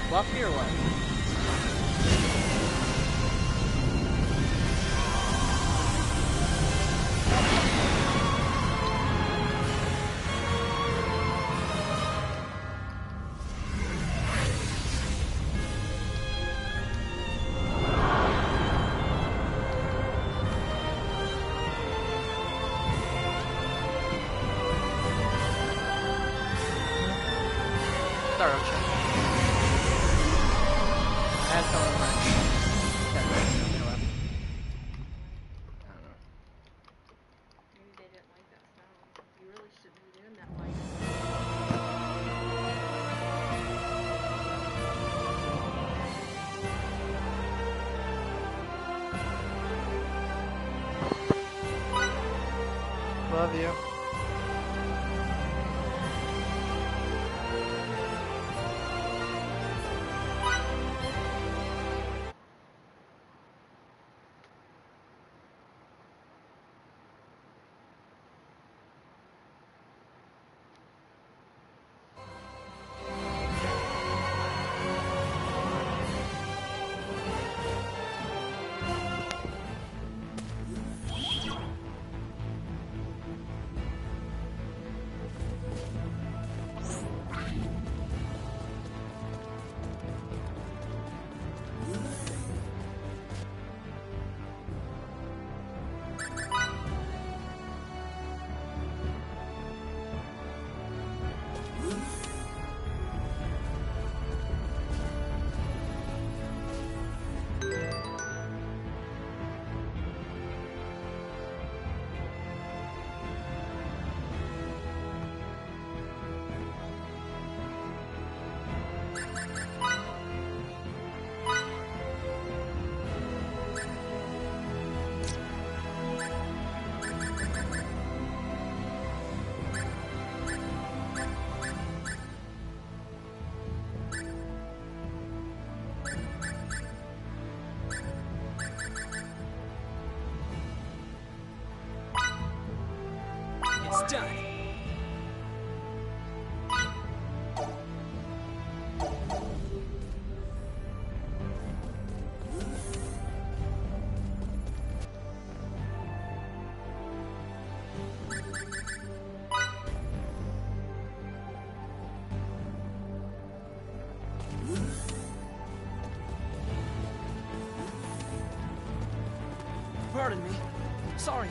Fluffy or what? Start up check. Add someone right. Okay, right. Okay, left. I don't know. Maybe they didn't like that sound. You really shouldn't be doing that like. Love you. It's done. Pardon me. Sorry.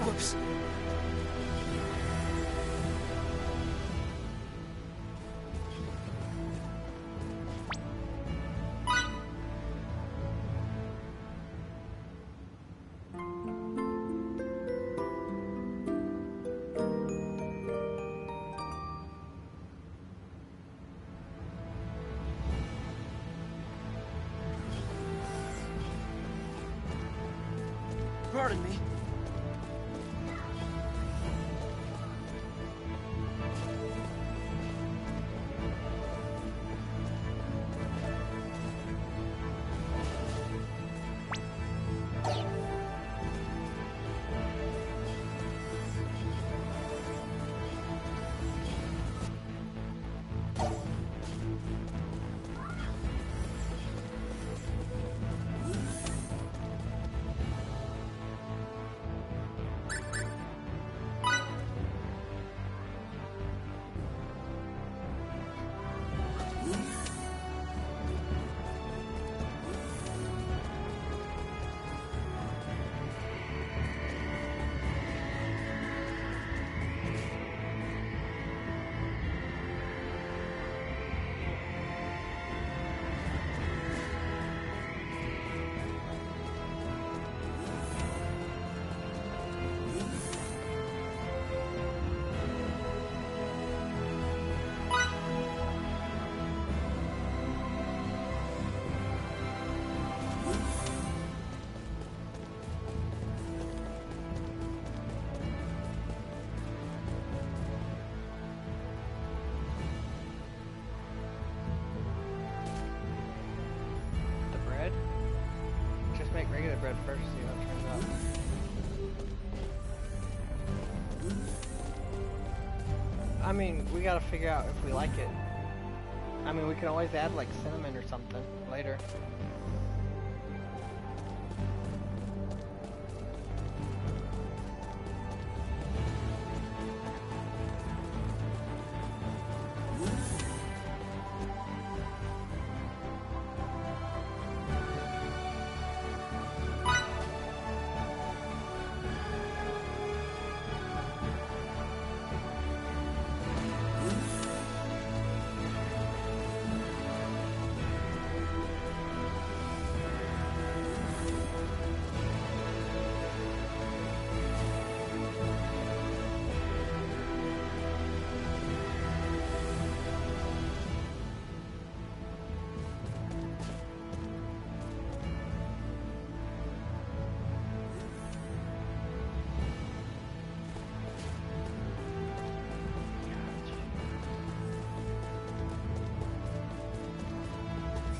Whoops. Pardon me. good bread first, see how it turns out. I mean, we gotta figure out if we like it. I mean, we can always add like cinnamon or something later.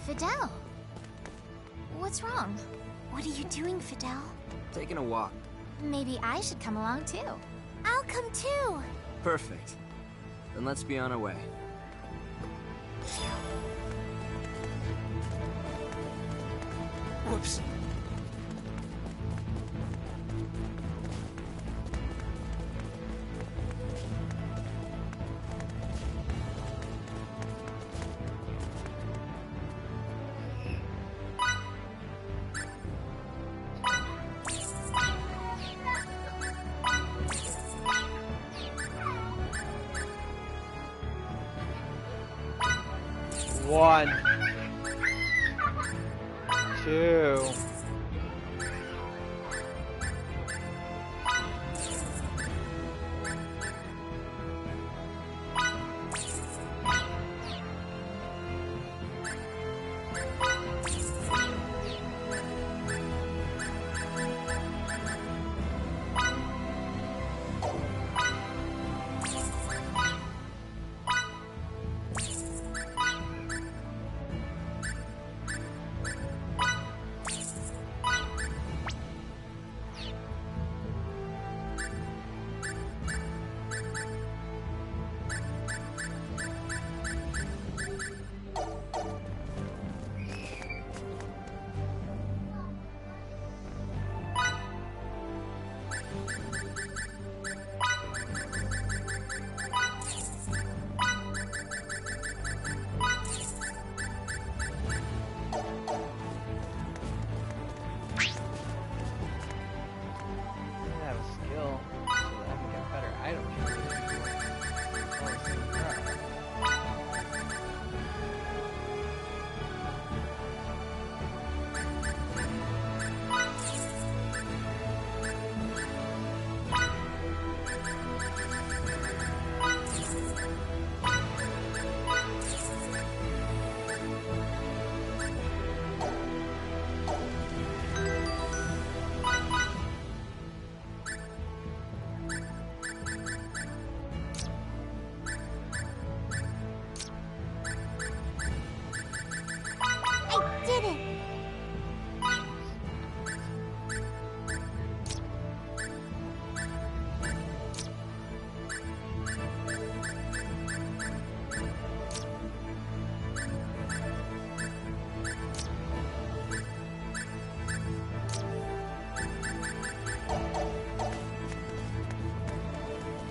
Fidel! What's wrong? What are you doing, Fidel? Taking a walk. Maybe I should come along too. I'll come too! Perfect. Then let's be on our way. Whoops. One, two.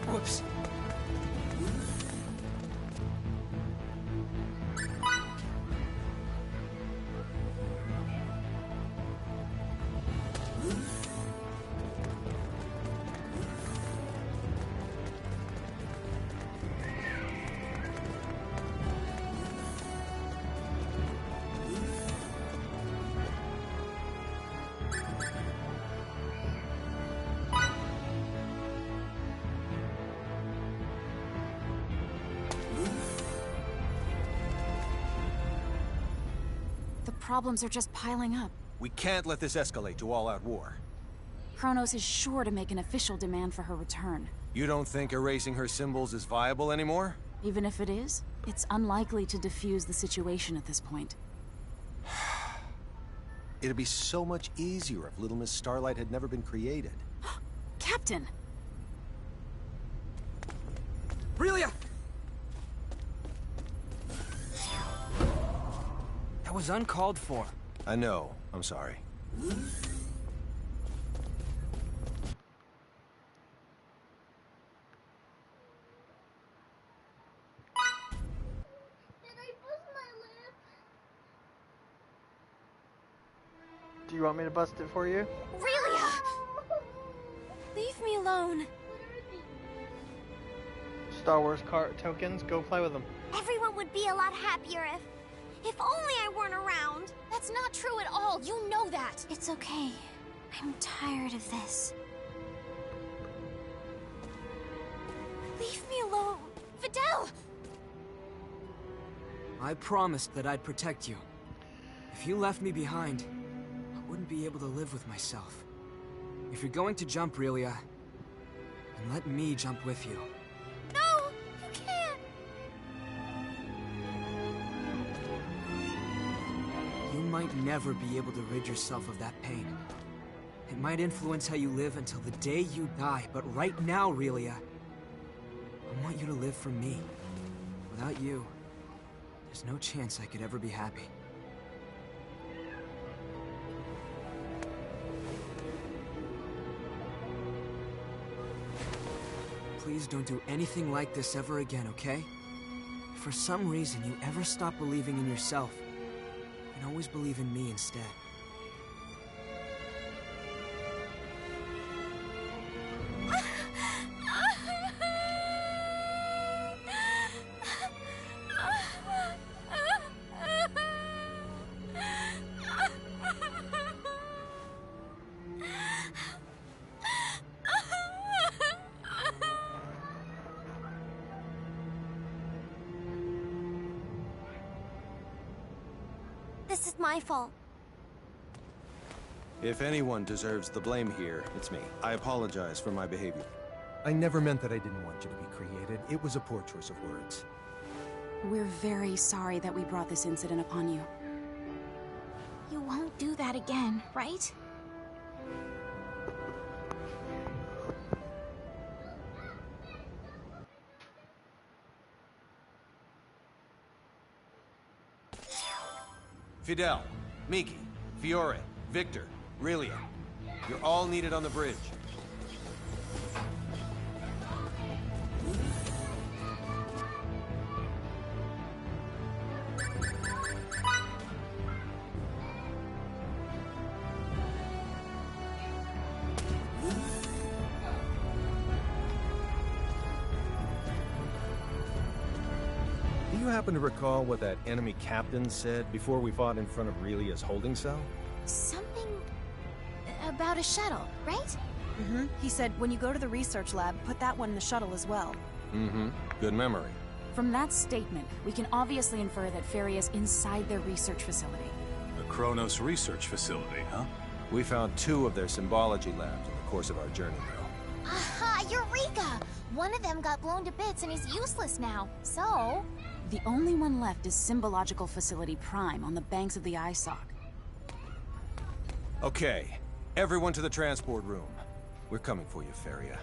Whoops. The problems are just piling up. We can't let this escalate to all-out war. Kronos is sure to make an official demand for her return. You don't think erasing her symbols is viable anymore? Even if it is, it's unlikely to defuse the situation at this point. It'd be so much easier if Little Miss Starlight had never been created. Captain! Relia! That was uncalled for. I know. I'm sorry. Do you want me to bust it for you? Relia! Leave me alone. Star Wars cart tokens, go play with them. Everyone would be a lot happier if only I weren't around. That's not true at all. You know that. It's okay. I'm tired of this. Leave me alone. Fidel! I promised that I'd protect you. If you left me behind, I wouldn't be able to live with myself. If you're going to jump, Relia, then let me jump with you. No! You can't! You might never be able to rid yourself of that pain. It might influence how you live until the day you die, but right now, Relia, I want you to live for me. Without you, there's no chance I could ever be happy. Please don't do anything like this ever again, okay? If for some reason you ever stop believing in yourself, you can always believe in me instead. This is my fault. If anyone deserves the blame here, it's me. I apologize for my behavior. I never meant that I didn't want you to be created. It was a poor choice of words. We're very sorry that we brought this incident upon you. You won't do that again, right? Fidel, Miki, Fiore, Victor, Relia. You're all needed on the bridge. Do you happen to recall what that enemy captain said before we fought in front of Relia's holding cell? Something about a shuttle, right? Mm-hmm. He said, when you go to the research lab, put that one in the shuttle as well. Mm-hmm. Good memory. From that statement, we can obviously infer that Ferry is inside their research facility. The Kronos research facility, huh? We found 2 of their symbology labs in the course of our journey, though. Aha! Eureka! One of them got blown to bits and is useless now. So... The only one left is Symbological Facility Prime on the banks of the ISOC. Okay, everyone to the transport room. We're coming for you, Feria.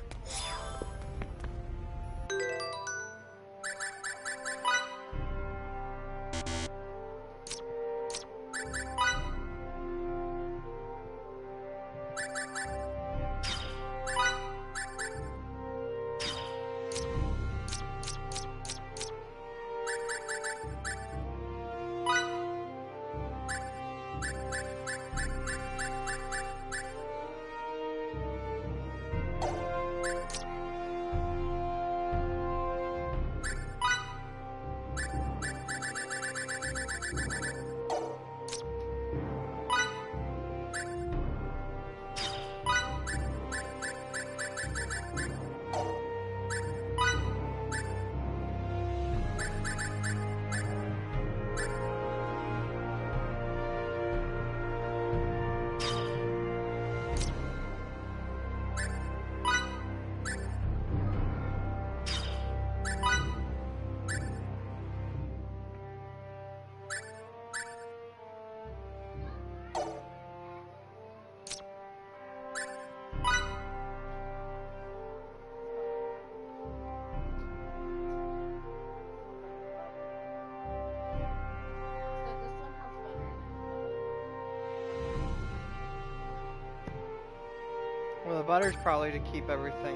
Well, the butter's probably to keep everything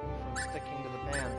from sticking to the pan.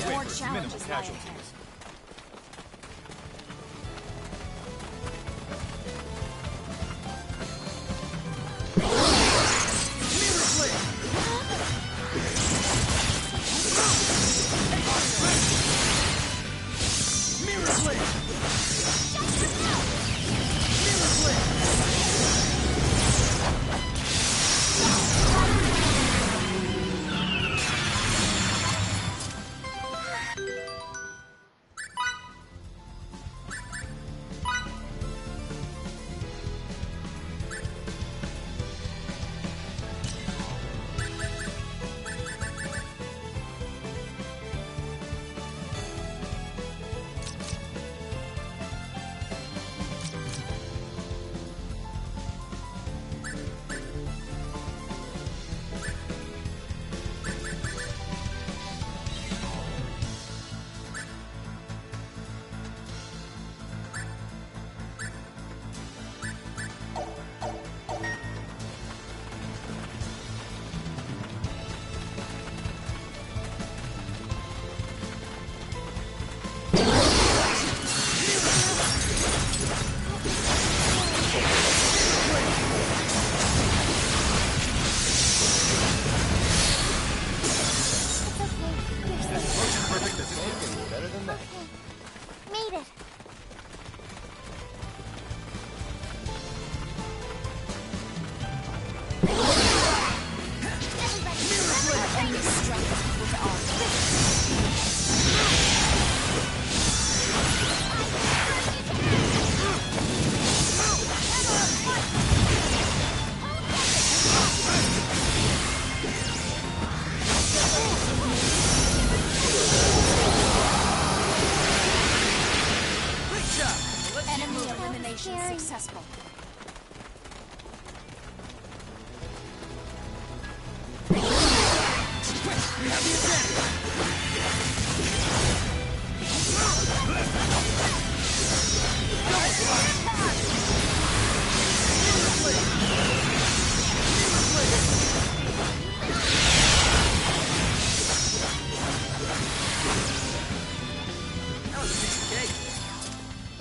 More challenges lie ahead. Successful.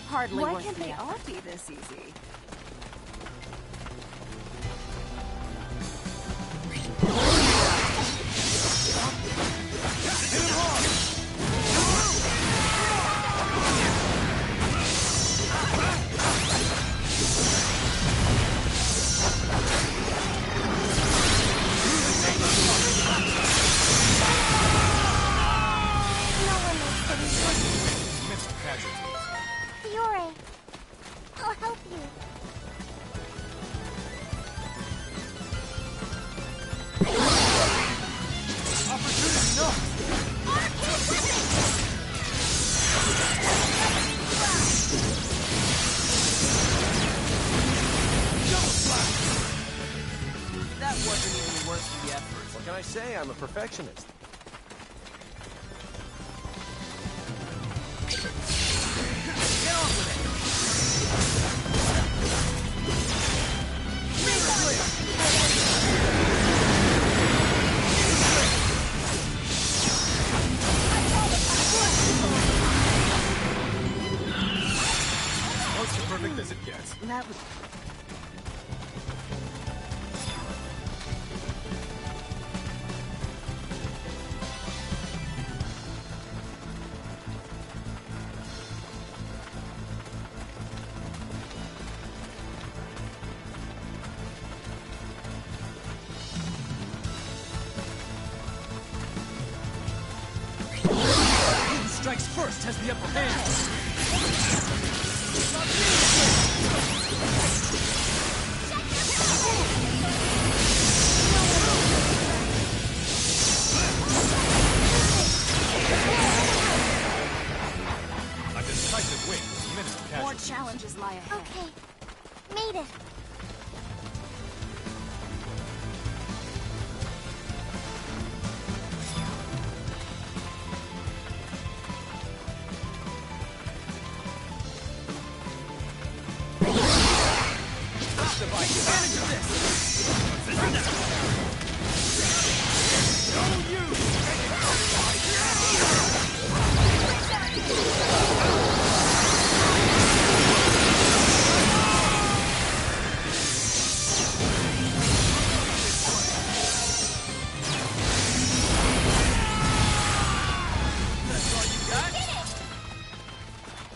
Hardly Why worth can't the they effort. all be this easy? worth the effort. What can I say? I'm a perfectionist. Get on with it! Close to perfect as it gets. That was... Strikes first has the upper hand. A decisive win with minimal More casualties. challenges lie ahead. Okay. Made it.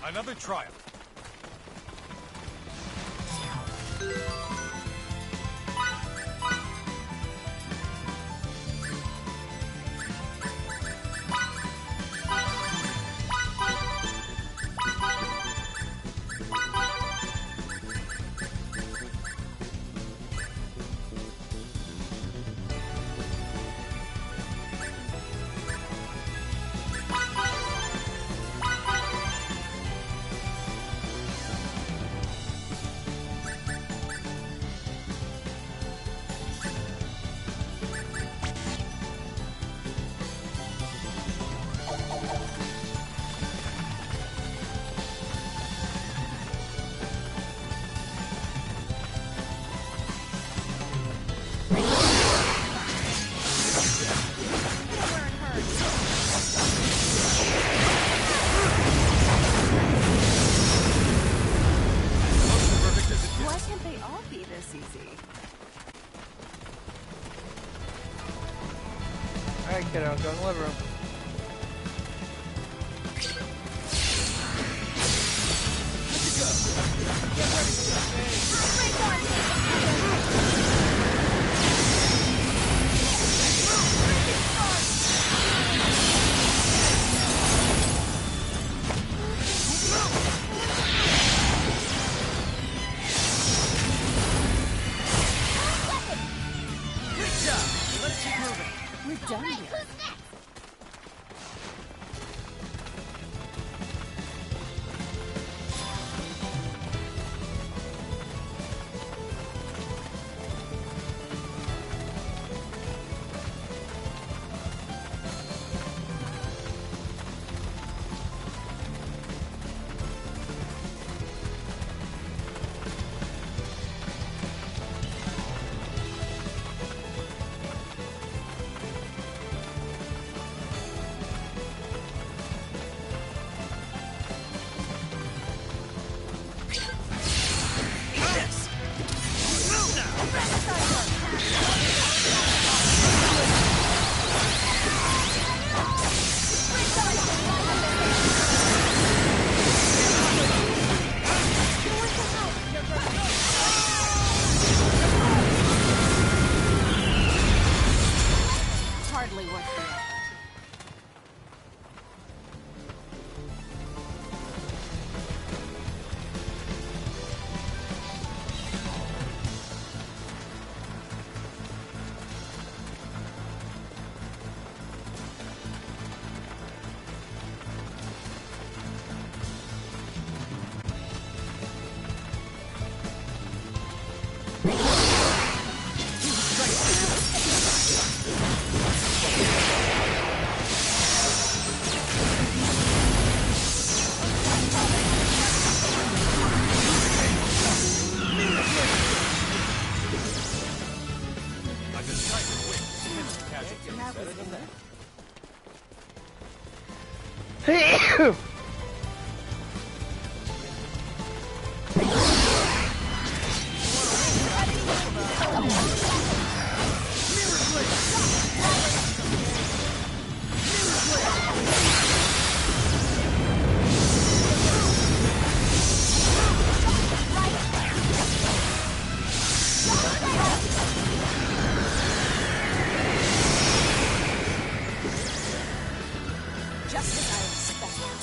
Another triumph. Why can't they all be this easy? Alright, kiddo, go in the living room. We're done here. Just as I expected.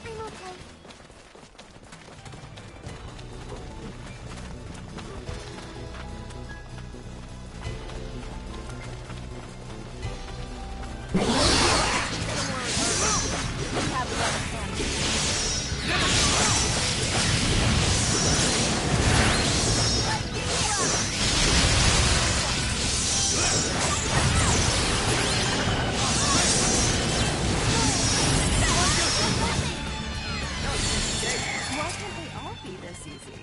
I'm okay. Why can't they all be this easy?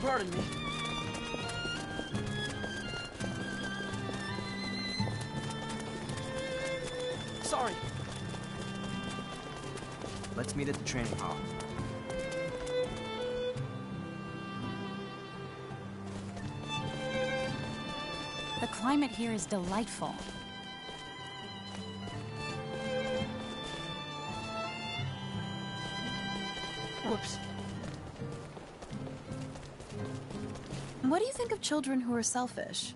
Pardon me. Sorry. Let's meet at the training hall. The climate here is delightful. Whoops. What do you think of children who are selfish?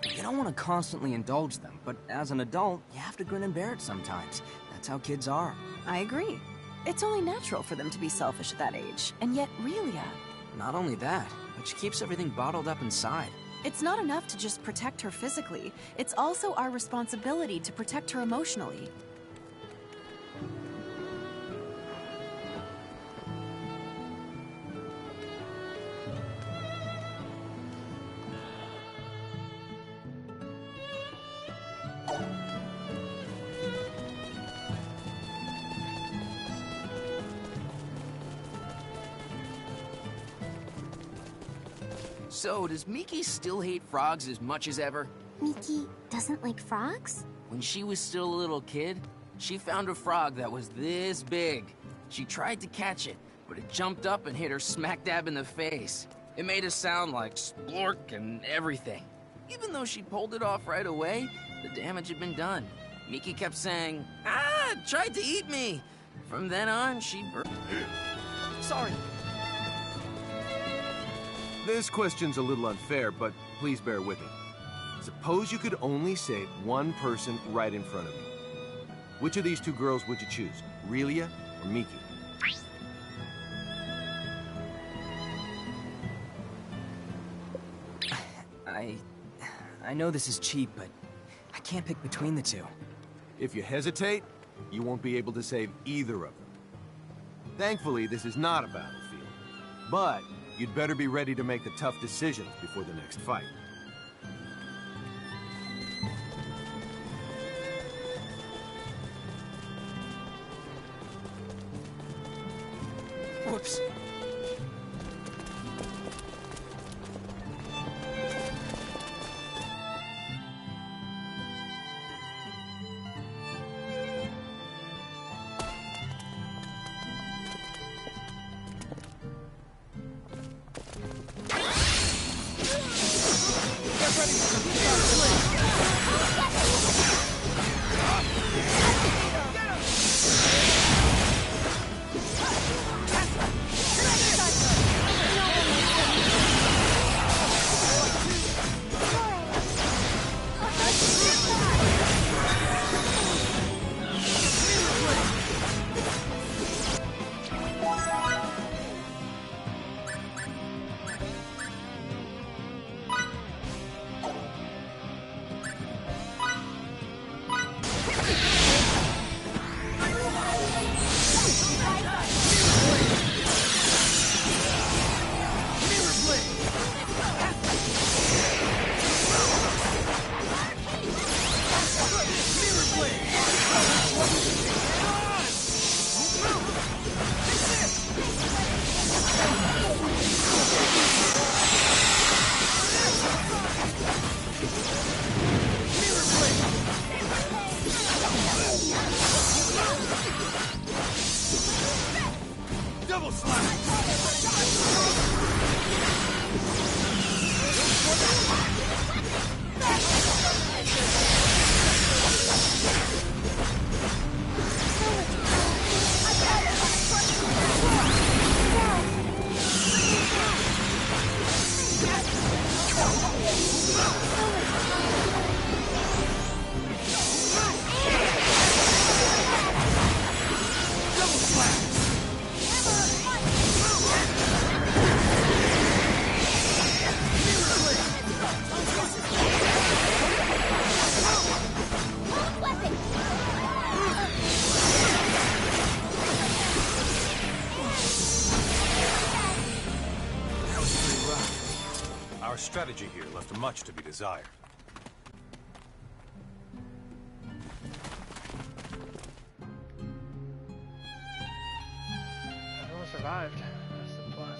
You don't want to constantly indulge them, but as an adult, you have to grin and bear it sometimes. That's how kids are. I agree. It's only natural for them to be selfish at that age. And yet, Relia... Not only that, but she keeps everything bottled up inside. It's not enough to just protect her physically. It's also our responsibility to protect her emotionally. So, does Miki still hate frogs as much as ever? Miki doesn't like frogs? When she was still a little kid, she found a frog that was this big. She tried to catch it, but it jumped up and hit her smack dab in the face. It made a sound like splork and everything. Even though she pulled it off right away, the damage had been done. Miki kept saying, "Ah, it tried to eat me." From then on, she Sorry. This question's a little unfair, but please bear with me. Suppose you could only save one person right in front of you. Which of these two girls would you choose, Relia or Miki? I know this is cheap, but I can't pick between the two. If you hesitate, you won't be able to save either of them. Thankfully, this is not a battlefield, but you'd better be ready to make the tough decisions before the next fight. Whoops. Double slap! Our strategy here left much to be desired. Everyone survived. That's the plus.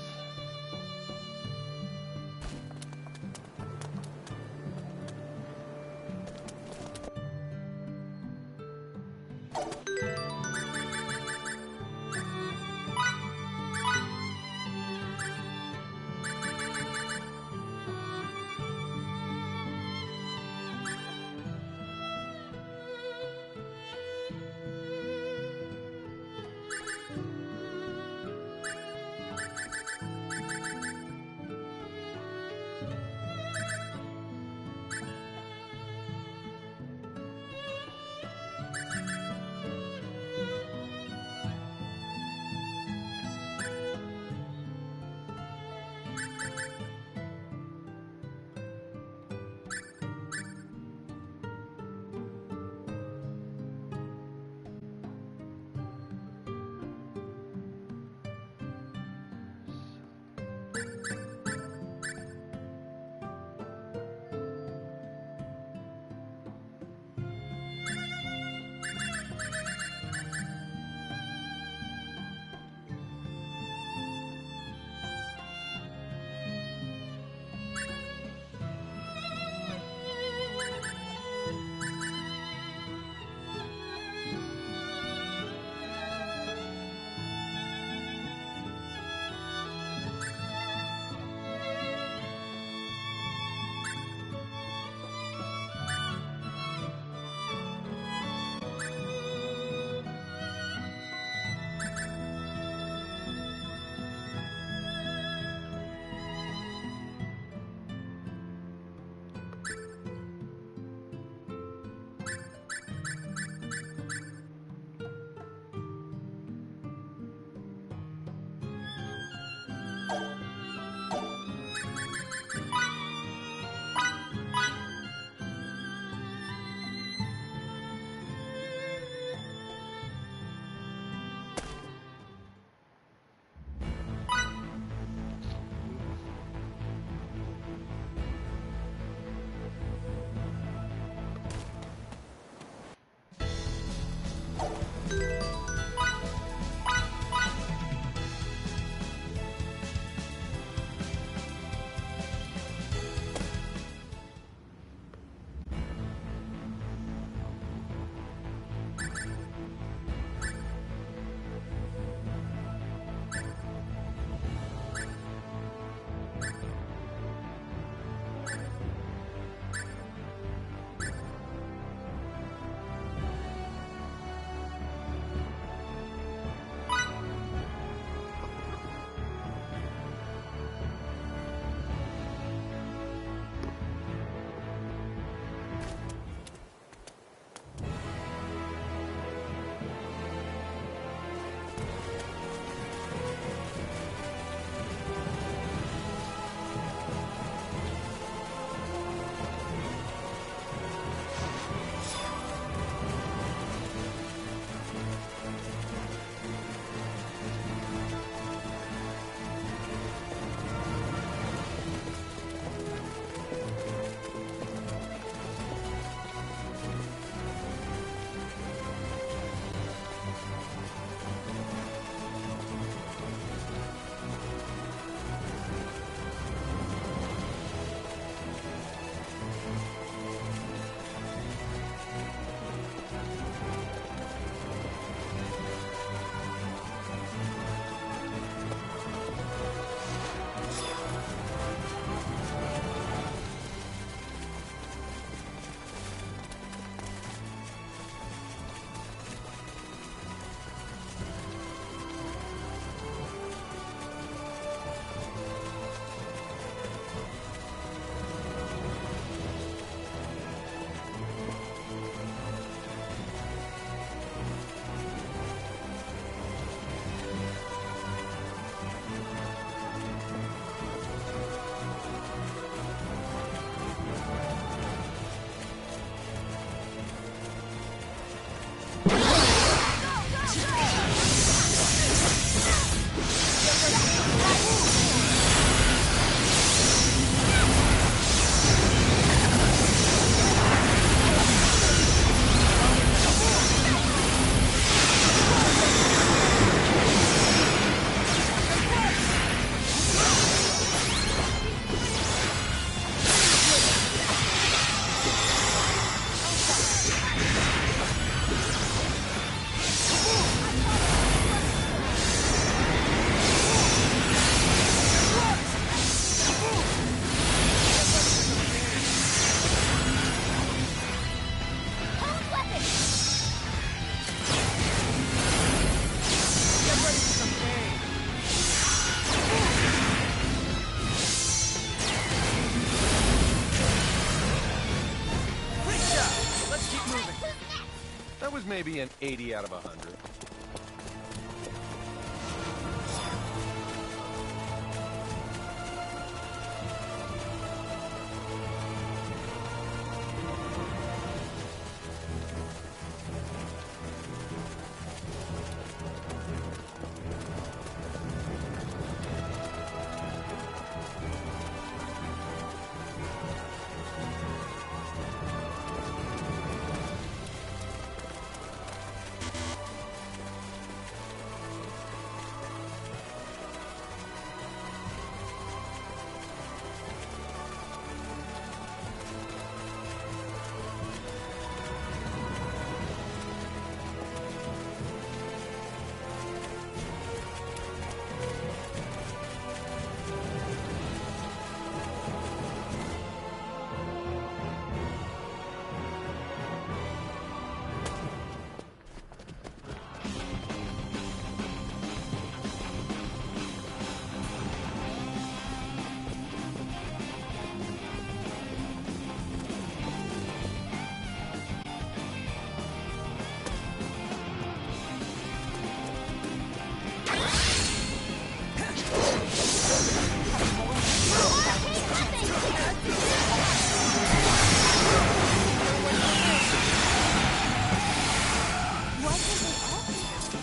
That was maybe an 80 out of 100.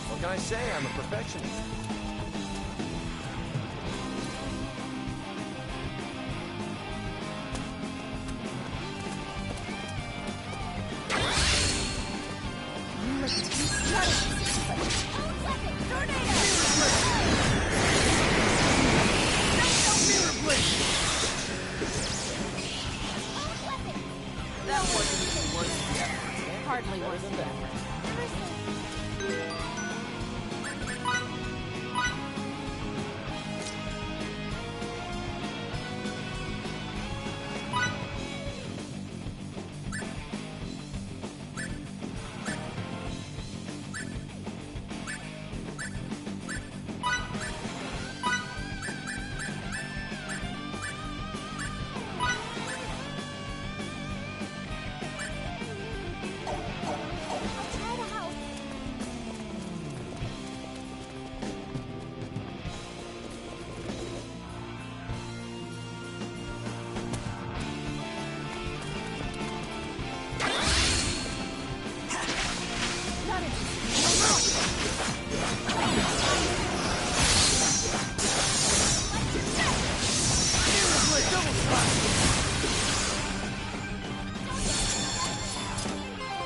What can I say? I'm a perfectionist. Hardly worse than that.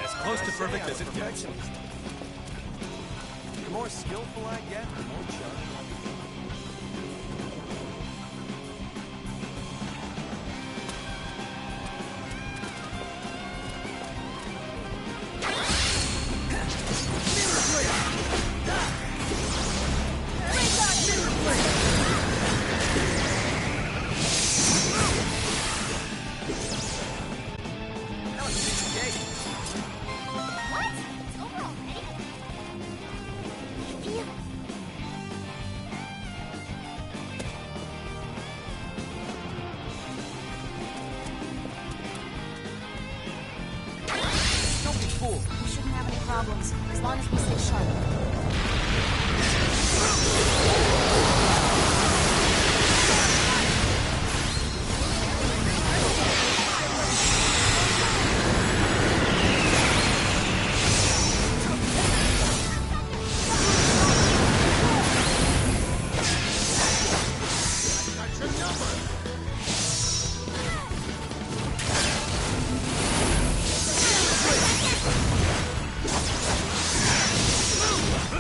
As close to perfect as it gets. Perfectionist. The more skillful I get, the more charming. What? It's over already? Ew. Don't be fooled. We shouldn't have any problems, as long as we stay sharp.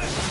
Move!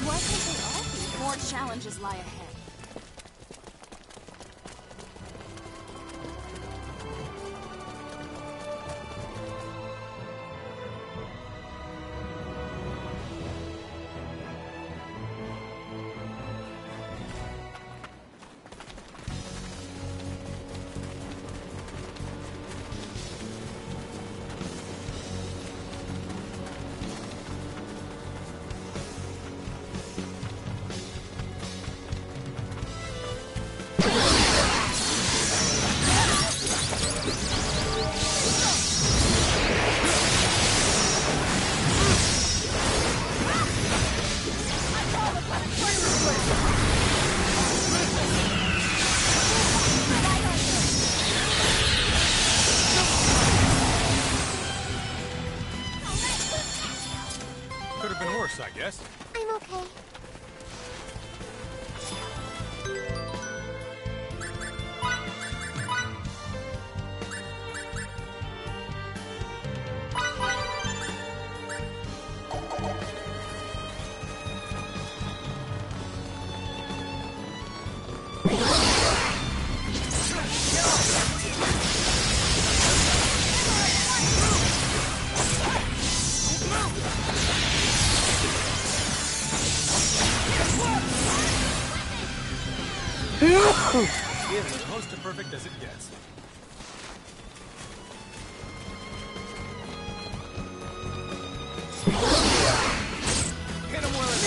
Why can't they all be? More challenges lie ahead. Could have been worse, I guess. I'm okay. She is as close to perfect as it gets. Hit him where it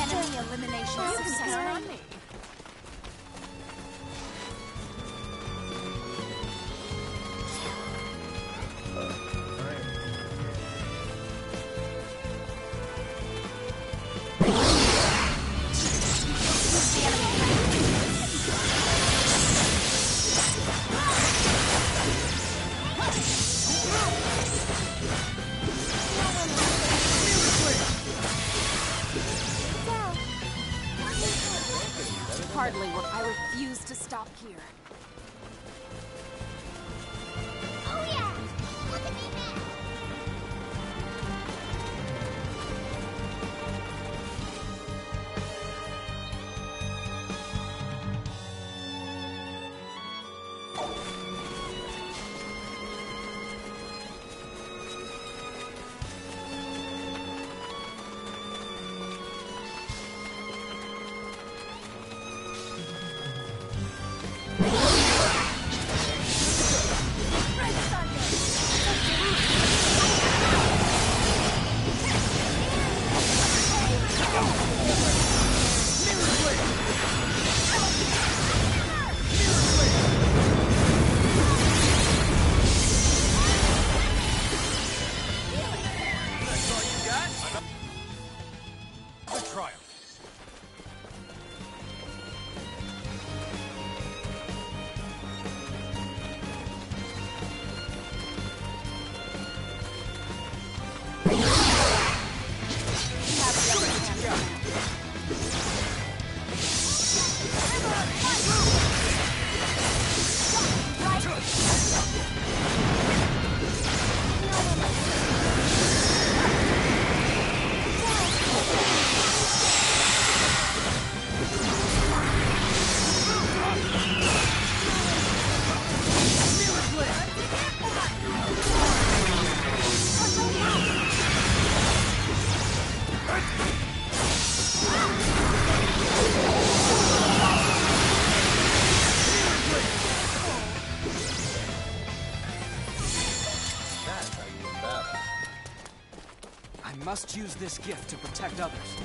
Enemy elimination successful. Hardly work. I refuse to stop here. Oh yeah! Look at me now! I must use this gift to protect others.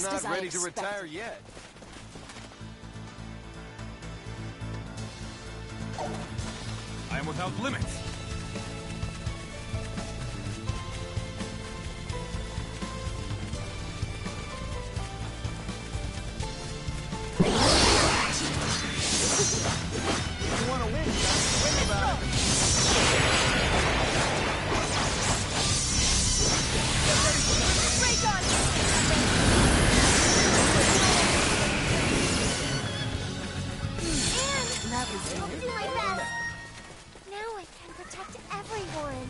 just not as I ready to retire expected. yet. I am without limits. If you want to win, you gotta win about it. I'll do my best. Now I can protect everyone.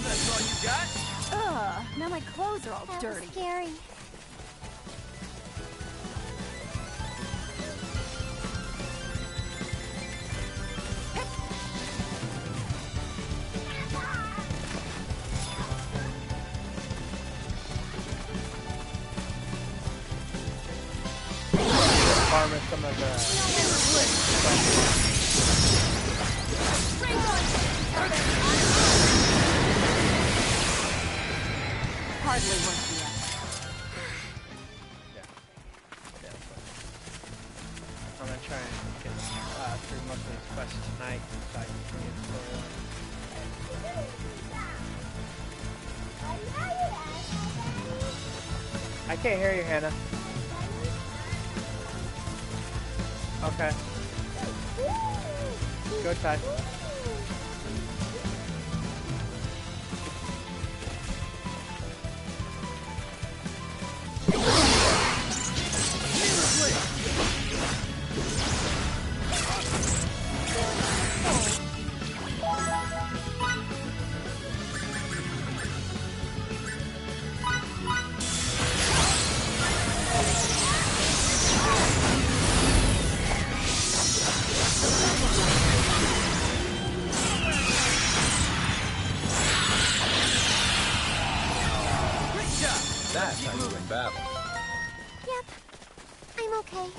That's all you got? Ugh, now my clothes are all That dirty. was scary. Farming some of the. Hardly worth the effort. Yeah, I'm gonna try and get through most of these quests tonight so I can get the story. I can't hear you, Hannah. Okay. Go, Ty. That's how you win battle. Yep, I'm okay.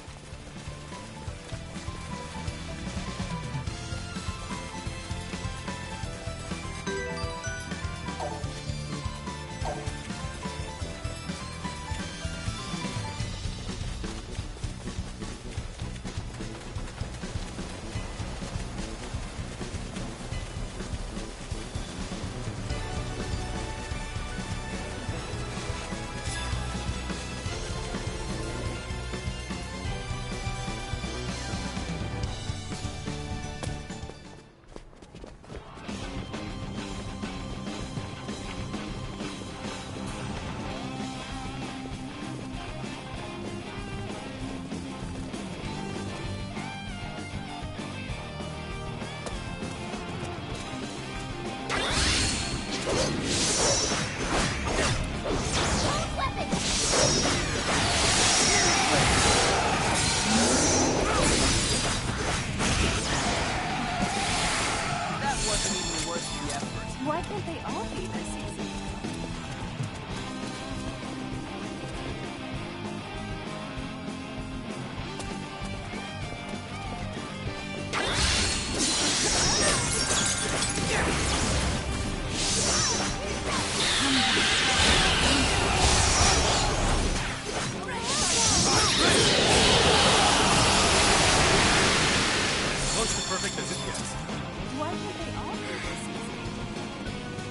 Why can't they all be this easy? Close to perfect as it gets. Why can't they all be this easy?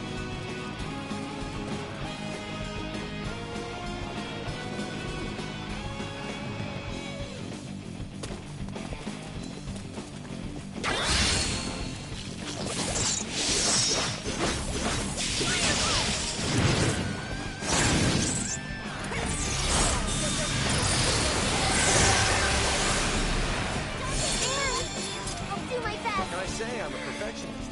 I'll do my best. What can I say? I'm a perfectionist.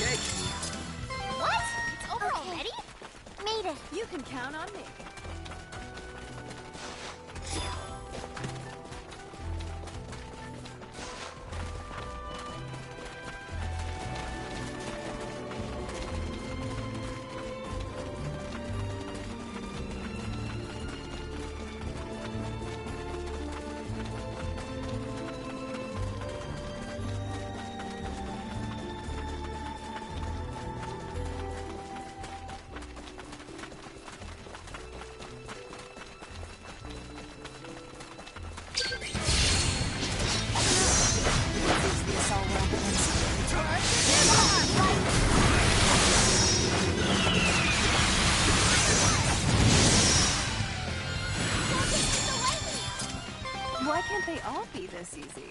Jake. What? It's over already? Made it. You can count on me. Why can't they all be this easy?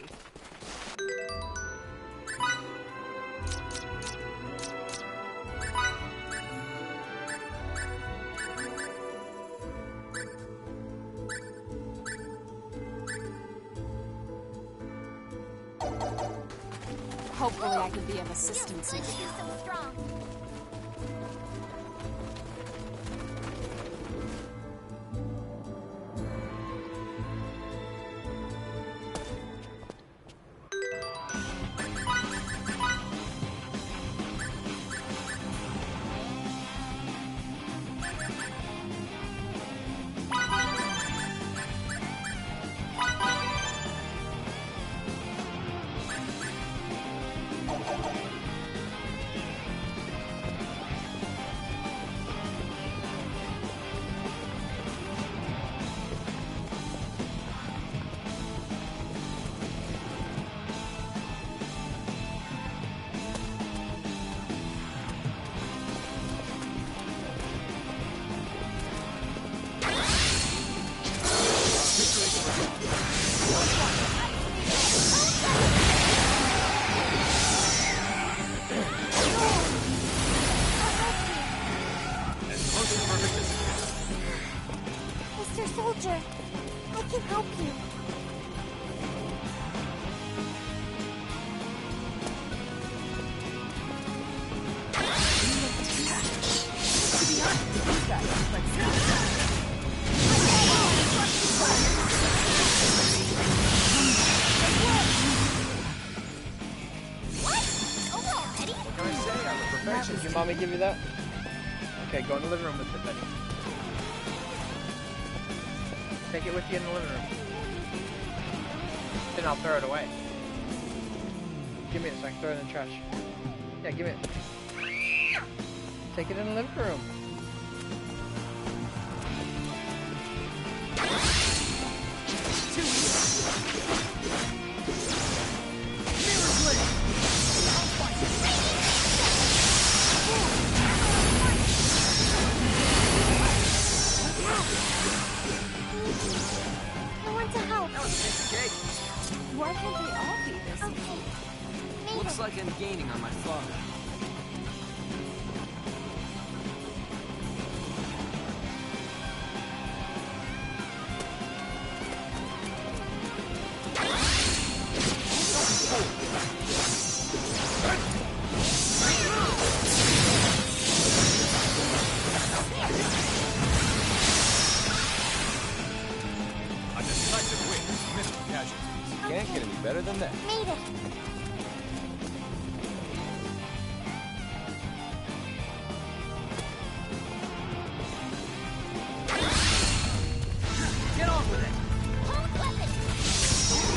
Hopefully I can be of assistance Feels here. good to be so strong. Mr. Soldier, I can help you. What? Over already? What can I say? I'm a perfectionist. Did your mommy give you that? Okay, go in the living room with it then. Take it with you in the living room. Then I'll throw it away. Give me it so I can throw it in the trash. Yeah, give me it. Take it in the living room. I want to help. That was a piece of cake. Why can't they all be this easy? Okay. Made Looks it. like I'm gaining on my father. A decisive win, minimal casualties. Can't get any better than that. Made it. Get on with it. Hold weapon.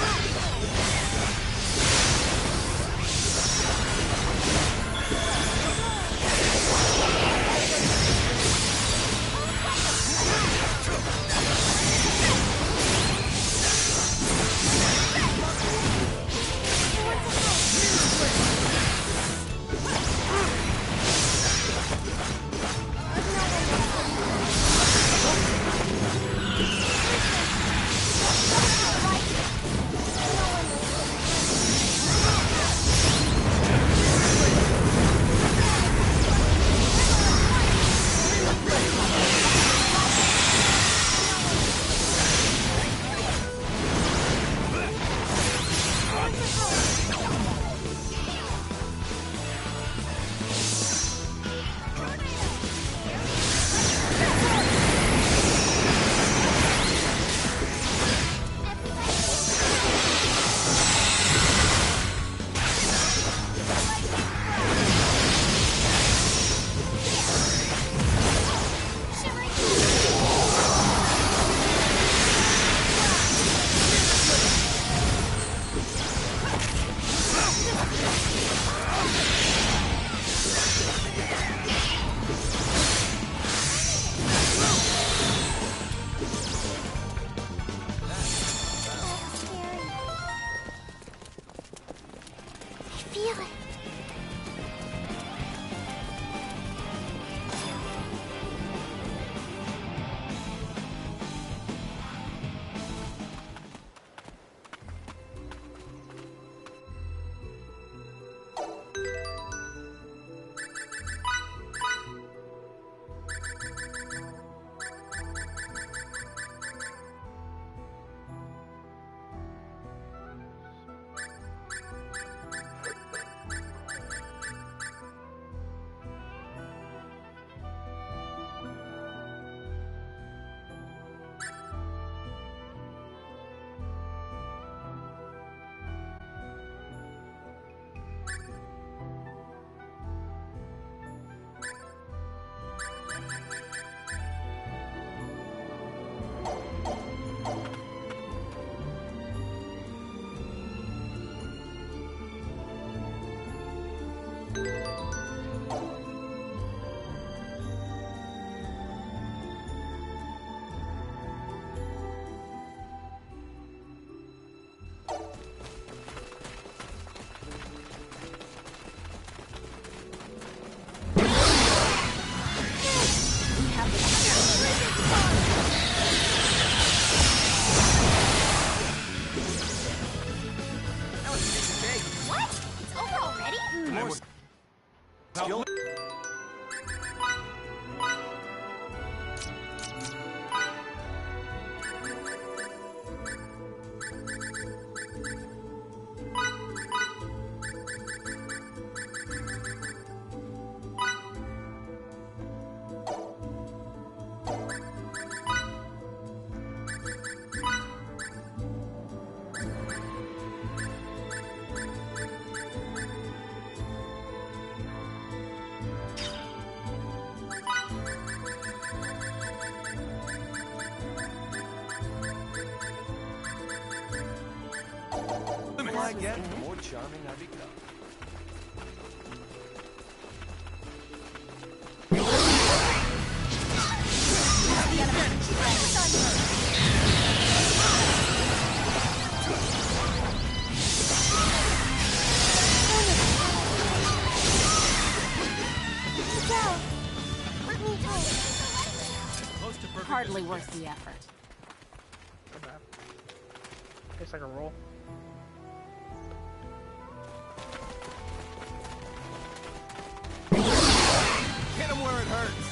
I get, the more charming I become. Hardly worth the effort. Not bad. Tastes like a roll. Hit him where it hurts.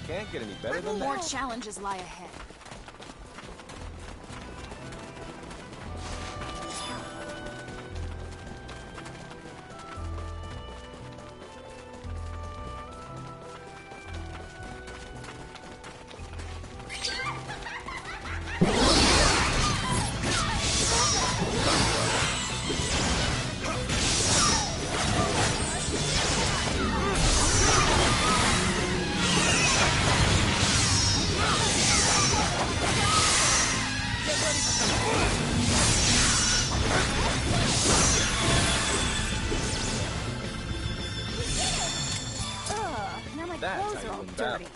Can't get any better than that. More challenges lie ahead. Now my That's clothes how are you all win battle. dirty.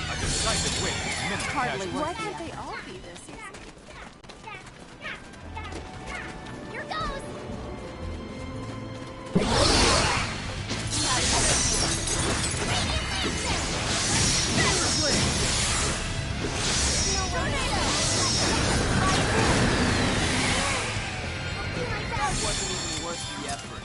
A decisive win is minimum Hardly casualty. worth Why the can't effort. they all be this easy? Here goes! That wasn't even worth the effort.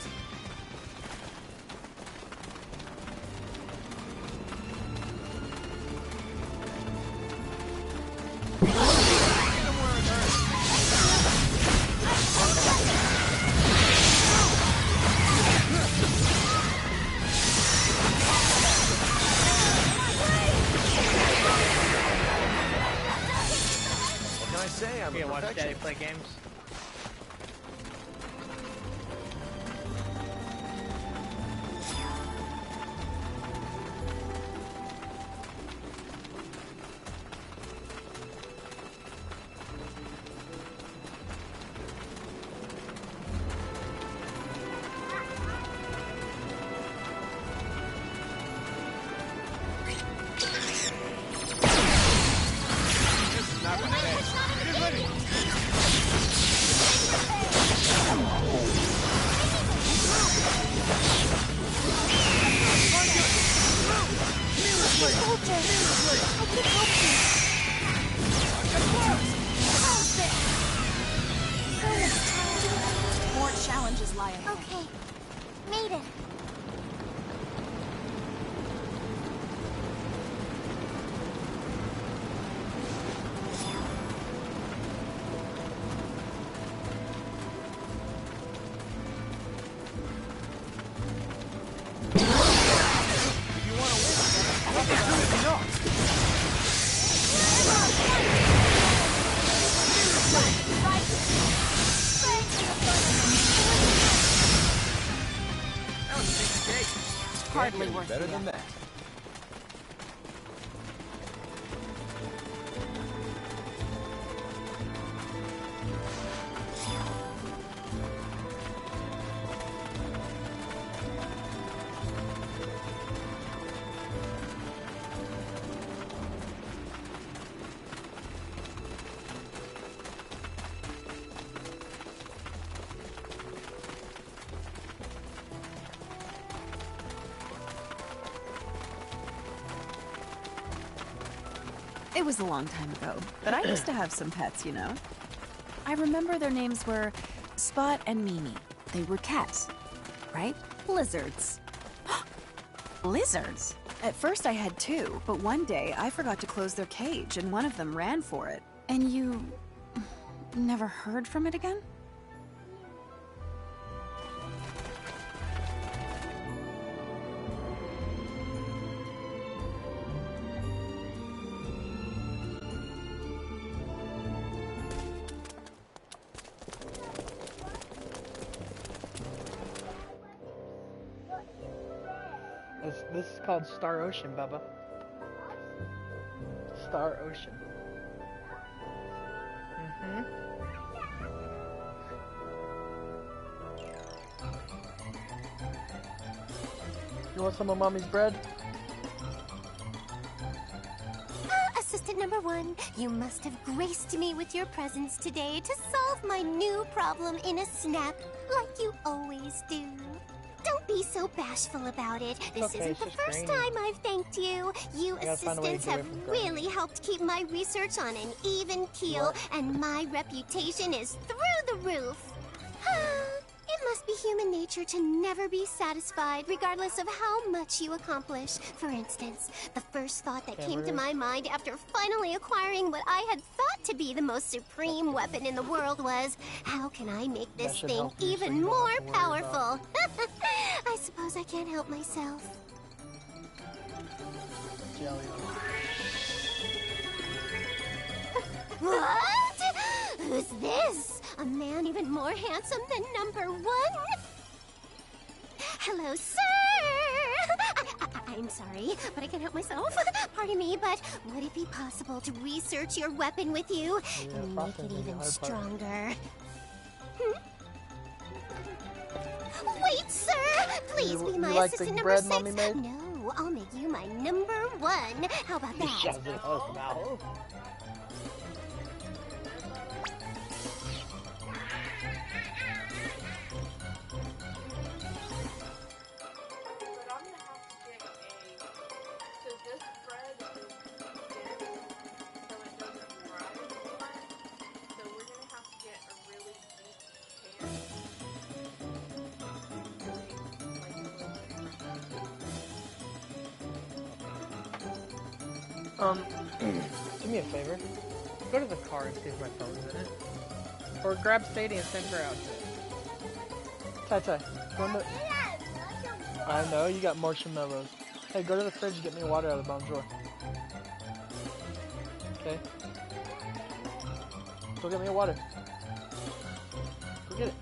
What can I say? I'm You a can watch Daddy perfectionist. play games. This is not my best. Get ready! More challenges lie ahead. Okay, made it. Hardly worth Better the than effort. that. It was a long time ago, but I used to have some pets, you know? I remember their names were Spot and Mimi. They were cats, right? Lizards. Lizards? At first I had two, but one day I forgot to close their cage and one of them ran for it. And you never heard from it again? This is called Star Ocean, Bubba. Star Ocean. Mm-hmm. You want some of Mommy's bread? Assistant number 1, you must have graced me with your presence today to solve my new problem in a snap, like you always do. Don't be so bashful about it. This okay, isn't the first time I've thanked you. You assistants have really helped keep my research on an even keel, and my reputation is through the roof. It must be human nature to never be satisfied, regardless of how much you accomplish. For instance, the first thought that came to my mind after finally acquiring what I had thought to be the most supreme weapon in the world was, how can I make this thing even more powerful? I suppose I can't help myself. What? Who's this? A man even more handsome than number 1? Hello, sir! I'm sorry, but I can't help myself. Pardon me, but would it be possible to research your weapon with you and make it even stronger? Wait, sir! Please be my assistant number 6. No, I'll make you my number 1. How about that? Do me a favor. Go to the car and see if my phone's in it. Or grab Sadie and send her out to it. Tai, I know, you got marshmallows. Hey, go to the fridge and get me water out of the bottom drawer. Okay? Go get me a water. Go get it.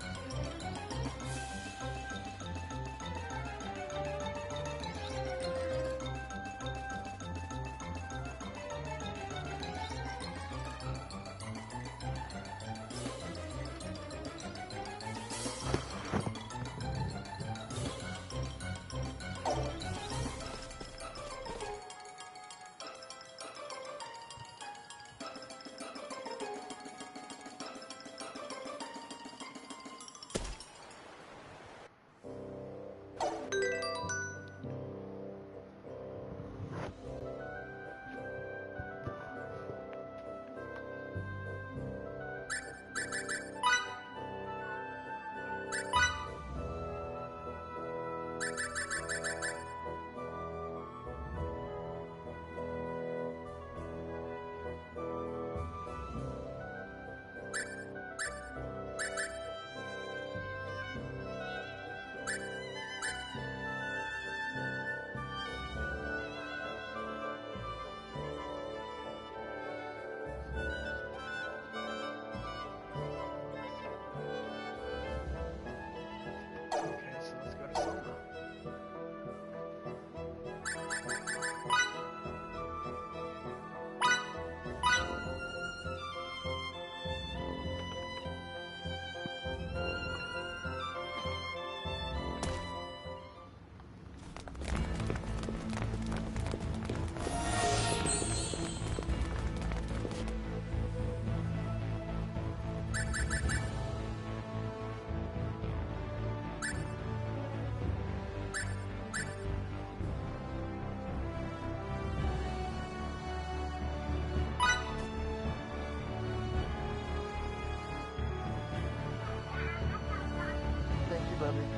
Mommy.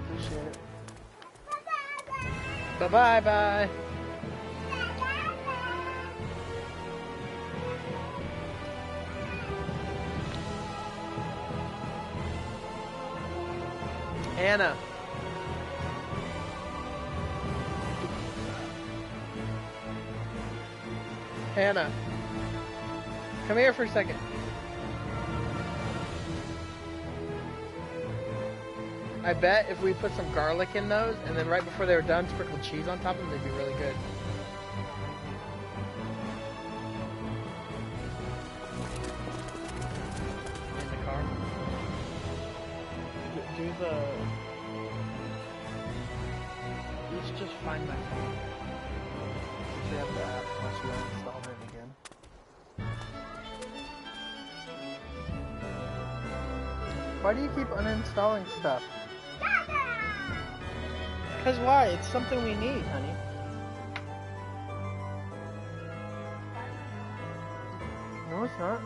Appreciate it. Bye-bye-bye. Anna. Hannah. Come here for a second. I bet if we put some garlic in those, and then right before they were done, sprinkled cheese on top of them, they'd be really good. In the car. Do the... Let's just find my phone. We have the app unless we uninstalled it again. Why do you keep uninstalling stuff? Because why? It's something we need, honey. No, it's not.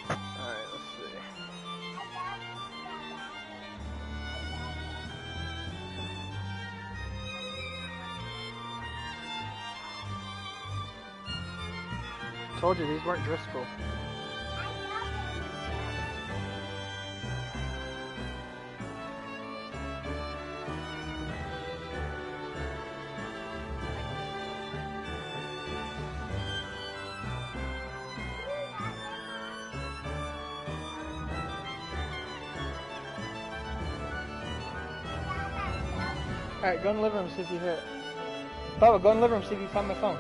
Alright, let's see. Told you, these weren't Driscoll. Alright, go in the living room, see if you hear it. Bubba, go in the living room, see if you find my phone.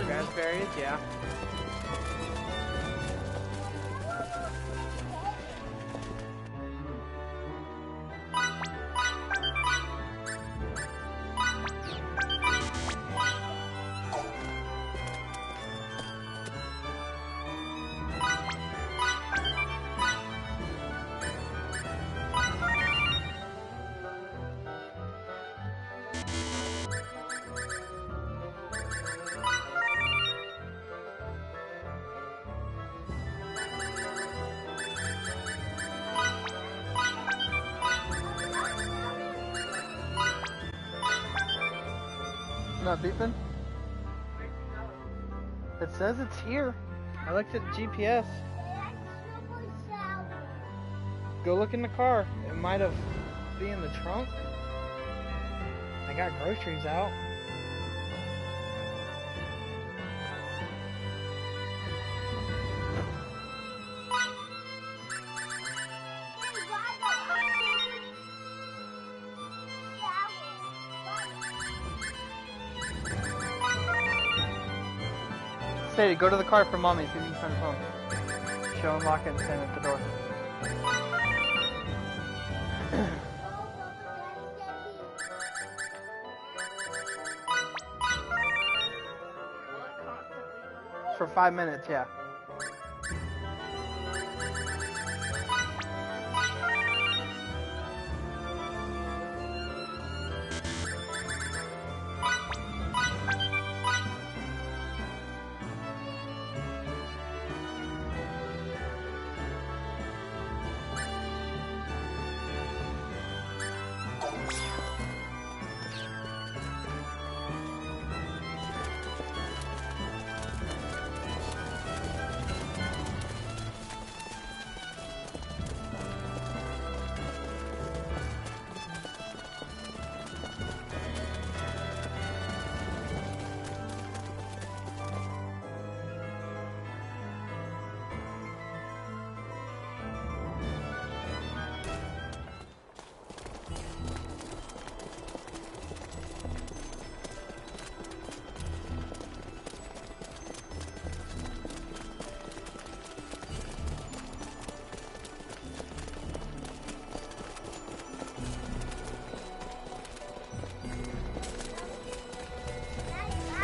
Raspberries, yeah. Not beeping? It says it's here. I looked at GPS. Go look in the car. It might have been in the trunk. I got groceries out. Sadie, go to the car for mommy, see if you can find the phone. She'll unlock it and stand at the door. For 5 minutes, yeah.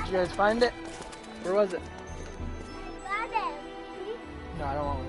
Did you guys find it? Where was it? No, I don't want one.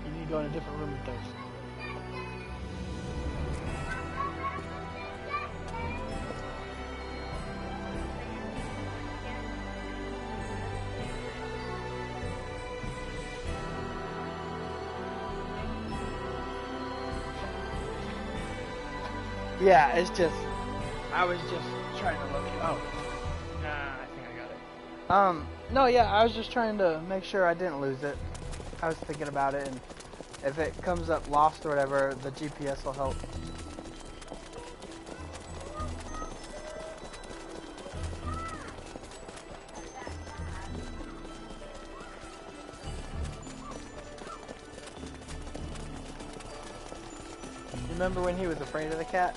You need to go in a different room with those. Yeah, it's just, I was just trying to look it. Oh, nah, I think I got it. No, yeah, I was just trying to make sure I didn't lose it. I was thinking about it, and if it comes up lost or whatever, the GPS will help. Remember when he was afraid of the cat?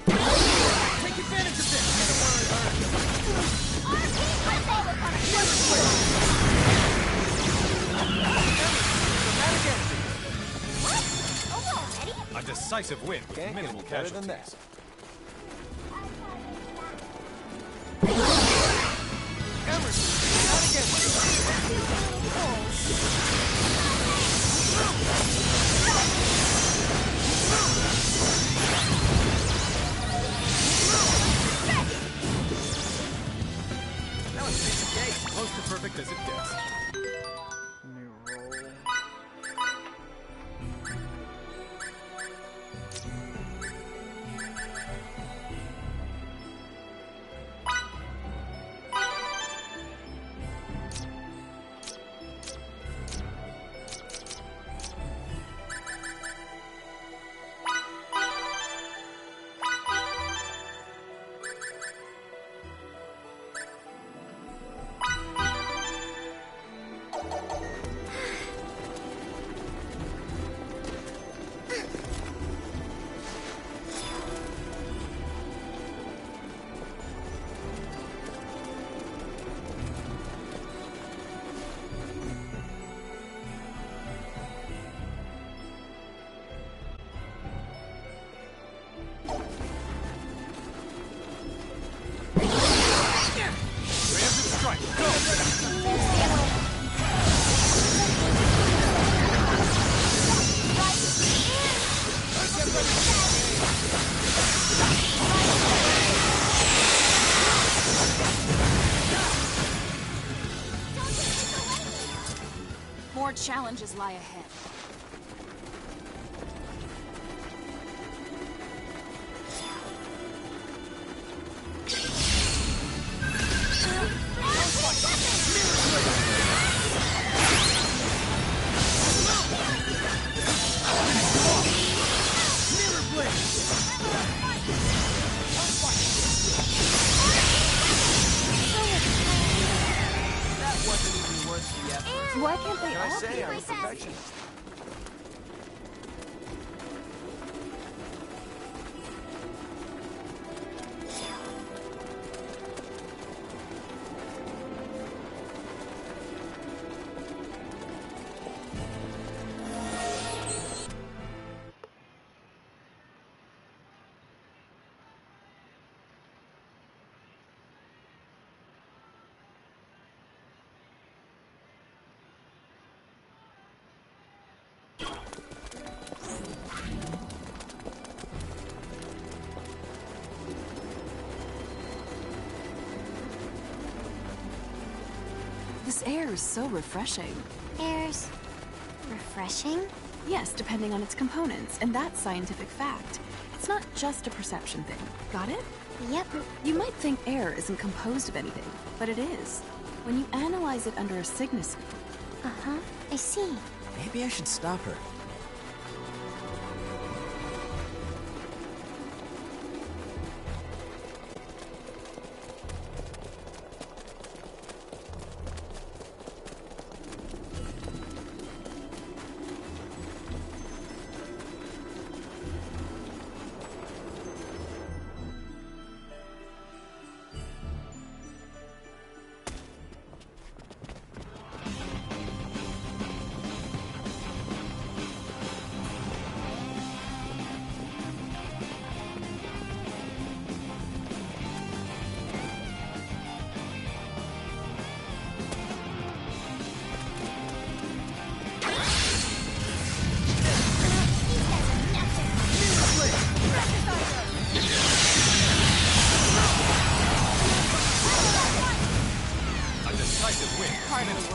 Take advantage of this! A decisive win with minimal casualties. Now it's piece of cake, close to perfect as it gets. New roll. More challenges lie ahead. direction. This air is so refreshing. Air's refreshing? Yes, depending on its components, and that's scientific fact. It's not just a perception thing. Got it? Yep. You might think air isn't composed of anything, but it is. When you analyze it under a Cygnus. Uh-huh. I see. Maybe I should stop her.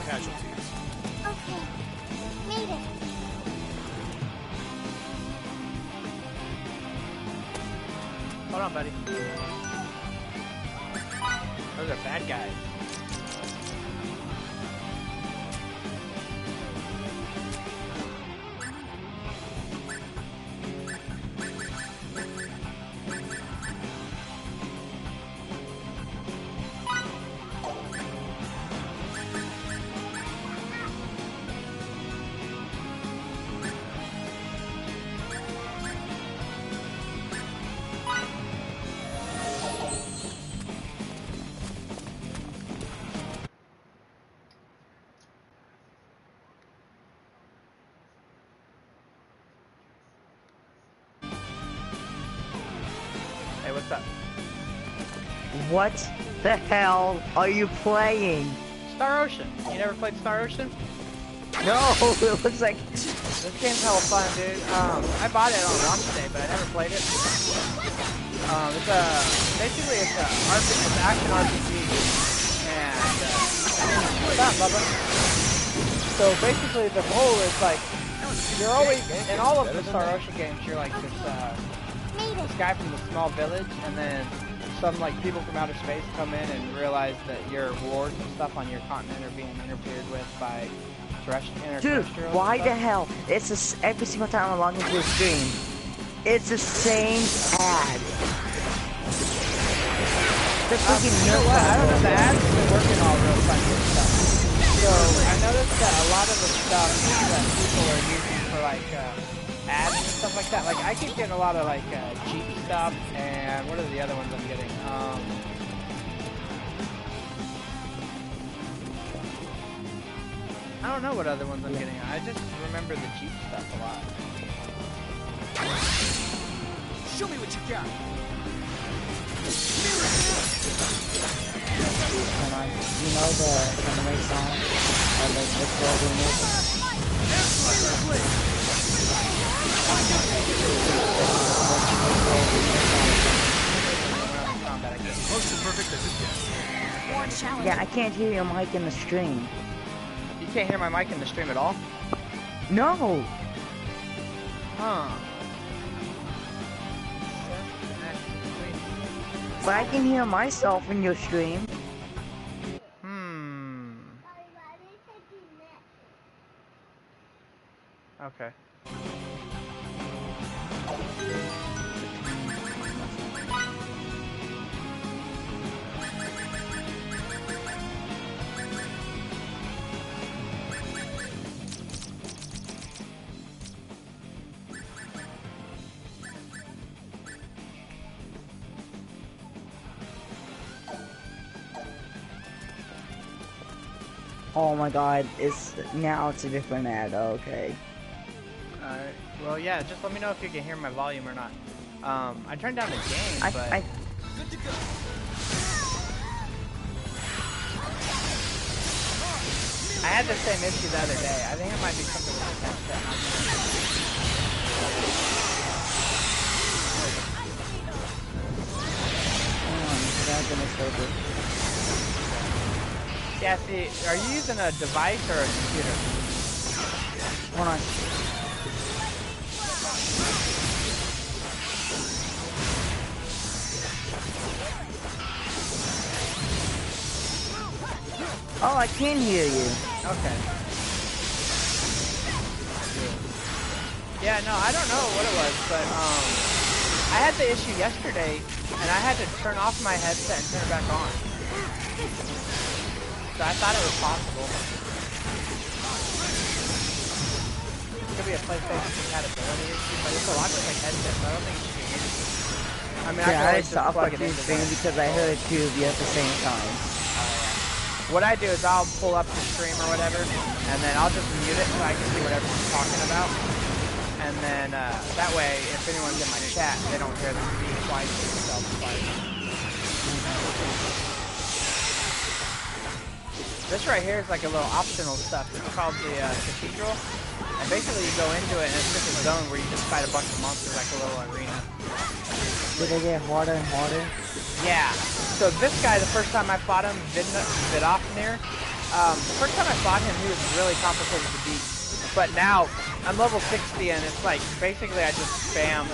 Casualties. Okay. Made it. Hold on, buddy. Those are bad guys. Hey, what's up? What the hell are you playing? Star Ocean. You never played Star Ocean? No, it looks like... This game's hella fun, dude. I bought it on launch day, but I never played it. Basically it's an action RPG. And, what's up, Bubba? So basically the goal is like, you're always, in all of the Star Ocean games, you're like this guy from the small village, and then some like people from outer space come in and realize that your wars and stuff on your continent are being interfered with by terrestrial. Dude, why the hell? It's every single time I log into a stream, it's the same ad. The freaking you know what? I don't know, the ads have been working all real funny and stuff. So I noticed that a lot of the stuff that people are using for like ads and stuff like that, like I keep getting a lot of like Jeep stuff, and what are the other ones I'm getting? I don't know what other ones I'm getting. I just remember the Jeep stuff a lot. Show me what you got. You know the anime song of the Weeklies remix? Close to perfect as it gets. Yeah, I can't hear your mic in the stream. You can't hear my mic in the stream at all? No! Huh. But I can hear myself in your stream. Okay. Oh my god, it's a different ad. Okay. Alright. Well, yeah, just let me know if you can hear my volume or not. I turned down the game, but... Good to go. I had the same issue the other day. I think it might be something with the headset. Yeah, see, are you using a device or a computer? Hold on. Oh, I can hear you. Okay. Yeah, no, I don't know what it was, but I had the issue yesterday, and I had to turn off my headset and turn it back on. So I thought it was possible. It could be a PlayStation compatibility issue, but it's a Logitech headset, so I don't think it should be an issue. I mean, I stopped watching the stream because I heard two of you at the same time. What I do is I'll pull up the stream or whatever, and then I'll just mute it so I can see what everyone's talking about. And then that way, if anyone's in my chat, they don't hear them being twice or themselves twice. This right here is like a little optional stuff. It's called the Cathedral. And basically you go into it and it's just a zone where you just fight a bunch of monsters like a little arena. Did they get harder and harder? Yeah. So this guy, the first time I fought him, bit off near. The first time I fought him, he was really complicated to beat. But now, I'm level 60 and it's like, basically I just spam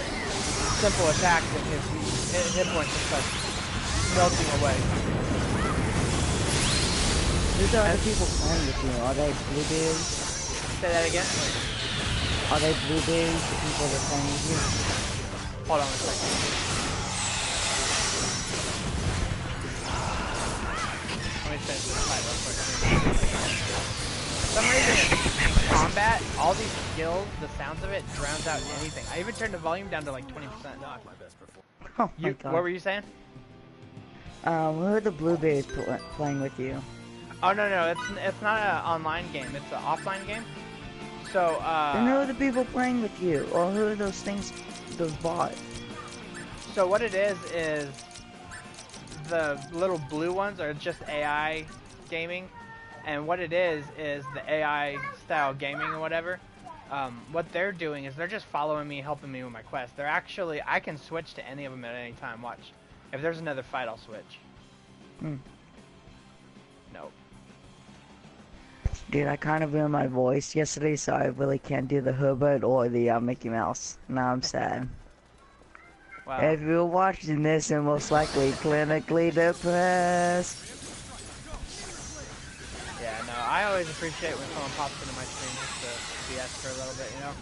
simple attacks and his hit points just start melting away. Who's the other people playing with you? Are they blueberries? Say that again? Are they blueberries, the people that are playing with you? Hold on a second. Let me finish this fight real quick. For some reason in combat, all these skills, the sounds of it drowns out anything. I even turned the volume down to like 20%. Oh my god. What were you saying? Who are the blueberries playing with you? Oh no, it's not an online game, it's an offline game. So then who are the people playing with you? Or who are those things, those bots? So what it is the little blue ones are just AI gaming, and what it is the AI style gaming or whatever. What they're doing is they're just following me, helping me with my quest. They're actually, I can switch to any of them at any time. Watch, if there's another fight, I'll switch. No. Dude, I kind of ruined my voice yesterday, so I really can't do the Herbert or the Mickey Mouse. Now I'm sad. Wow. If you're watching this, you're most likely clinically depressed. Yeah, no, I always appreciate when someone pops into my stream just to BS for a little bit, you know?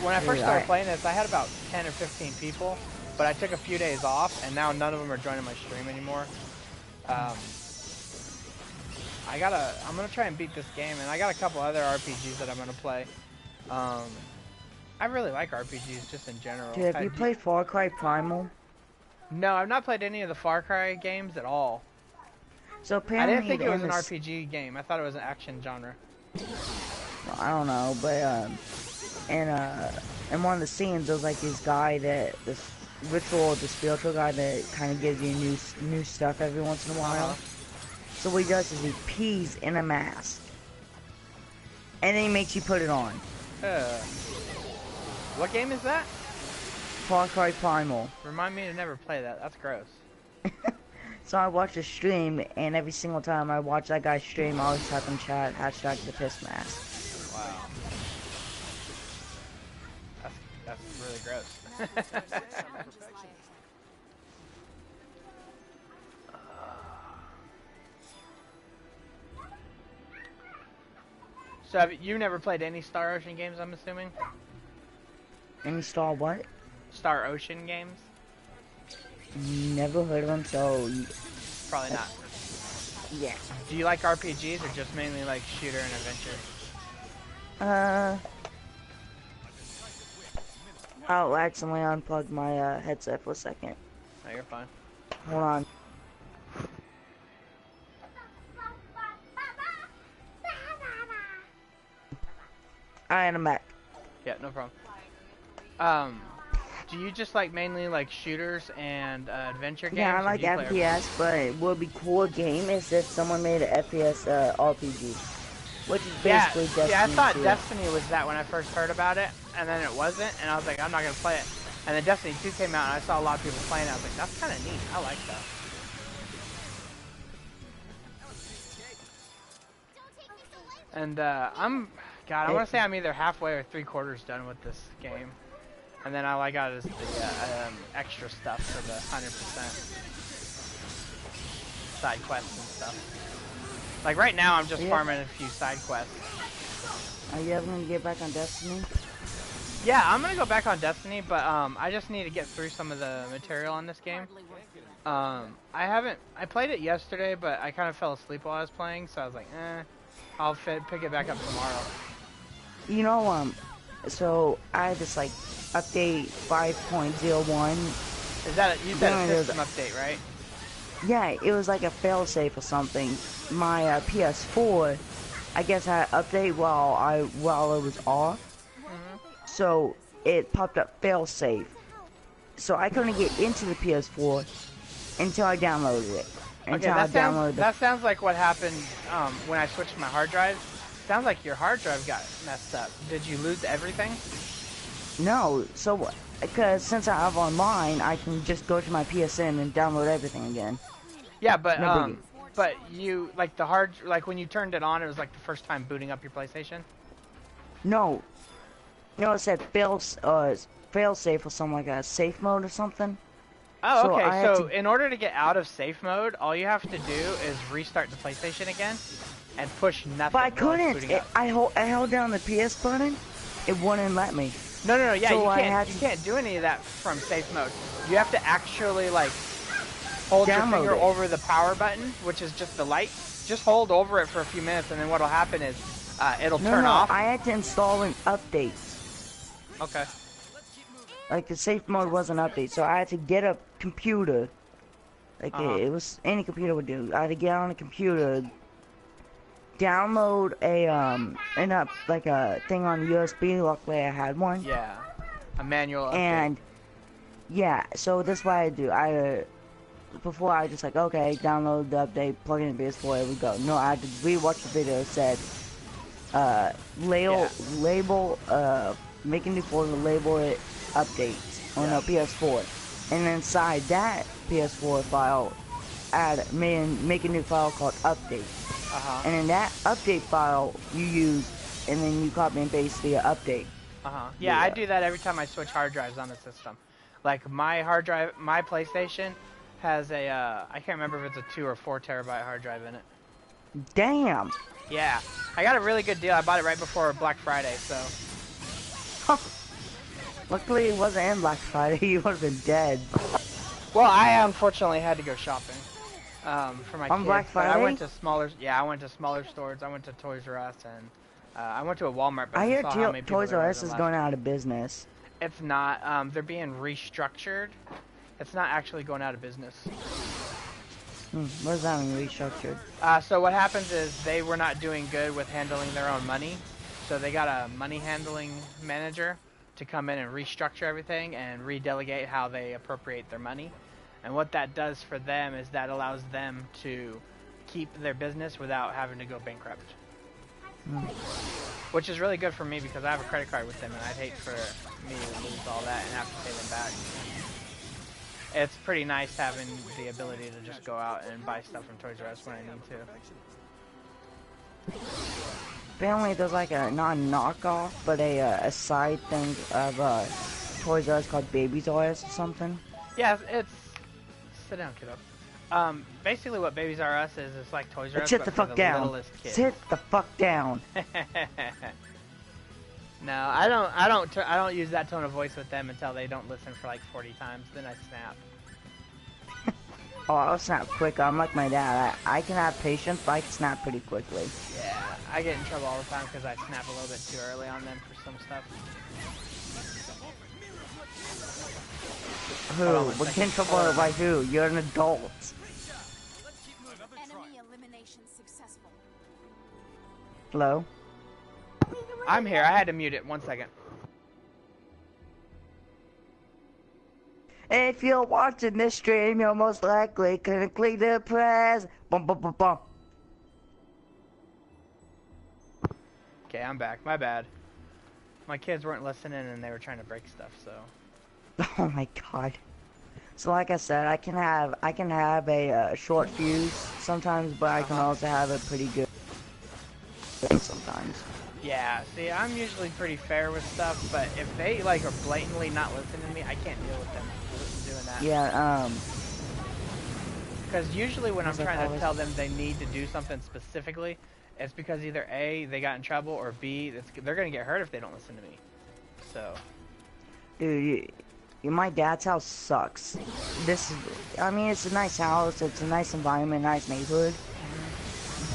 When I first started playing this, I had about 10 or 15 people, but I took a few days off, and now none of them are joining my stream anymore. I'm gonna try and beat this game, and I got a couple other RPGs that I'm gonna play. I really like RPGs just in general. Dude, have you played Far Cry Primal? No, I've not played any of the Far Cry games at all. So apparently I didn't think it was an RPG game. I thought it was an action genre. I don't know, but in one of the scenes, there's like this guy that this ritual, the spiritual guy that kind of gives you new stuff every once in a while. So what he does is he pees in a mask, and then he makes you put it on. What game is that? Far Cry Primal. Remind me to never play that. That's gross. So I watch a stream, and every single time I watch that guy's stream, I always type in chat, hashtag the piss mask. Wow. That's really gross. So have you never played any Star Ocean games, I'm assuming? Any Star what? Star Ocean games? Never heard of them, so... Probably not. Yeah. Do you like RPGs or just mainly like shooter and adventure? I'll accidentally unplug my headset for a second. No, you're fine. Hold on. I am back. Yeah, no problem. Do you just like mainly like shooters and adventure games? Yeah, I like FPS, but it would be cool game is if someone made an FPS RPG, which is basically Destiny. Yeah, I thought 2. Destiny was that when I first heard about it, and then it wasn't, and I was like, I'm not gonna play it. And then Destiny 2 came out, and I saw a lot of people playing it. I was like, that's kind of neat. I like that. And I want to say I'm either halfway or 3/4 done with this game. And then all I got is the extra stuff for the 100% side quests and stuff. Like right now, I'm just farming a few side quests. Are you ever gonna get back on Destiny? Yeah, I'm gonna go back on Destiny, but I just need to get through some of the material on this game. I played it yesterday, but I kind of fell asleep while I was playing, so I was like, I'll pick it back up tomorrow. You know, so I had this like update 5.01. Is that you said a system update, right? Yeah, it was like a failsafe or something. My PS4, I guess I had an update while it was off. So it popped up failsafe. So I couldn't get into the PS4 until I downloaded it. That sounds like what happened when I switched my hard drive. Sounds like your hard drive got messed up. Did you lose everything? No, so because since I have online, I can just go to my PSN and download everything again. Yeah, but you like when you turned it on, it was like the first time booting up your PlayStation. No, it said failsafe or something like that, safe mode or something. Oh, okay. So in order to get out of safe mode, all you have to do is restart the PlayStation again and push nothing. But I couldn't. I held down the PS button. It wouldn't let me. No. Yeah, so you can't do any of that from safe mode. You have to actually like hold your finger over the power button, which is just the light. Just hold over it for a few minutes, and then what'll happen is it'll turn off. I had to install an update. Okay. Like the safe mode was an update, so I had to get a computer. Like it was any computer would do. I had to get on a computer, download like a thing on USB. Luckily, I had one. Yeah, a manual update. And yeah, so that's what I do. Before I just like okay, download the update, plug in the PS4, here we go. No, I had to rewatch the video. It said label make a new folder, label it updates on the PS4, and inside that PS4 file make a new file called update, and in that update file you use, and then you copy and paste the update. Yeah, I do that every time I switch hard drives on the system. Like my hard drive, my PlayStation has a I can't remember if it's a 2 or 4 terabyte hard drive in it. Damn. Yeah, I got a really good deal. I bought it right before Black Friday, so. Luckily, it wasn't in Black Friday. You would have been dead. Well, I unfortunately had to go shopping for my kids. Black Friday? I went to smaller stores. I went to Toys R Us and I went to a Walmart. But I hear Toys R Us is going out of business. It's not. They're being restructured. It's not actually going out of business. What does that mean, restructured? So what happens is they were not doing good with handling their own money, so they got a money handling manager to come in and restructure everything and redelegate how they appropriate their money. And what that does for them is that allows them to keep their business without having to go bankrupt. Which is really good for me because I have a credit card with them and I'd hate for me to lose all that and have to pay them back. It's pretty nice having the ability to just go out and buy stuff from Toys R Us when I need to. Apparently there's like a, not a knockoff, but a side thing of Toys R Us called Babies R Us or something. Yeah, it's... Sit down, kiddo. Basically what Babies R Us is, it's like Toys R Us, Sit the fuck down. Sit the fuck down. No, I don't use that tone of voice with them until they don't listen for like 40 times. Then I snap. Oh, I'll snap quick. I'm like my dad. I can have patience, but I can snap pretty quickly. Yeah, I get in trouble all the time because I snap a little bit too early on them for some stuff. Who? We're getting in trouble by who? You're an adult. Enemy elimination successful. Hello? I'm here. I had to mute it. 1 second. If you're watching this stream, you're most likely gonna click the press. Bum bum bum bum. Okay, I'm back. My bad. My kids weren't listening and they were trying to break stuff, so. Oh my god. So like I said, I can have a short fuse sometimes, but I can also have a pretty good sometimes. Yeah, see, I'm usually pretty fair with stuff, but if they like are blatantly not listening to me, I can't deal with them doing that. Yeah, Because usually when I'm trying to tell them they need to do something specifically, it's because either A, they got in trouble, or B, they're gonna get hurt if they don't listen to me. So. dude, my dad's house sucks. I mean, it's a nice house, it's a nice environment, nice neighborhood.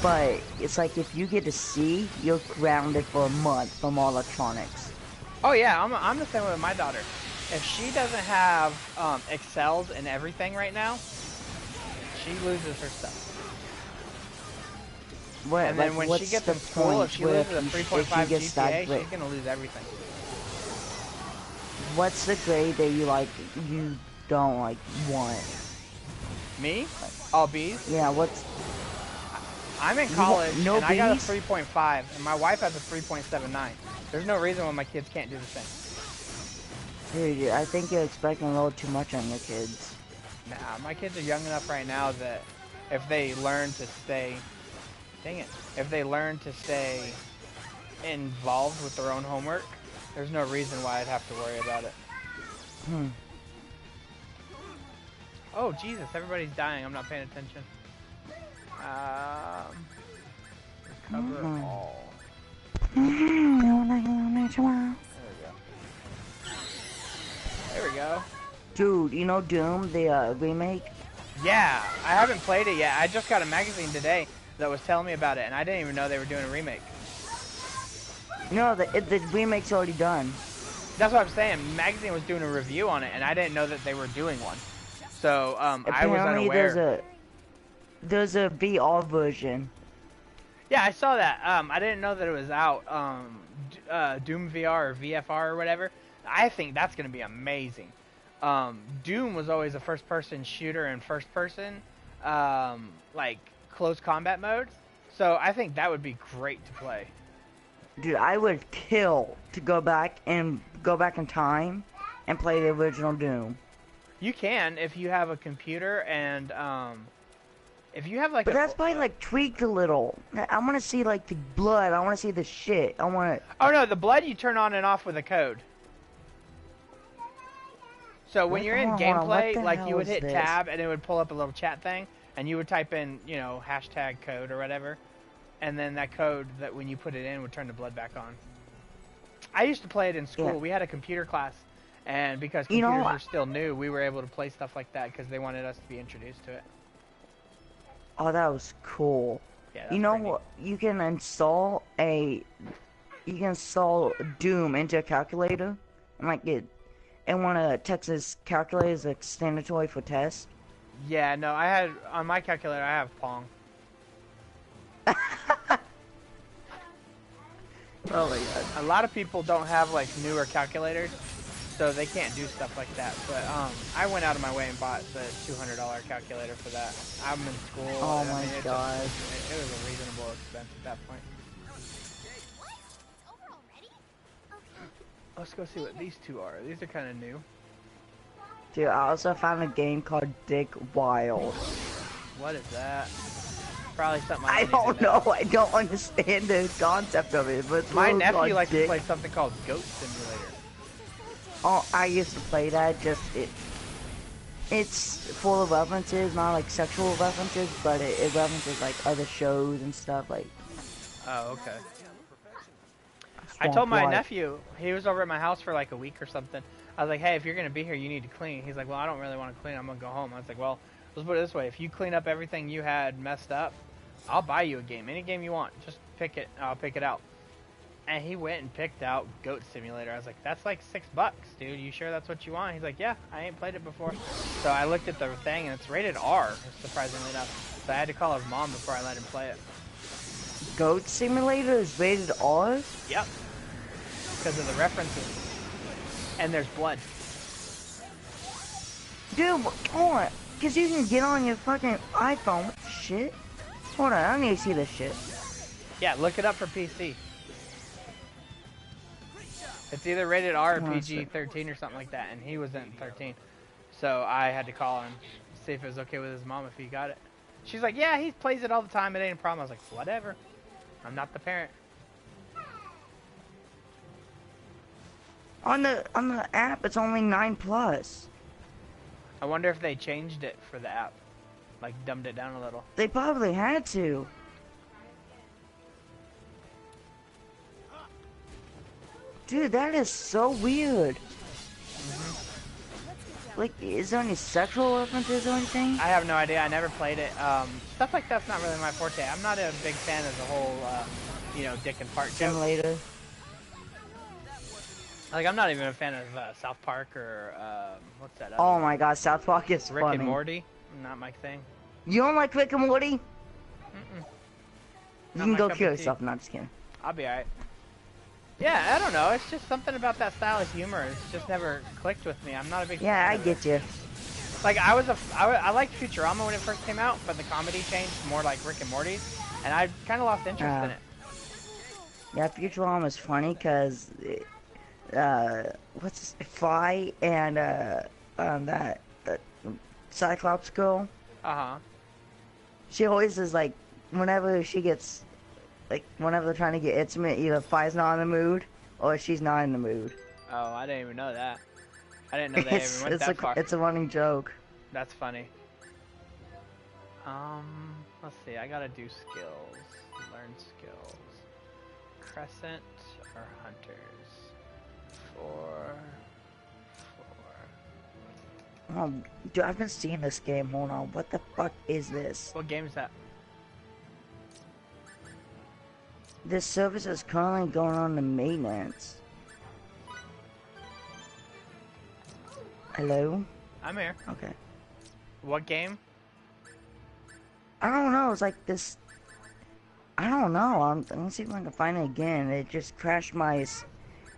But it's like if you get to see, you're grounded for a month from all electronics. Oh yeah, I'm the same way with my daughter. If she doesn't have Excels and everything right now, she loses her stuff. What, and then like, when she gets to school, if she loses a 3.5 GPA, she's gonna lose everything. What's the grade that you don't want? Me? All B's? Yeah, what's... I'm in college, no and I got a Bs? 3.5, and my wife has a 3.79. There's no reason why my kids can't do the same. Dude, I think you're expecting a little too much on your kids. Nah, my kids are young enough right now that if they learn to stay... Dang it. If they learn to stay involved with their own homework, there's no reason why I'd have to worry about it. Oh, Jesus, everybody's dying. I'm not paying attention. Recover all. There we go. Dude, you know Doom, the remake? Yeah, I haven't played it yet. I just got a magazine today that was telling me about it, and I didn't even know they were doing a remake. No, the remake's already done. That's what I'm saying. Magazine was doing a review on it, and I didn't know that they were doing one. So, I was unaware. There's a VR version. Yeah, I saw that. I didn't know that it was out. Doom VR or VFR or whatever. I think that's going to be amazing. Doom was always a first-person shooter and first-person, like, close combat mode. So I think that would be great to play. Dude, I would kill to go back in time and play the original Doom. You can if you have a computer and if you have like. But that's probably like tweaked a little. I want to see like the blood. I want to see the shit. I want to. Oh no, the blood you turn on and off with a code. So when you're in gameplay, like you would hit tab and it would pull up a little chat thing, and you would type in, you know, hashtag code or whatever, and then that code that when you put it in would turn the blood back on. I used to play it in school. Yeah. We had a computer class, and because computers were still new, we were able to play stuff like that because they wanted us to be introduced to it. Oh, that was cool. Yeah, you know what? You can install Doom into a calculator, and like it. And one of Texas calculators is standard toy for tests. Yeah, no, I had on my calculator. I have Pong. Oh my god! A lot of people don't have like newer calculators, so they can't do stuff like that. But I went out of my way and bought the $200 calculator for that. I'm in school. Oh my god! It was a reasonable expense at that point. Let's go see what these two are. These are kind of new. Dude, I also found a game called Dick Wild. What is that? Probably something I don't know. I don't understand the concept of it, but my nephew likes to play something called Goat Simulator. Oh, I used to play that. It's full of references, not like sexual references, but it references like other shows and stuff like. Oh, okay. I told my nephew, he was over at my house for like a week or something. I was like, hey, if you're going to be here, you need to clean. He's like, well, I don't really want to clean. I'm going to go home. I was like, well, let's put it this way. If you clean up everything you had messed up, I'll buy you a game. Any game you want. Just pick it. I'll pick it out. And he went and picked out Goat Simulator. I was like, that's like $6, dude. You sure that's what you want? He's like, yeah, I ain't played it before. So I looked at the thing, and it's rated R, surprisingly enough. So I had to call his mom before I let him play it. Goat Simulator is rated R? Yep. because of the references. And there's blood. Dude, hold on. Because you can get on your fucking iPhone. What the shit? Hold on, I need to see this shit. Yeah, look it up for PC. It's either rated R or PG-13 or something like that, and he wasn't 13. So I had to call him, see if it was okay with his mom if he got it. She's like, yeah, he plays it all the time, it ain't a problem. I was like, whatever. I'm not the parent. On the app, it's only 9+. I wonder if they changed it for the app. Like, dumbed it down a little. They probably had to. Dude, that is so weird. Like, is there any sexual references or anything? I have no idea. I never played it. Stuff like that's not really my forte. I'm not a big fan of the whole, you know, dick and fart joke. Simulator. Like, I'm not even a fan of South Park or, what's that? Oh my god, South Park is Rick funny. and Morty. Not my thing. You don't like Rick and Morty? Mm-mm. You can go kill yourself. No, I'm just kidding. I'll be alright. Yeah, I don't know. It's just something about that style of humor. It's just never clicked with me. I'm not a big fan. Yeah, I get you. Like, I liked Futurama when it first came out, but the comedy changed more like Rick and Morty, and I kind of lost interest in it. Yeah, Futurama is funny because, what's Fly and that Cyclops girl. She always is like, whenever she gets, like, whenever they're trying to get intimate, either Fly's not in the mood or she's not in the mood. Oh, I didn't even know that. I didn't know they even went that far. It's a running joke. That's funny. Let's see. I gotta do skills. Learn skills. Crescent or hunters? 4. Oh, dude, I've been seeing this game. Hold on. What the fuck is this? What game is that? This service is currently going on the maintenance. Hello? I'm here. Okay. What game? I don't know. It's like this. I don't know. I'm gonna see if I can find it again. It just crashed the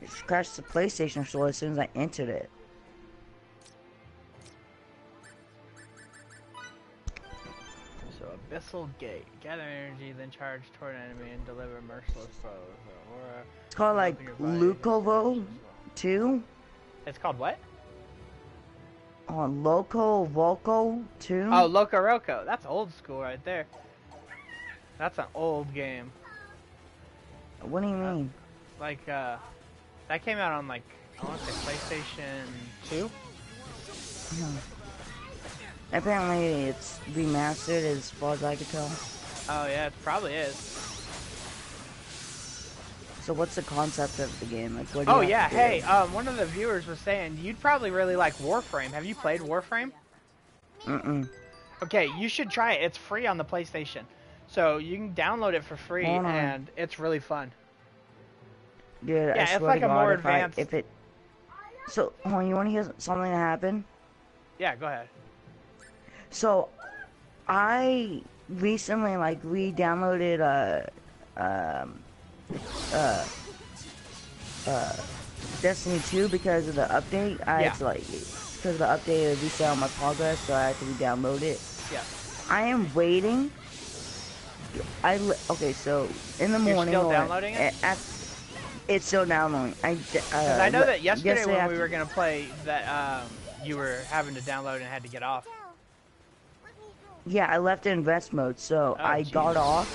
PlayStation store as soon as I entered it. So, Abyssal Gate. Gather energy, then charge toward an enemy and deliver merciless blows. It's called like Lukovo 2. It's called what? Oh, Loco Voco 2. Oh, Loco Roco. That's old school right there. That's an old game. What do you mean? Like, that came out on, like, I want to say PlayStation 2? Apparently it's remastered as far as I could tell. Oh yeah, it probably is. So what's the concept of the game? Like, what do oh you yeah, have to do? hey, one of the viewers was saying you'd probably really like Warframe. Have you played Warframe? Mm-mm. Okay, you should try it. It's free on the PlayStation. So you can download it for free, and it's really fun. Dude, yeah, I it's swear like to a God, more advanced... So, hold on, you want to hear something that happened? Yeah, go ahead. So, I recently, like, re-downloaded, Destiny 2 because of the update. I had to, like, because of the update, it reset on my progress, so I had to re-download it. Yeah. I am waiting. Okay, so, in the morning... You're still downloading it? It's still downloading. I know that yesterday when we were going to play, that you were having to download and had to get off. Yeah, I left it in rest mode, so I got off,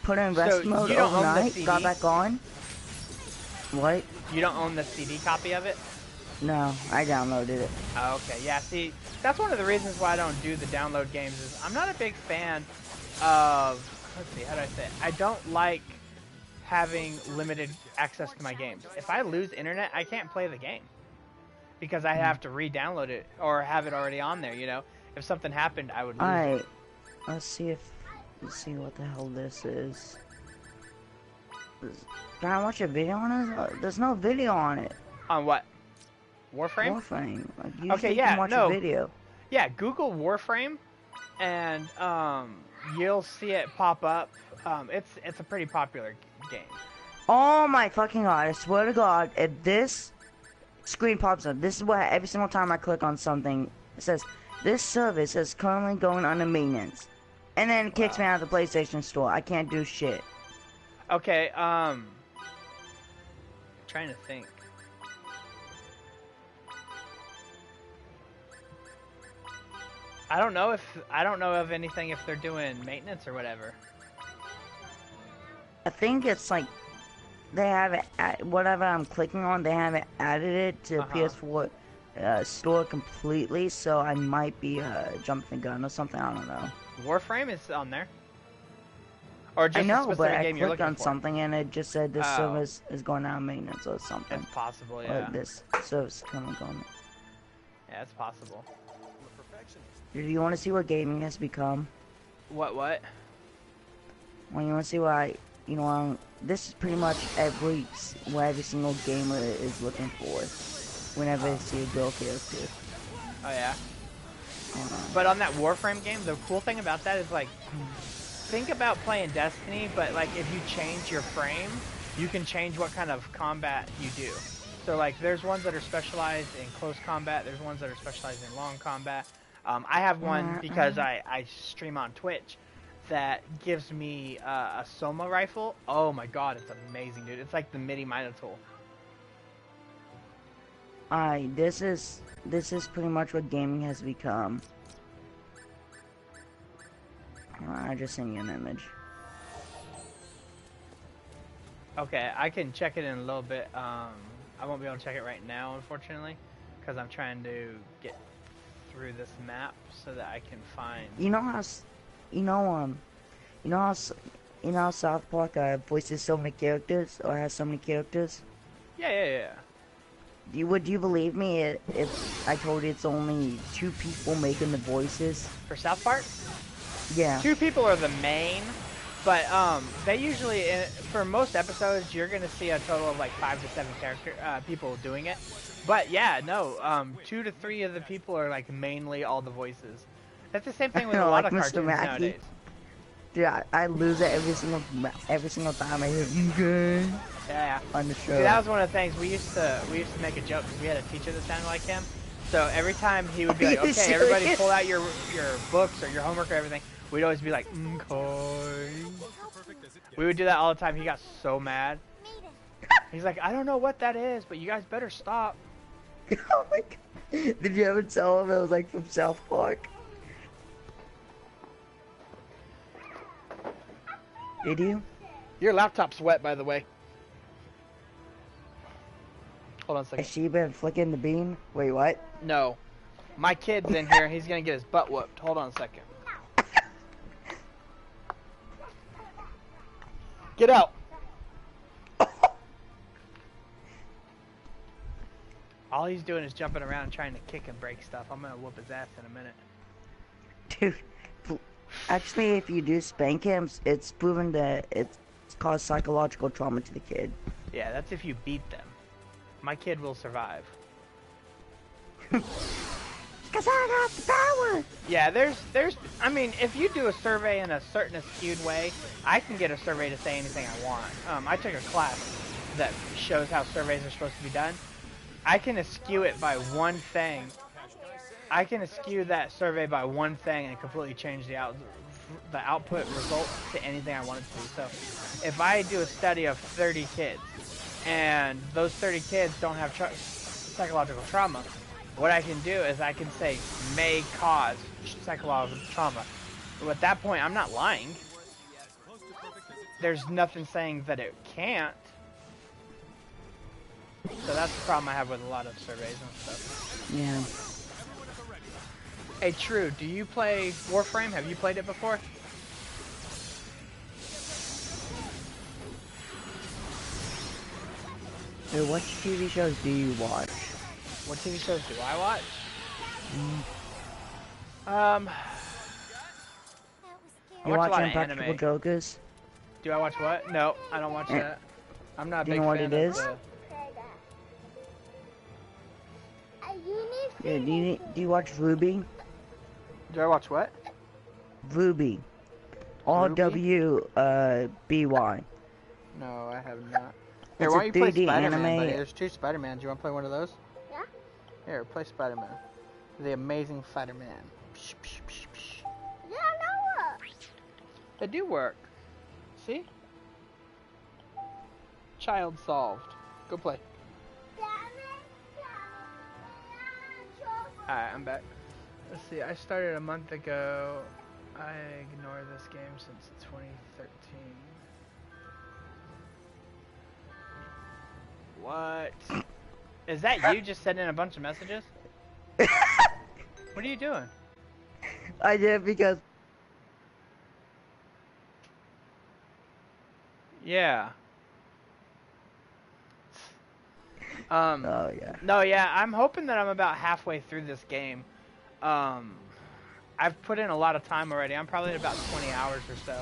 put it in rest mode overnight, got back on. What? You don't own the CD copy of it? No, I downloaded it. Oh, okay, yeah, see, that's one of the reasons why I don't do the download games is I'm not a big fan of, let's see, how do I say it? I don't like having limited access to my games. If I lose internet, I can't play the game because I have to re-download it or have it already on there, you know? If something happened, I would lose it. Let's see what the hell this is. Can I watch a video on it? There's no video on it. On what? Warframe? Warframe. Like, okay, yeah, you can watch a video. Yeah, Google Warframe, and you'll see it pop up. It's a pretty popular game. Oh my fucking god, I swear to god, if this screen pops up, this is what every single time I click on something, it says, this service is currently going under maintenance. And then it kicks me out of the PlayStation Store. I can't do shit. Okay, trying to think. I don't know of anything if they're doing maintenance or whatever. I think it's like they have it whatever I'm clicking on, they haven't added it to PS4 store completely, so I might be jumping the gun or something. I don't know. Warframe is on there. Or just I know, a but specific I game you're clicked looking on for. something and it just said this service is going out of maintenance or something. It's possible, yeah. Or this service is coming on. Yeah, it's possible. Do you want to see what gaming has become? What? Well, you want to see what this is pretty much what every single gamer is looking for whenever they see a girl character. Oh yeah. But on that Warframe game, the cool thing about that is like, think about playing Destiny, but like if you change your frame, you can change what kind of combat you do. So like there's ones that are specialized in close combat, there's ones that are specialized in long combat. I have one because I stream on Twitch that gives me a Soma rifle. Oh my god, it's amazing, dude. It's like the MIDI Minotaur. This is pretty much what gaming has become. I just sent you an image. Okay, I can check it in a little bit. I won't be able to check it right now, unfortunately, because I'm trying to get through this map so that I can find. You know how South Park voices so many characters or has so many characters? Yeah. Would you believe me if I told you it's only 2 people making the voices for South Park? Yeah. 2 people are the main, but they usually for most episodes you're gonna see a total of like 5 to 7 people doing it. But yeah, no, 2 to 3 of the people are like mainly all the voices. That's the same thing with a lot like of Mr. cartoons Mackey. nowadays. Dude, I lose it every single time I hear okay Yeah. on the show. See, that was one of the things we used to make a joke because we had a teacher that sounded like him. So every time he would be like, "Okay, everybody, pull out your books or your homework or everything," we'd always be like, "Okay." We would do that all the time. He got so mad. He's like, "I don't know what that is, but you guys better stop." Oh my god! Did you ever tell him it was like from South Park? Did you? Your laptop's wet, by the way. Hold on a second. Has she been flicking the beam? Wait, what? No. My kid's in here, and he's gonna get his butt whooped. Hold on a second. Get out! All he's doing is jumping around and trying to kick and break stuff. I'm gonna whoop his ass in a minute. Dude, actually, if you do spank him, it's proven that it's caused psychological trauma to the kid. Yeah, that's if you beat them. My kid will survive. Cause I got the power! Yeah, I mean, if you do a survey in a certain skewed way, I can get a survey to say anything I want. I took a class that shows how surveys are supposed to be done. I can eschew it by one thing. I can eschew that survey by one thing and completely change the output result to anything I want it to be. So, if I do a study of 30 kids, and those 30 kids don't have psychological trauma, what I can do is I can say may cause psychological trauma. But at that point, I'm not lying. There's nothing saying that it can't. So that's the problem I have with a lot of surveys and stuff. Yeah. Hey, True, do you play Warframe? Have you played it before? Dude, what TV shows do you watch? What TV shows do I watch? You I watch a watch lot of Impractical anime. Jokers? Do I watch what? No, I don't watch that. I'm not a Do big you know what fan it of is? the... Yeah, do you watch Ruby? Do I watch what? Ruby. Ruby? RWBY. No, I have not. Here, It's why a don't you play 3D Spider-Man, anime. buddy? There's 2 Spider-Mans. You want to play one of those? Yeah? Here, play Spider-Man. The Amazing Spider-Man. Yeah, no. They do work. See? Child solved. Go play. Alright, I'm back. Let's see, I started a month ago. I ignored this game since 2013. What? Is that you just sending a bunch of messages? What are you doing? I did because Yeah. oh yeah. No, yeah, I'm hoping that I'm about halfway through this game. I've put in a lot of time already. I'm probably at about 20 hours or so.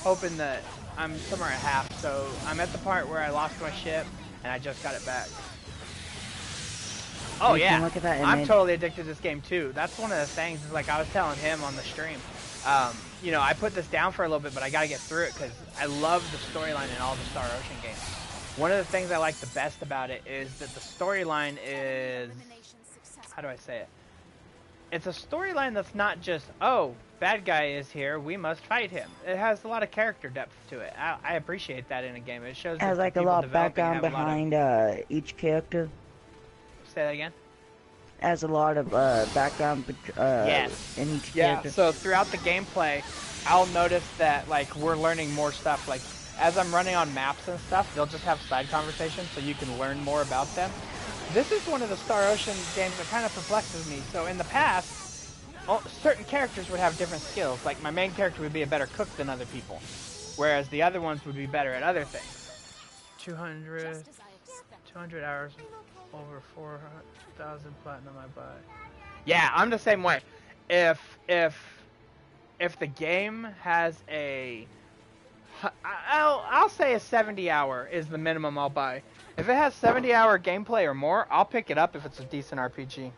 Hoping that I'm somewhere at half. So I'm at the part where I lost my ship and I just got it back. Oh yeah, Look at that I'm image. totally addicted to this game too. That's one of the things. Is like I was telling him on the stream. You know, I put this down for a little bit, but I gotta get through it because I love the storyline in all the Star Ocean games. One of the things I like the best about it is that the storyline is, how do I say it? It's a storyline that's not just, oh, bad guy is here, we must fight him. It has a lot of character depth to it. I appreciate that in a game. It shows It has that like a people lot of developing background have a lot of- behind each character. Say that again? Has a lot of background Yes. in each Yeah, character. so throughout the gameplay, I'll notice that like we're learning more stuff. Like as I'm running on maps and stuff, they'll just have side conversations so you can learn more about them. This is one of the Star Ocean games that kind of perplexes me. So in the past, certain characters would have different skills. Like my main character would be a better cook than other people, whereas the other ones would be better at other things. 200 hours, over 4,000 platinum I buy. Yeah, I'm the same way. If the game has a, I'll say a 70 hour is the minimum I'll buy. If it has 70 hour gameplay or more, I'll pick it up if it's a decent RPG.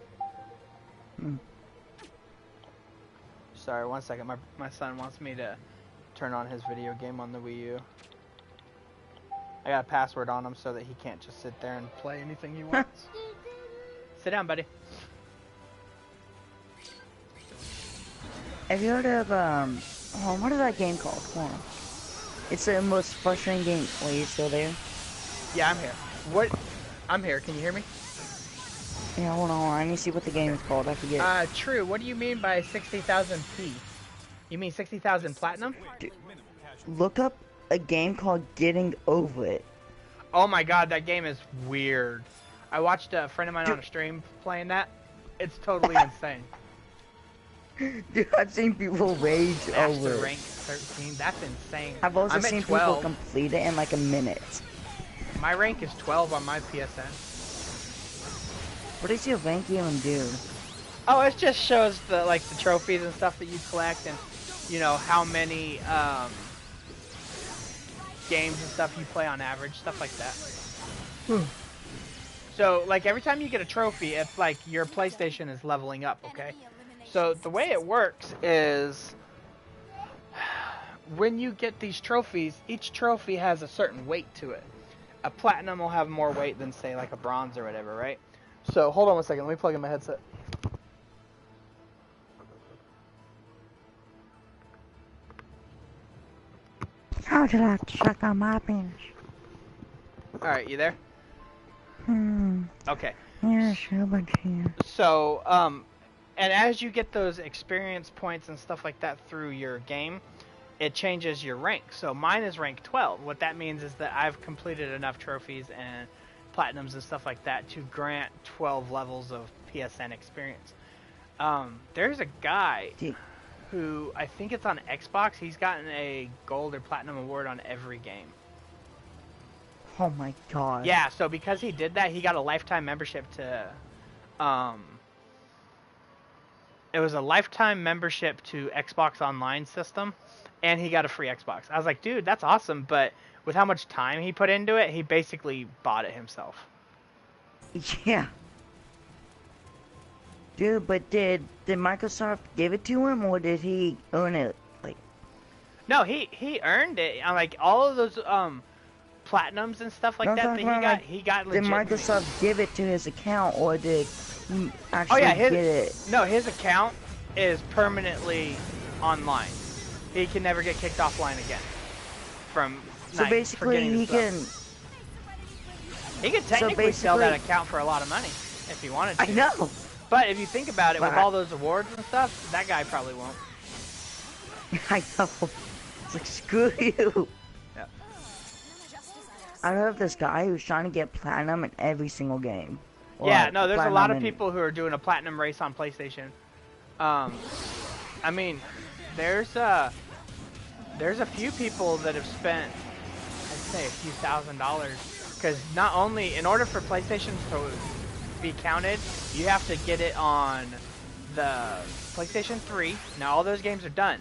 Sorry, one second. My son wants me to turn on his video game on the Wii U. I got a password on him so that he can't just sit there and play anything he wants. Sit down, buddy. Have you heard of what is that game called? Hold on. It's the most frustrating game. Wait, you still there? Yeah, I'm here. What? I'm here. Can you hear me? Yeah, hold on. I need to see what the game is called. I forget. True. What do you mean by 60,000 P? You mean 60,000 platinum? Dude, look up a game called Getting Over It. Oh my god, that game is weird. I watched a friend of mine on a stream playing that. It's totally insane. Dude, I've seen people rage over Master it. rank 13. That's insane. I've also I'm at seen 12. people complete it in like a minute. My rank is 12 on my PSN. What does your rank even do? Oh, it just shows the the trophies and stuff that you collect, and you know how many games and stuff you play on average, stuff like that. So like every time you get a trophy, it's like your PlayStation is leveling up. Okay, so the way it works is when you get these trophies, each trophy has a certain weight to it. A platinum will have more weight than say like a bronze or whatever, right? So hold on one second, let me plug in my headset. How would you like to check on my penis? Alright, you there? Okay. Yeah, sure, but here. So, and as you get those experience points and stuff like that through your game, it changes your rank. So mine is rank 12. What that means is that I've completed enough trophies and platinums and stuff like that to grant 12 levels of PSN experience. There's a guy who, I think it's on Xbox, he's gotten a gold or platinum award on every game. Oh my god. Yeah, so because he did that, he got a lifetime membership to, it was a lifetime membership to Xbox Online system, and he got a free Xbox. I was like, dude, that's awesome, but with how much time he put into it, he basically bought it himself. Yeah. Dude, but did Microsoft give it to him, or did he earn it? Like, No, he earned it. Like all of those platinums and stuff like that he got legit. Did Microsoft give it to his account, or did he actually get it? No, his account is permanently online. He can never get kicked offline again. So basically, he can technically sell that account for a lot of money if he wanted to. I know. But if you think about it, with all those awards and stuff, that guy probably won't. I know. It's like, screw you. Yeah. I have this guy who's trying to get platinum in every single game. Yeah, no, there's a lot of people who are doing a platinum race on PlayStation. I mean, there's a few people that have spent, I'd say, a few $1,000s, because not only, in order for PlayStation to be counted, you have to get it on the PlayStation 3. Now all those games are done,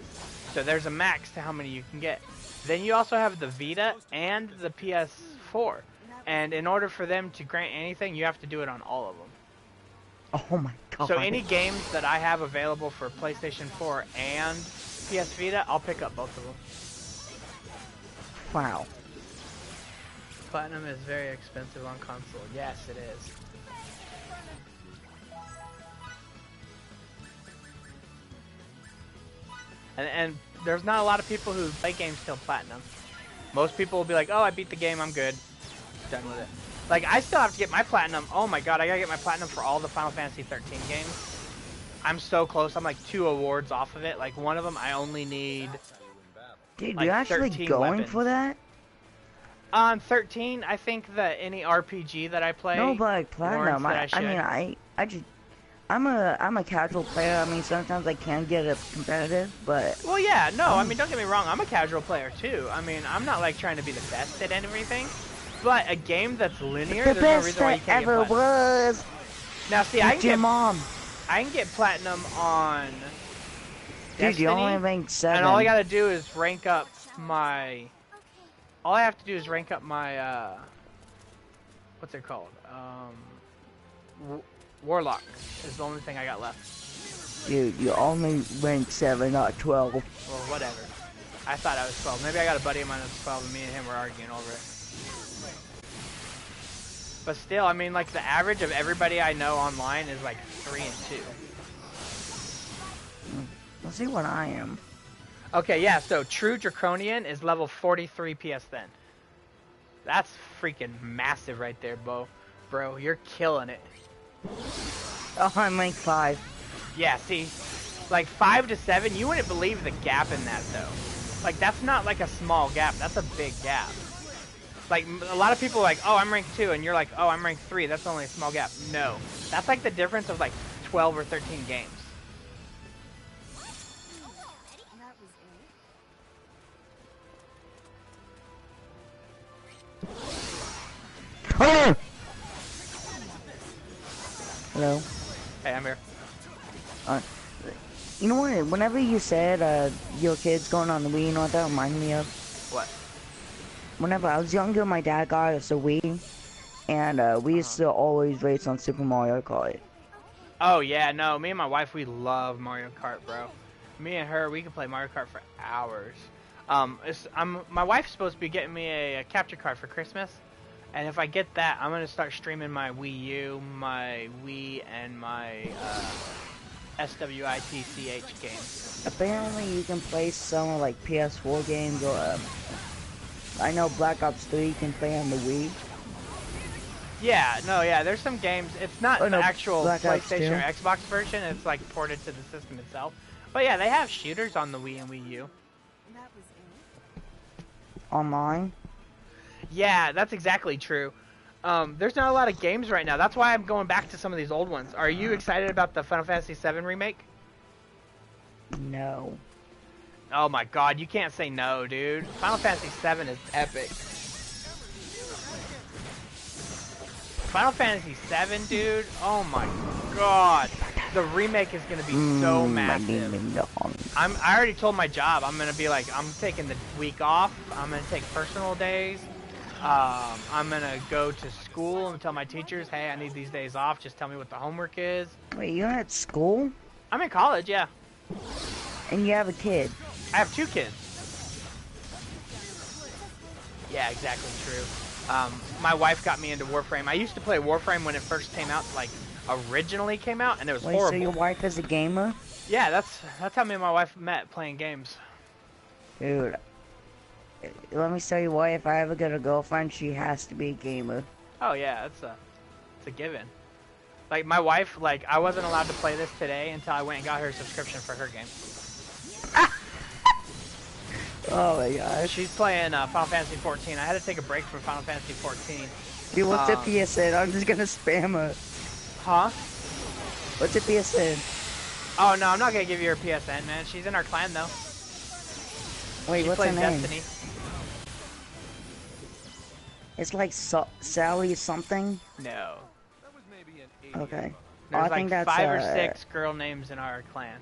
so there's a max to how many you can get. Then you also have the Vita and the PS4, and in order for them to grant anything, you have to do it on all of them. Oh my god. So any games that I have available for PlayStation 4 and PS Vita, I'll pick up both of them. Wow. Platinum is very expensive on console. Yes, it is. And there's not a lot of people who play games till platinum. Most people will be like, oh, I beat the game, I'm good. Done with it. Like, I still have to get my platinum. Oh my god, I gotta get my platinum for all the Final Fantasy 13 games. I'm so close. I'm like 2 awards off of it. Like, one of them I only need. Dude, like, you're actually going weapons. for that? On 13, I think that any RPG that I play. No, but like platinum. I'm a casual player. I mean, sometimes I can get it competitive, but. Well, yeah, no. I mean, don't get me wrong. I'm a casual player too. I mean, I'm not like trying to be the best at everything, but a game that's linear, the there's best no reason why you can't ever get platinum. was. Now, see, I can get platinum on. Dude, Destiny, you only ranked 7. and all I gotta do is rank up my. All I have to do is rank up my. What's it called? Warlock is the only thing I got left. Dude, you only ranked 7, not 12. Well, whatever. I thought I was 12. Maybe I got a buddy of mine that's 12, and me and him were arguing over it. But still, I mean, like, the average of everybody I know online is like 3 and 2. Let's see what I am. Okay, yeah, so True Draconian is level 43 PSN. That's freaking massive right there, bro. You're killing it. Oh, I'm ranked 5. Yeah, see, like 5 to 7, you wouldn't believe the gap in that, though. Like, that's not like a small gap, that's a big gap. Like, a lot of people are like, oh, I'm ranked 2, and you're like, oh, I'm ranked 3, that's only a small gap. No, that's like the difference of like 12 or 13 games. Oh! Hello? Hey, I'm here. You know what? Whenever you said your kid's going on the Wii, you know what that reminded me of? What? Whenever I was younger, my dad got us a Wii, and we used to always race on Super Mario Kart. Oh, yeah, no, me and my wife, we love Mario Kart, bro. Me and her, we can play Mario Kart for hours. My wife's supposed to be getting me a capture card for Christmas. And if I get that, I'm going to start streaming my Wii U, my Wii, and my SWITCH games. Apparently you can play some like PS4 games, or I know Black Ops 3 you can play on the Wii. Yeah, no, yeah, there's some games. It's not the actual Black PlayStation or Xbox version. It's like ported to the system itself. But yeah, they have shooters on the Wii and Wii U. Online? Yeah, that's exactly true. There's not a lot of games right now. That's why I'm going back to some of these old ones. Are you excited about the Final Fantasy VII remake? No. Oh my god, you can't say no, dude. Final Fantasy VII is epic. Final Fantasy VII, dude. Oh my god. The remake is going to be so massive. I already told my job. I'm going to be like, I'm taking the week off. I'm going to take personal days. I'm gonna go to school and tell my teachers, hey, I need these days off, just tell me what the homework is. Wait, you're at school? I'm in college, yeah. And you have a kid? I have 2 kids. Yeah, exactly true. My wife got me into Warframe. I used to play Warframe when it first came out, like originally came out, and it was horrible. So your wife is a gamer? Yeah, that's how me and my wife met, playing games. Dude, let me tell you why. If I ever get a girlfriend, she has to be a gamer. Oh yeah, it's a given. Like my wife, like I wasn't allowed to play this today until I went and got her a subscription for her game. Oh my gosh. She's playing Final Fantasy 14. I had to take a break from Final Fantasy 14. Dude, what's the PSN? I'm just gonna spam her. Huh? What's the PSN? Oh no, I'm not gonna give you her PSN, man. She's in our clan though. Wait, She what's her plays name? Destiny. It's like Sally something? No. Okay. There's I like think that's 5 or 6 girl names in our clan.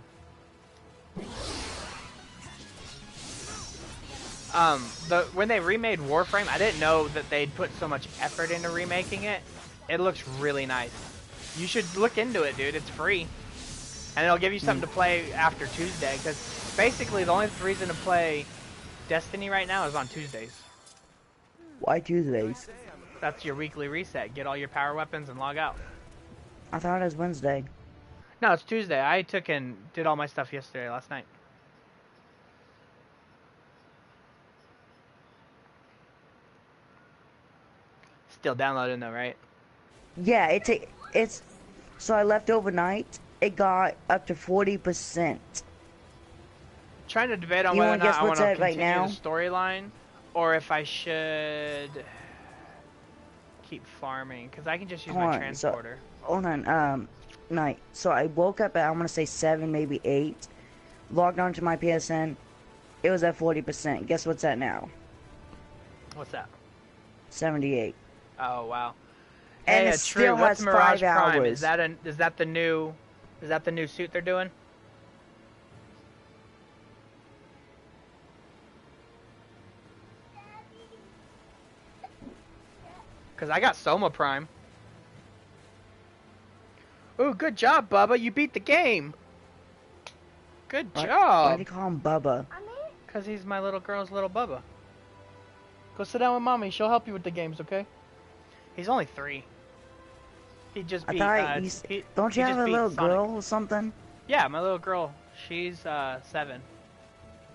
When they remade Warframe, I didn't know that they'd put so much effort into remaking it. It looks really nice. You should look into it, dude. It's free. And it'll give you something to play after Tuesday, because basically the only reason to play Destiny right now is on Tuesdays. Why Tuesdays? That's your weekly reset. Get all your power weapons and log out. I thought it was Wednesday. No, it's Tuesday. I took and did all my stuff yesterday, last night. Still downloading though, right? Yeah, it's so I left overnight. It got up to 40%. Trying to debate on whether or not I want to continue the storyline, or if I should keep farming, because I can just use my transporter. Hold on, night. So I woke up at, I'm gonna say 7, maybe 8. Logged onto my PSN. It was at 40%. Guess what's at now? What's that? 78. Oh wow. And hey, it still has Mirage 5 Prime? hours. Is that the new suit they're doing? Because I got Soma Prime. Ooh, good job, Bubba. You beat the game. Good job. Why do you call him Bubba? Because he's my little girl's little Bubba. Go sit down with Mommy. She'll help you with the games, okay? He's only 3. He just beat... don't you have a little Sonic. girl or something? Yeah, my little girl. She's 7.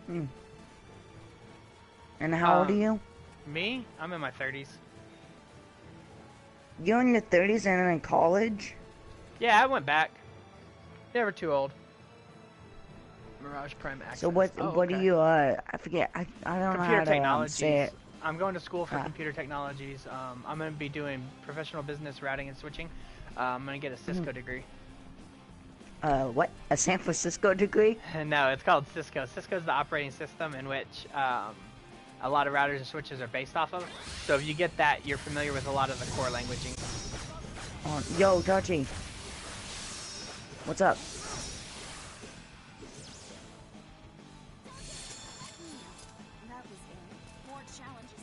Hmm. And how old are you? Me? I'm in my 30s. You're in your 30s and in college? Yeah, I went back. Never too old. Mirage Prime Access. So what do you, I forget, I don't know how to say it. I'm going to school for computer technologies. I'm going to be doing professional business routing and switching. I'm going to get a Cisco degree. What? A San Francisco degree? No, it's called Cisco. Cisco's the operating system in which a lot of routers and switches are based off of. So if you get that, you're familiar with a lot of the core languaging. Yo, Touchy. What's up?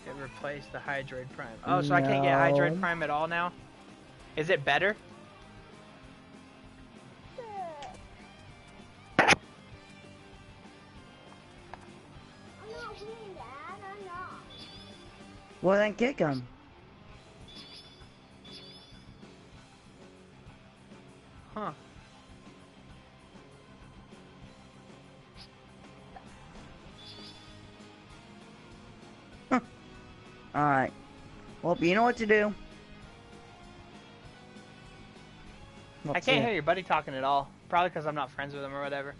It replaced the Hydroid Prime. Oh, so I can't get Hydroid Prime at all now? Is it better? Well, then kick him. Huh. Alright. Well, you know what to do. I can't hear your buddy talking at all. Probably because I'm not friends with him or whatever.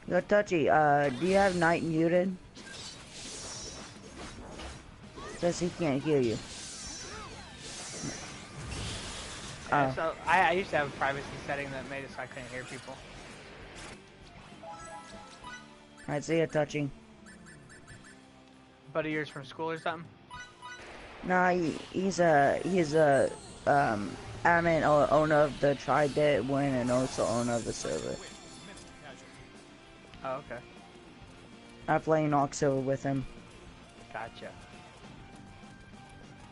Yo, Touchy, do you have Night muted? Says he can't hear you. Yeah, so I used to have a privacy setting that made it so I couldn't hear people. Alright, see ya, Touchy. Buddy yours from school or something? Nah, he's a admin or owner of the Tri-Bit Win and also owner of the server. Oh, okay. I play Nox Silver with him. Gotcha.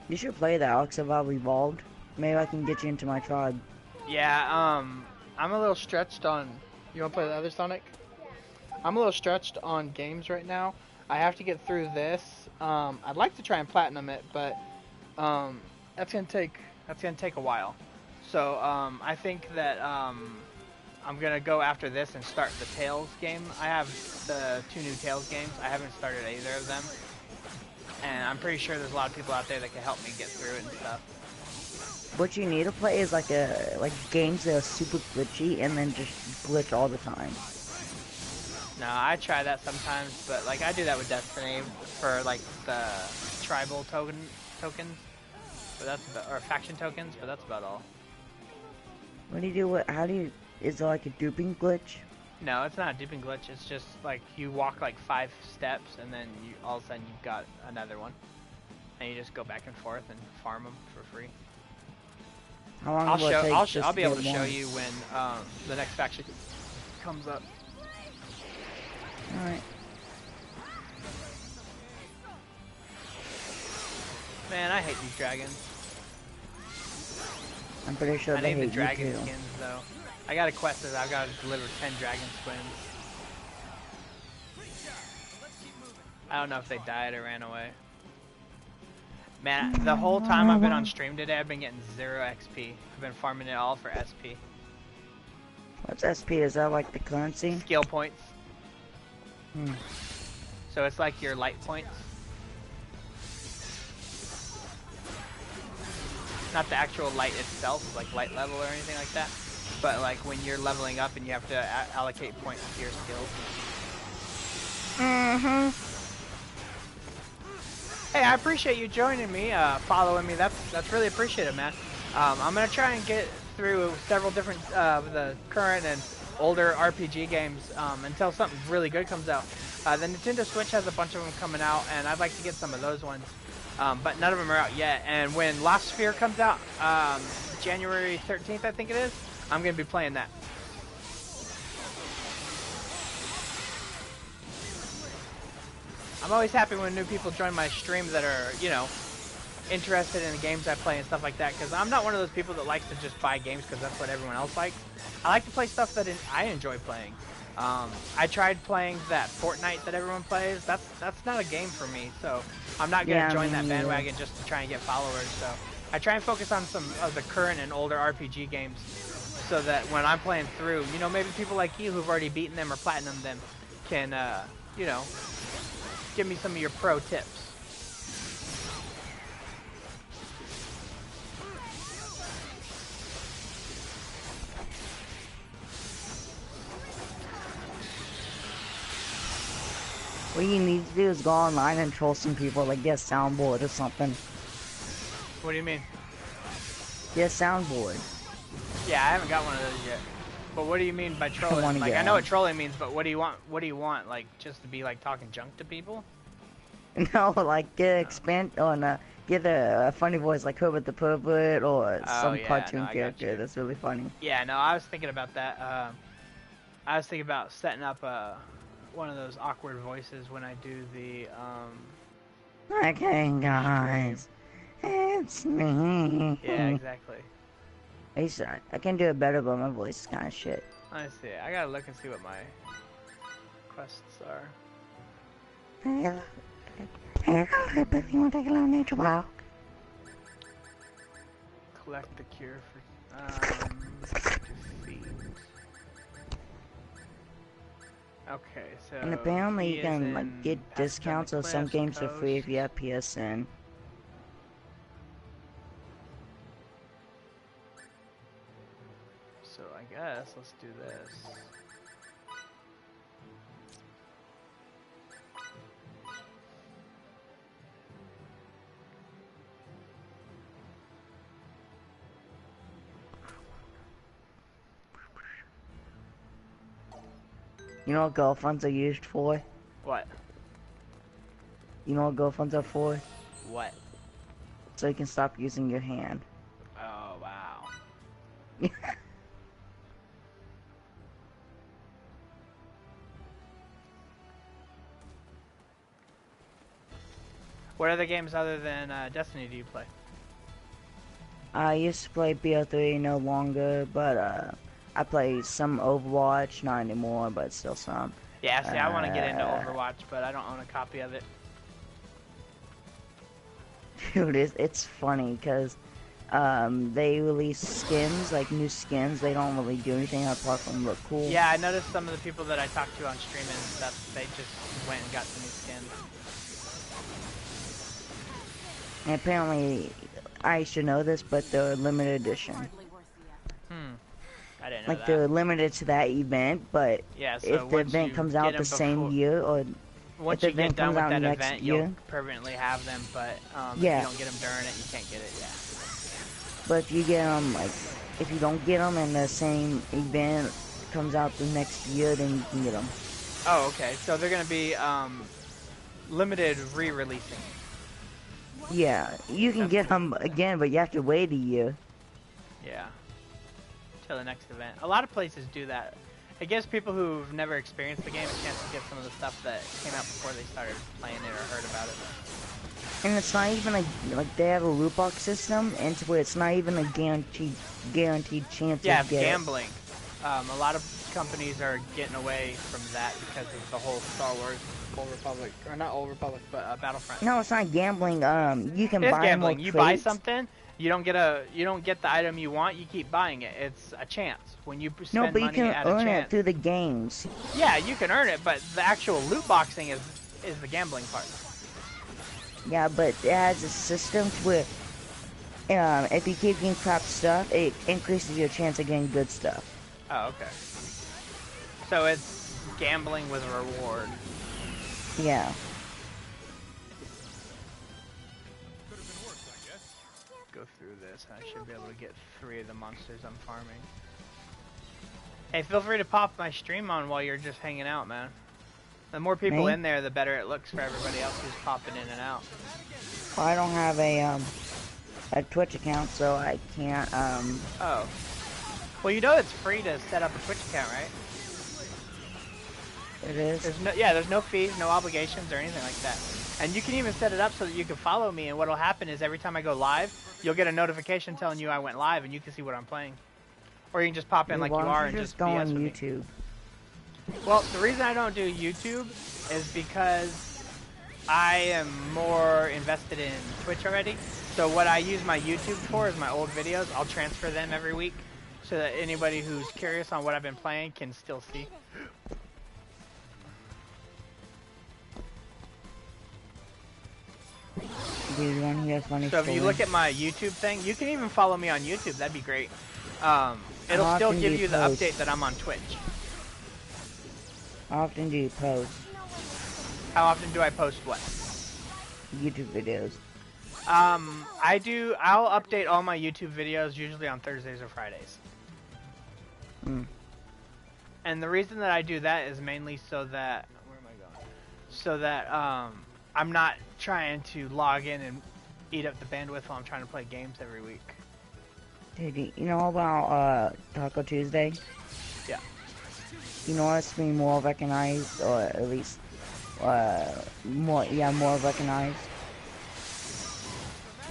You should play that Alex Evolved. Maybe I can get you into my tribe. Yeah, I'm a little stretched on... You wanna play the other Sonic? I'm a little stretched on games right now. I have to get through this. I'd like to try and platinum it, but that's gonna take a while. So I think that I'm gonna go after this and start the Tales game. I have the 2 new Tales games. I haven't started either of them, and I'm pretty sure there's a lot of people out there that can help me get through it and stuff. What you need to play is like games that are super glitchy and then just glitch all the time. No, I try that sometimes, but like I do that with Destiny for like the tribal tokens, but that's about, or faction tokens, but that's about all. What do you do? Is there like a duping glitch? No, it's not a duping glitch. It's just like you walk like 5 steps and then all of a sudden you've got another one, and you just go back and forth and farm them for free. How long will it take? I'll be able to show you when the next faction comes up. Alright. Man, I hate these dragons. I'm pretty sure they hate you too. I need the dragon skins though. I got a quest that I've got to deliver 10 dragon skins. I don't know if they died or ran away. Man, the whole time I've been on stream today, I've been getting 0 XP. I've been farming it all for SP. What's SP? Is that like the currency? Skill points. Hmm. So it's like your light points. Not the actual light itself, like light level or anything like that. But like when you're leveling up and you have to allocate points to your skills. Mm-hmm. Hey, I appreciate you joining me, following me. That's really appreciated, man. I'm gonna try and get through several different the current and older RPG games until something really good comes out. The Nintendo Switch has a bunch of them coming out, and I'd like to get some of those ones, but none of them are out yet. And when Lost Sphere comes out, January 13th, I think it is, I'm gonna be playing that. I'm always happy when new people join my stream that are, you know, interested in the games I play and stuff like that, because I'm not one of those people that likes to just buy games because that's what everyone else likes. I like to play stuff that I enjoy playing. I tried playing that Fortnite that everyone plays. That's not a game for me, so I'm not going to join that bandwagon just to try and get followers. So I try and focus on some of the current and older RPG games so that when I'm playing through, you know, maybe people like you who've already beaten them or platinumed them can, you know, give me some of your pro tips. What you need to do is go online and troll some people, like get a soundboard or something. What do you mean? Get a soundboard. Yeah, I haven't got one of those yet. But what do you mean by trolling? Like, I know what trolling means, but what do you want? What do you want? Like, just to be like talking junk to people? No, like get get a funny voice like Herbert the Pervert or some cartoon character that's really funny. Yeah, no, I was thinking about that. I was thinking about setting up one of those awkward voices when I do the Okay, guys, it's me. Yeah, exactly. I can do it better, but my voice is kind of shit. I see. I gotta look and see what my quests are. Hey, but you want to take a little nature walk? Collect the cure for defeat. Okay, so and apparently you can like get discounts on some games for free if you have PSN. So I guess let's do this. You know what girlfriends are used for? What? You know what girlfriends are for? What? So you can stop using your hand. Oh, wow. What other games other than Destiny do you play? I used to play BO3 no longer, but I play some Overwatch, not anymore, but still some. Yeah, see, I want to get into Overwatch, but I don't own a copy of it. Dude, it's funny because they release skins, like new skins. They don't really do anything apart from look cool. Yeah, I noticed some of the people that I talked to on streaming and stuff, they just went and got some new skins. And apparently, I should know this, but they're limited edition. I didn't know like they're limited to that event, but yeah, so if the event comes out the same year, or once if the you get event done comes with out that next event, year, you'll permanently have them. But yeah. if you don't get them during it, you can't get it. Yeah. But if you get them, like, if you don't get them and the same event comes out the next year, then you can get them. Oh, okay. So they're gonna be limited re-releasing. Yeah, you can get them again, but you have to wait a year. Yeah. Till the next event. A lot of places do that. It gives people who've never experienced the game a chance to get some of the stuff that came out before they started playing it or heard about it. And it's not even like they have a loot box system, and to where it's not even a guaranteed chance. Yeah, to get gambling. A lot of companies are getting away from that because of the whole Star Wars Old Republic, or not Old Republic, but Battlefront. No, it's not gambling. You can It is buy gambling. more You traits. buy something, you don't get the item you want. You keep buying it. It's a chance. When you spend No, but you money can at a earn chance. it through the games. Yeah, you can earn it, but the actual loot boxing is the gambling part. Yeah, but it has a system to where if you keep getting crap stuff, it increases your chance of getting good stuff. Oh, okay. So it's gambling with a reward. Yeah. Go through this, and I should be able to get 3 of the monsters I'm farming. Hey, feel free to pop my stream on while you're just hanging out, man. The more people Me? in there, the better it looks for everybody else who's popping in and out. Well, I don't have a Twitch account, so I can't. Oh. Well, you know it's free to set up a Twitch account, right? It is. There's no fees, no obligations, or anything like that. And you can even set it up so that you can follow me. And what'll happen is every time I go live, you'll get a notification telling you I went live, and you can see what I'm playing. Or you can just pop in like you are and just go BS on with YouTube. Me. Well, the reason I don't do YouTube is because I am more invested in Twitch already. So what I use my YouTube for is my old videos. I'll transfer them every week so that anybody who's curious on what I've been playing can still see. Dude, one here funny So if story. you look at my YouTube thing, you can even follow me on YouTube. That'd be great. It'll How still often do give you you the post? update that I'm on Twitch. How often do you post How often do I post what? YouTube videos? I'll update all my YouTube videos usually on Thursdays or Fridays. And the reason that I do that is mainly so that, where am I going? So that, I'm not trying to log in and eat up the bandwidth while I'm trying to play games every week. Dude, you know about Taco Tuesday? Yeah. You know what's being more recognized, or at least more recognized?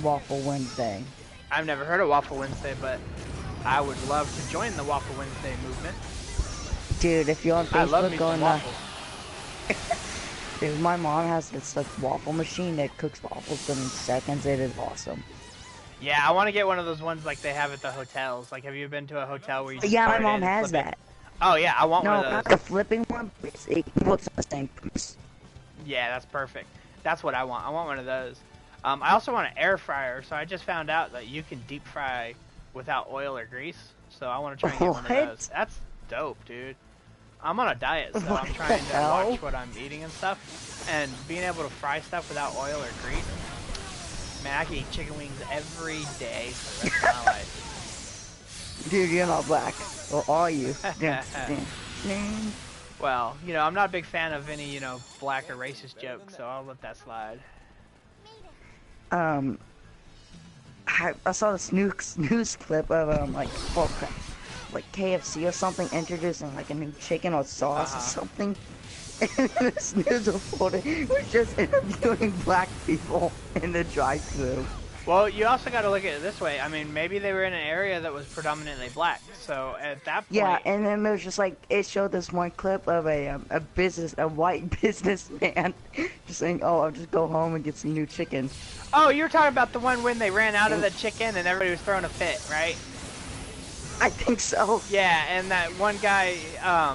Waffle Wednesday. I've never heard of Waffle Wednesday, but I would love to join the Waffle Wednesday movement. Dude, if you're on I love Facebook, me go some on waffles. Dude, my mom has this like waffle machine that cooks waffles in seconds. It is awesome. Yeah, I want to get one of those ones like they have at the hotels. Like, have you been to a hotel where you just Yeah, my put it mom in and has flip it? that. Oh yeah, I want No, one of not those. the flipping one. But it works on the same premise. Yeah, that's perfect. That's what I want. I want one of those. I also want an air fryer, so I just found out that you can deep fry without oil or grease. So I want to try and get one of What? those. That's dope, dude. I'm on a diet, so What I'm trying the to hell? watch what I'm eating and stuff. And being able to fry stuff without oil or grease, man, I can eat chicken wings every day for the rest of my life. Dude, you're not black. Or are you? Well, you know, I'm not a big fan of any, black or racist jokes, so I'll let that slide. I saw this news clip of like KFC or something introducing like a new chicken or sauce or something. And this news reporter was just interviewing black people in the drive-thru. Well, you also got to look at it this way. I mean, maybe they were in an area that was predominantly black. So at that point, yeah, and then there's just like it showed this one clip of a white businessman just saying, "Oh, I'll just go home and get some new chicken." Oh, you were talking about the one when they ran out of the chicken and everybody was throwing a fit, right? I think so. Yeah, and that one guy,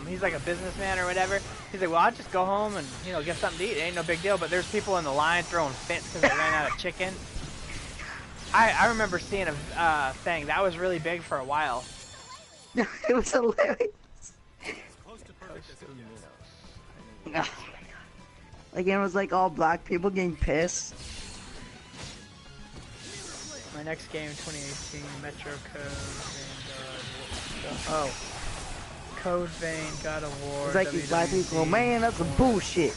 he's like a businessman or whatever. He's like, well, I'll just go home and, you know, get something to eat. It ain't no big deal. But there's people in the line throwing fits because they ran out of chicken. I remember seeing a thing. That was really big for a while. It was hilarious. Oh my god. Like, it was like all black people getting pissed. My next game, 2018, Metro Code. Oh, Code Vein, God of War. It's like these black people, man, that's some bullshit.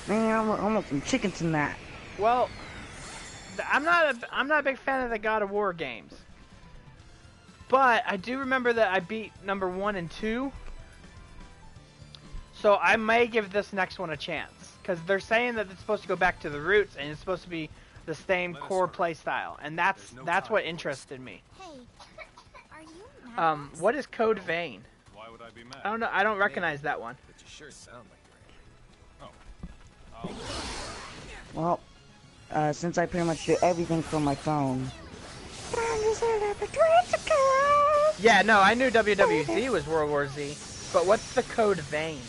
Man, I want some chicken tonight. Well, I'm not a big fan of the God of War games, but I do remember that I beat number 1 and 2, so I may give this next one a chance because they're saying that it's supposed to go back to the roots and it's supposed to be the same core play style, and that's what interested me. What is Code Vein? Why would I be mad? I don't know. I don't recognize that one. But you sure sound like you're angry. Well, since I pretty much do everything from my phone. Yeah, no, I knew WWZ was World War Z, but what's the Code Vein?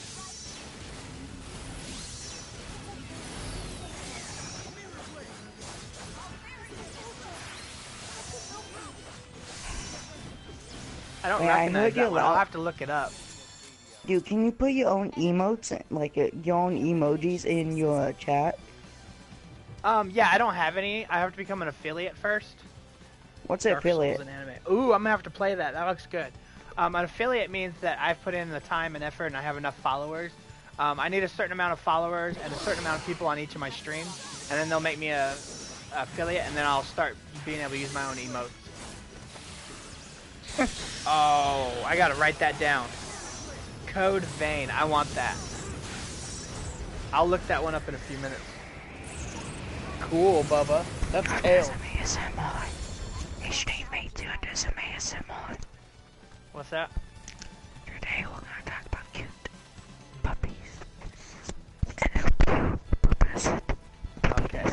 I don't recognize that one. I'll have to look it up. Dude, can you put your own emotes, like your own emojis in your chat? Yeah, I don't have any. I have to become an affiliate first. What's an affiliate? Ooh, I'm gonna have to play that. That looks good. An affiliate means that I've put in the time and effort and I have enough followers. I need a certain amount of followers and a certain amount of people on each of my streams, and then they'll make me a affiliate, and then I'll start being able to use my own emotes. Oh, I gotta write that down. Code Vein. I want that. I'll look that one up in a few minutes. Cool, Bubba. That's Tails. What's that? Today we're gonna talk about cute puppies. Okay.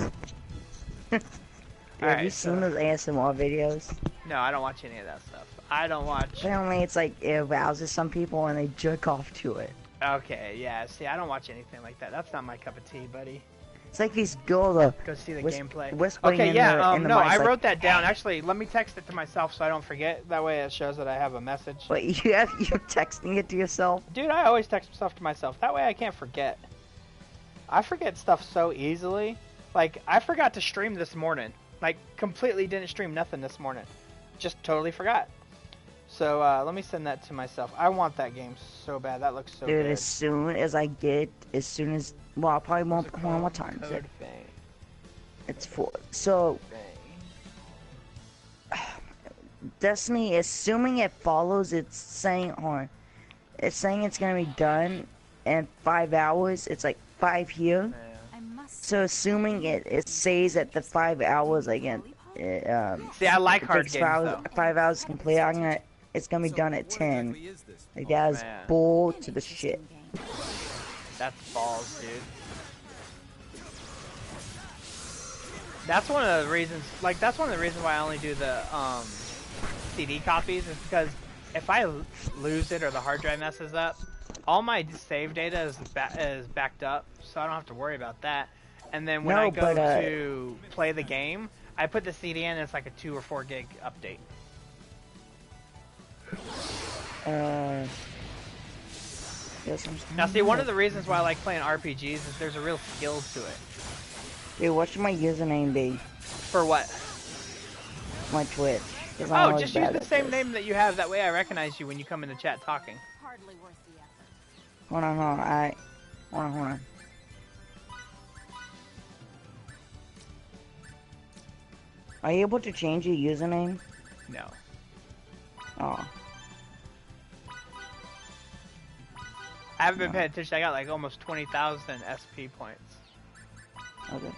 Have you seen those ASMR videos? No, I don't watch any of that stuff. I don't watch. Apparently, it's like it arouses some people and they jerk off to it. Okay, yeah. See, I don't watch anything like that. That's not my cup of tea, buddy. It's like these girls go see the gameplay. Okay, yeah. No, I wrote that down. Actually, let me text it to myself so I don't forget. That way, it shows that I have a message. Wait, you're texting it to yourself? Dude, I always text stuff to myself. That way, I can't forget. I forget stuff so easily. Like, I forgot to stream this morning. Like, completely didn't stream nothing this morning. Just totally forgot. So, let me send that to myself. I want that game so bad. That looks so good. Dude, as soon as, well, I probably won't put one more time. Code Vein. It's for, so, Destiny, assuming it follows, it's saying it's gonna be done in 5 hours. It's like 5 here. Yeah. So assuming it says at the 5 hours again. See, I like hard games. though. 5 hours to complete. It's gonna be done at 10. Like that is bull to the shit. That's balls, dude. That's one of the reasons. Like, that's one of the reasons why I only do the CD copies, is because if I lose it or the hard drive messes up, all my save data is backed up, so I don't have to worry about that. And then when I go to play the game, I put the CD in, and it's like a 2 or 4 gig update. Now, see, one of the reasons why I like playing RPGs is there's a real skill to it. Dude, what should my username be? For what? My Twitch. Oh, just use the same name that you have. That way I recognize you when you come in the chat talking. Hardly worth the effort. Hold on. Hold on. Are you able to change your username? No. Oh. I haven't been paying attention. I got like almost 20,000 SP points. Okay.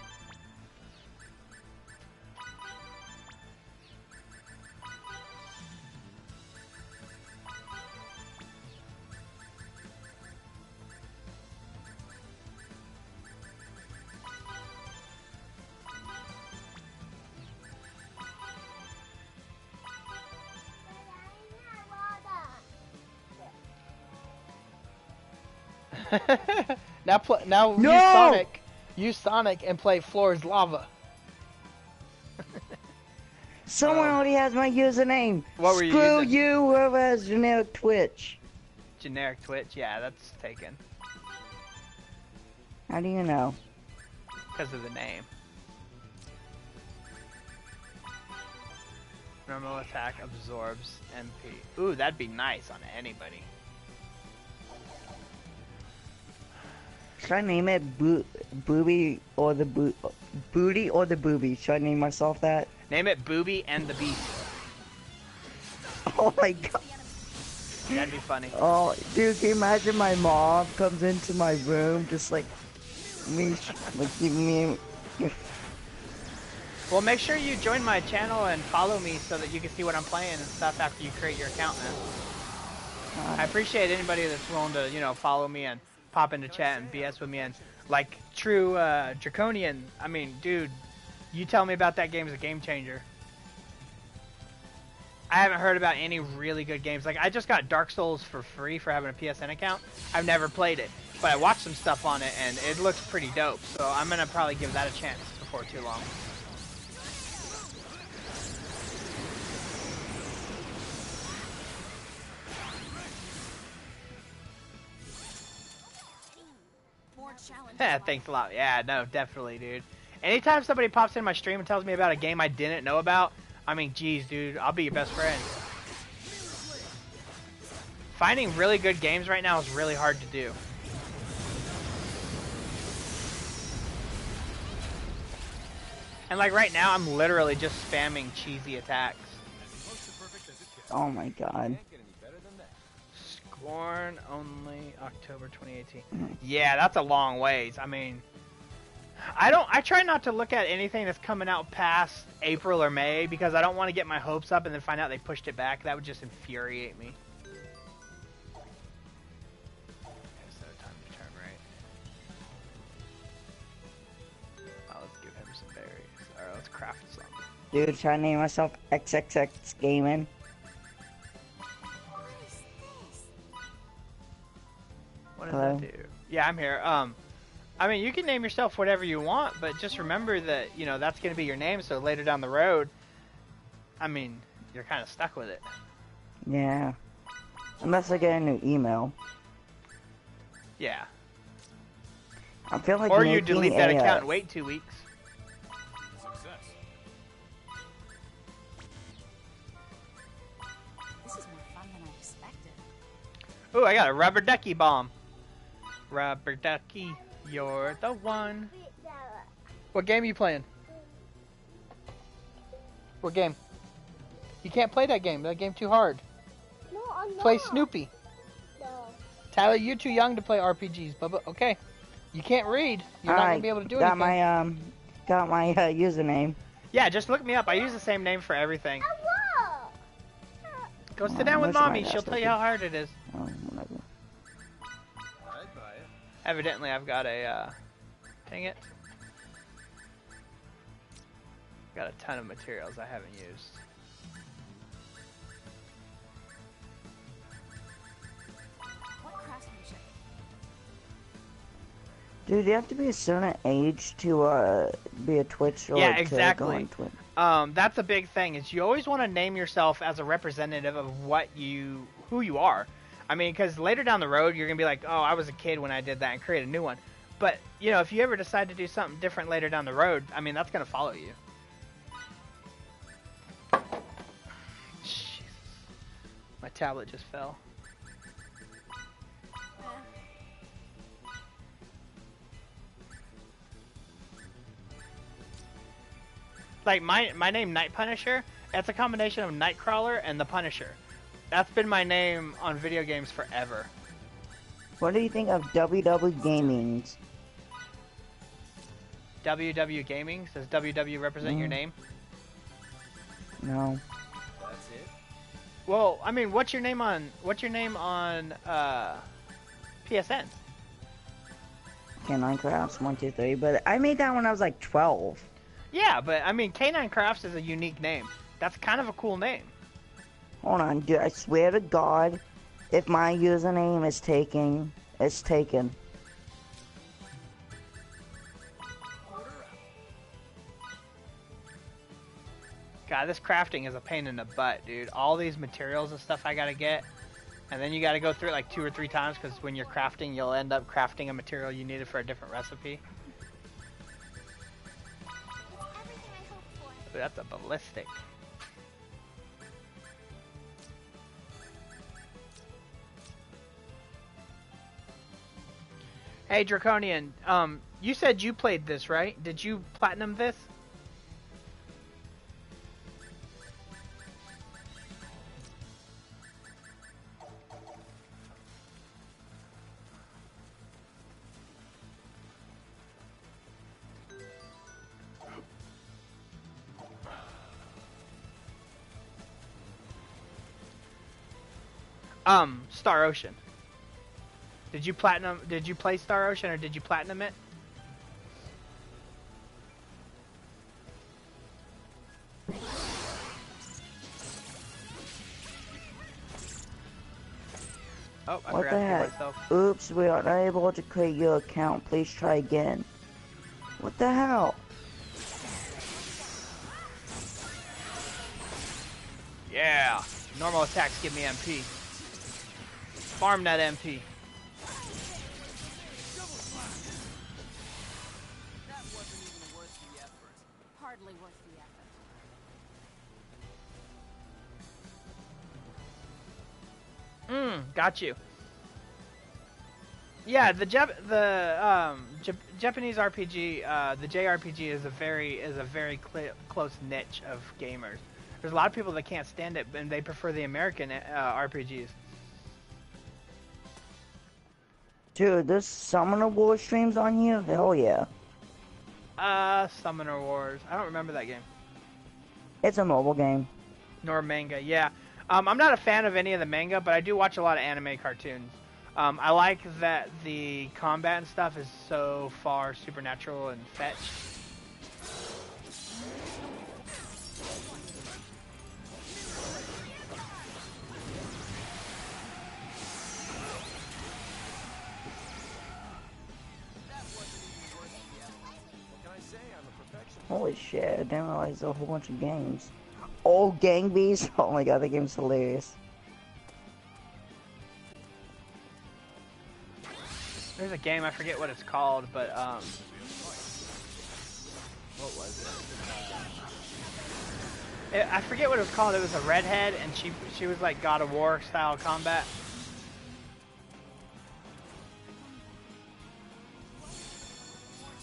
now No! use Sonic and play Floor's Lava. Someone already has my username. What were you Screw using? you, whoever has generic Twitch. Generic Twitch? Yeah, that's taken. How do you know? Because of the name. Normal attack absorbs MP. Ooh, that'd be nice on anybody. Should I name it Booby or the Booty or the Booby? Should I name myself that? Name it Booby and the Beast. Oh my god. That'd be funny. Oh, dude, can you imagine my mom comes into my room just like me, like giving me. Well, make sure you join my channel and follow me so that you can see what I'm playing and stuff after you create your account, man. I appreciate anybody that's willing to, you know, follow me and pop into chat and BS with me and like true Draconian. I mean, dude, you tell me about that game as a game changer. I haven't heard about any really good games. Like, I just got Dark Souls for free for having a PSN account. I've never played it, but I watched some stuff on it and it looks pretty dope. So I'm gonna probably give that a chance before too long. Yeah, thanks a lot. Yeah, no, definitely, dude. Anytime somebody pops in my stream and tells me about a game I didn't know about, I mean, geez, dude, I'll be your best friend. Finding really good games right now is really hard to do. And like right now, I'm literally just spamming cheesy attacks. Oh my god. Scorn only October 2018. Yeah, that's a long ways. I mean, I try not to look at anything that's coming out past April or May because I don't want to get my hopes up and then find out they pushed it back. That would just infuriate me. Set a time to turn right. Oh, let's give him some berries. Alright, let's craft some. Dude, should I name myself XXX Gaming? What does that do? Yeah, I'm here. I mean, you can name yourself whatever you want, but just remember that, you know, that's going to be your name, so later down the road, I mean, you're kind of stuck with it. Yeah. Unless I get a new email. Yeah. I feel like or you delete that account and wait 2 weeks. This is more fun than I expected. Ooh, I got a rubber ducky bomb. Rubber ducky, you're the one. What game are you playing? What game? You can't play that game. That game too hard. No, I'm not. Play Snoopy. No. Tyler, you're too young to play RPGs, Bubba. Okay. You can't read. You're not going to be able to do anything. Got my username. Yeah, just look me up. I use the same name for everything. Go sit down with mommy. She'll tell you how hard it is. Oh, whatever. Evidently, I've got a, dang it. Got a ton of materials I haven't used. What craftsmanship? Dude, you have to be a certain age to be a Twitch or yeah, to exactly. go on Twitch. That's a big thing. Is you always want to name yourself as a representative of who you are. I mean, because later down the road, you're gonna be like, oh, I was a kid when I did that, and create a new one. But you know, if you ever decide to do something different later down the road, I mean, that's gonna follow you. Jesus. My tablet just fell. Like my name, Night Punisher, that's a combination of Nightcrawler and the Punisher. That's been my name on video games forever. What do you think of WW Gamings? WW Gaming? Does WW represent your name? No. That's it? Well, I mean, what's your name on PSN? Canine Crafts 123, but I made that when I was like 12. Yeah, but I mean, Canine Crafts is a unique name. That's kind of a cool name. Hold on, dude, I swear to God, if my username is taken, It's taken. God, this crafting is a pain in the butt, dude. All these materials and stuff I gotta get, and then you gotta go through it like 2 or 3 times because when you're crafting, you'll end up crafting a material you needed for a different recipe. Dude, that's a ballistic. Hey, Draconian, you said you played this, right? Did you platinum this? Star Ocean. Did you play Star Ocean or did you platinum it? Oh, I What forgot the to hear heck? myself. Oops, we are unable to create your account. Please try again. What the hell? Yeah. Normal attacks give me MP. Farm that MP. That wasn't even worth the effort. Hardly worth the effort. Got you. Yeah, the Japanese RPG, the JRPG is a very close niche of gamers. There's a lot of people that can't stand it, and they prefer the American RPGs. Dude, there's Summoner War streams on here? Hell yeah. Summoner Wars. I don't remember that game. It's a mobile game. Nor manga, yeah. I'm not a fan of any of the manga, but I do watch a lot of anime cartoons. I like that the combat and stuff is so far supernatural and fetched. Holy shit, I didn't realize there was a whole bunch of games. Oh, Gang Beasts? Oh my god, that game's hilarious. There's a game, I forget what it's called, but what was it? I forget what it was called. It was a redhead, and she was like God of War style combat.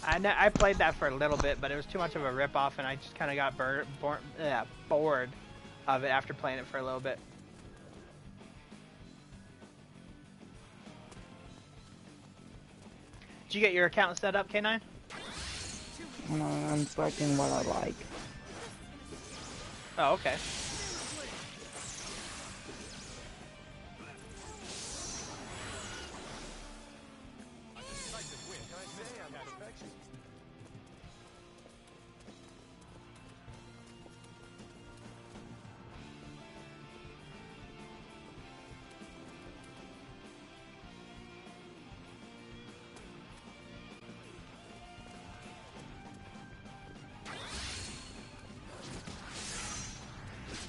I played that for a little bit, but it was too much of a ripoff, and I just kind of got bored of it after playing it for a little bit. Did you get your account set up, K9? I'm selecting what I like. Oh, okay.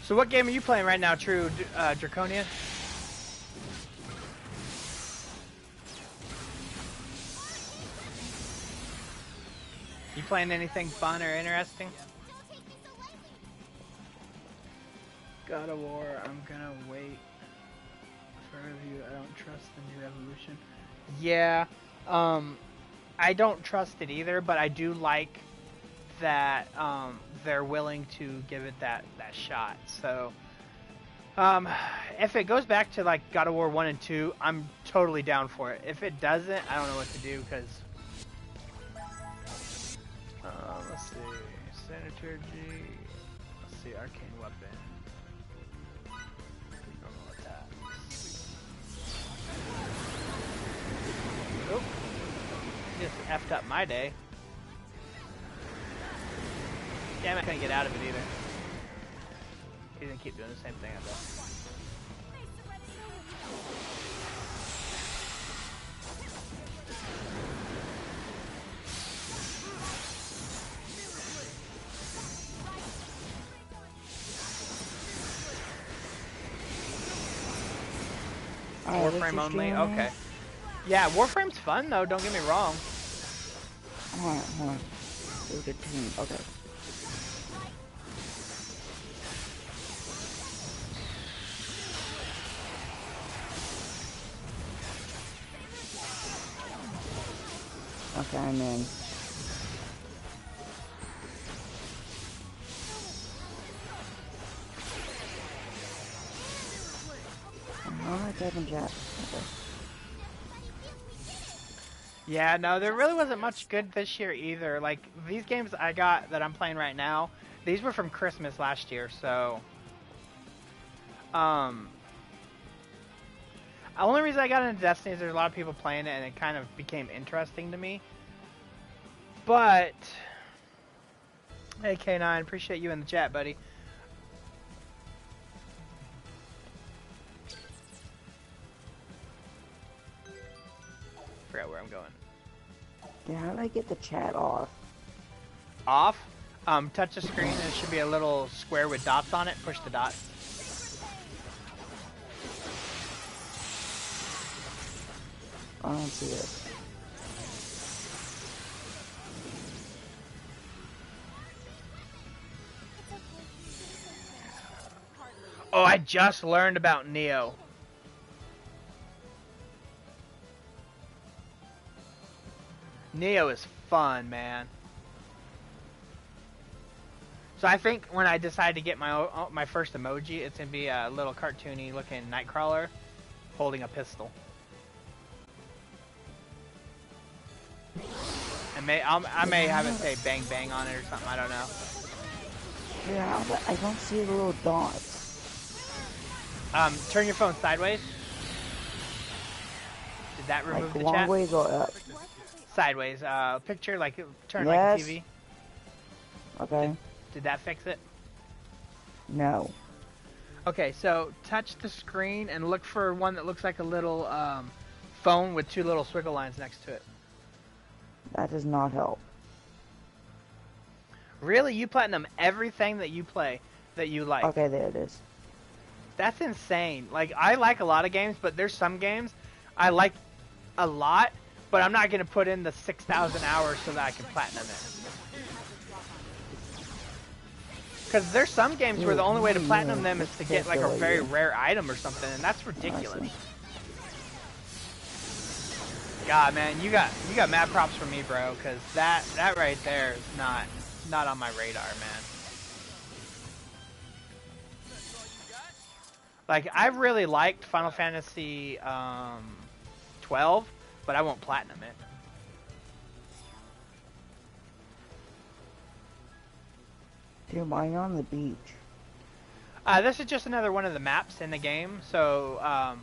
So what game are you playing right now, True Draconia? You playing anything fun or interesting? God of War, I'm gonna wait for a review. I don't trust the new evolution. Yeah, I don't trust it either, but I do like that they're willing to give it that shot. So if it goes back to like God of War 1 and 2, I'm totally down for it. If it doesn't, I don't know what to do, because let's see, Sanitary G, let's see, Arcane Weapon, normal attack. Oh, just effed up my day. Damn, I couldn't get out of it either. He's gonna keep doing the same thing, I bet. Alright, what's Warframe your only? stream name? Okay. Yeah, Warframe's fun though, don't get me wrong. Hold on. Look at team. Okay. Okay, I'm in. Alright, type in chat. Okay. Yeah, no, there really wasn't much good this year either. Like, these games I got that I'm playing right now, these were from Christmas last year, so... The only reason I got into Destiny is there's a lot of people playing it, and it kind of became interesting to me. But... Hey, K9, appreciate you in the chat, buddy. Forgot where I'm going. Yeah, how do I get the chat off? Off? Touch the screen, and it should be a little square with dots on it. Push the dot. I don't see it. Oh, I just learned about Neo. Neo is fun, man. So I think when I decide to get my first emoji, it's gonna be a little cartoony looking Nightcrawler holding a pistol. I may have it say bang bang on it or something. I don't know. Yeah, but I don't see the little dots. Turn your phone sideways. Did that remove Like the long chat? ways or up? Sideways. Picture like turn Yes. like a TV. Okay. Did that fix it? No. Okay, so touch the screen and look for one that looks like a little phone with two little swiggle lines next to it. That does not help. Really? You platinum everything that you play that you like? Okay, there it is. That's insane. Like, I like a lot of games, but there's some games I like a lot, but I'm not going to put in the 6,000 hours so that I can platinum it. Because there's some games where the only way to platinum them is to get like a very rare item or something, and that's ridiculous. God, man, you got mad props for me, bro, because that right there is not on my radar, man. Like, I really liked Final Fantasy 12, but I won't platinum it. Dude, why are you on the beach? This is just another one of the maps in the game. So,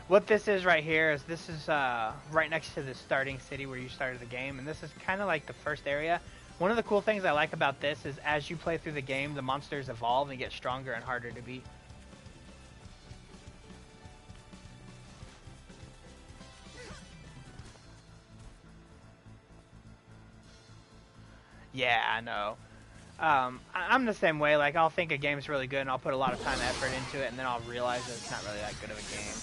what this is right here is this is right next to the starting city where you started the game, and this is kind of like the first area. One of the cool things I like about this is as you play through the game, the monsters evolve and get stronger and harder to beat. Yeah, I know. I'm the same way. Like, I'll think a game's really good and I'll put a lot of time and effort into it, and then I'll realize that it's not really that good of a game.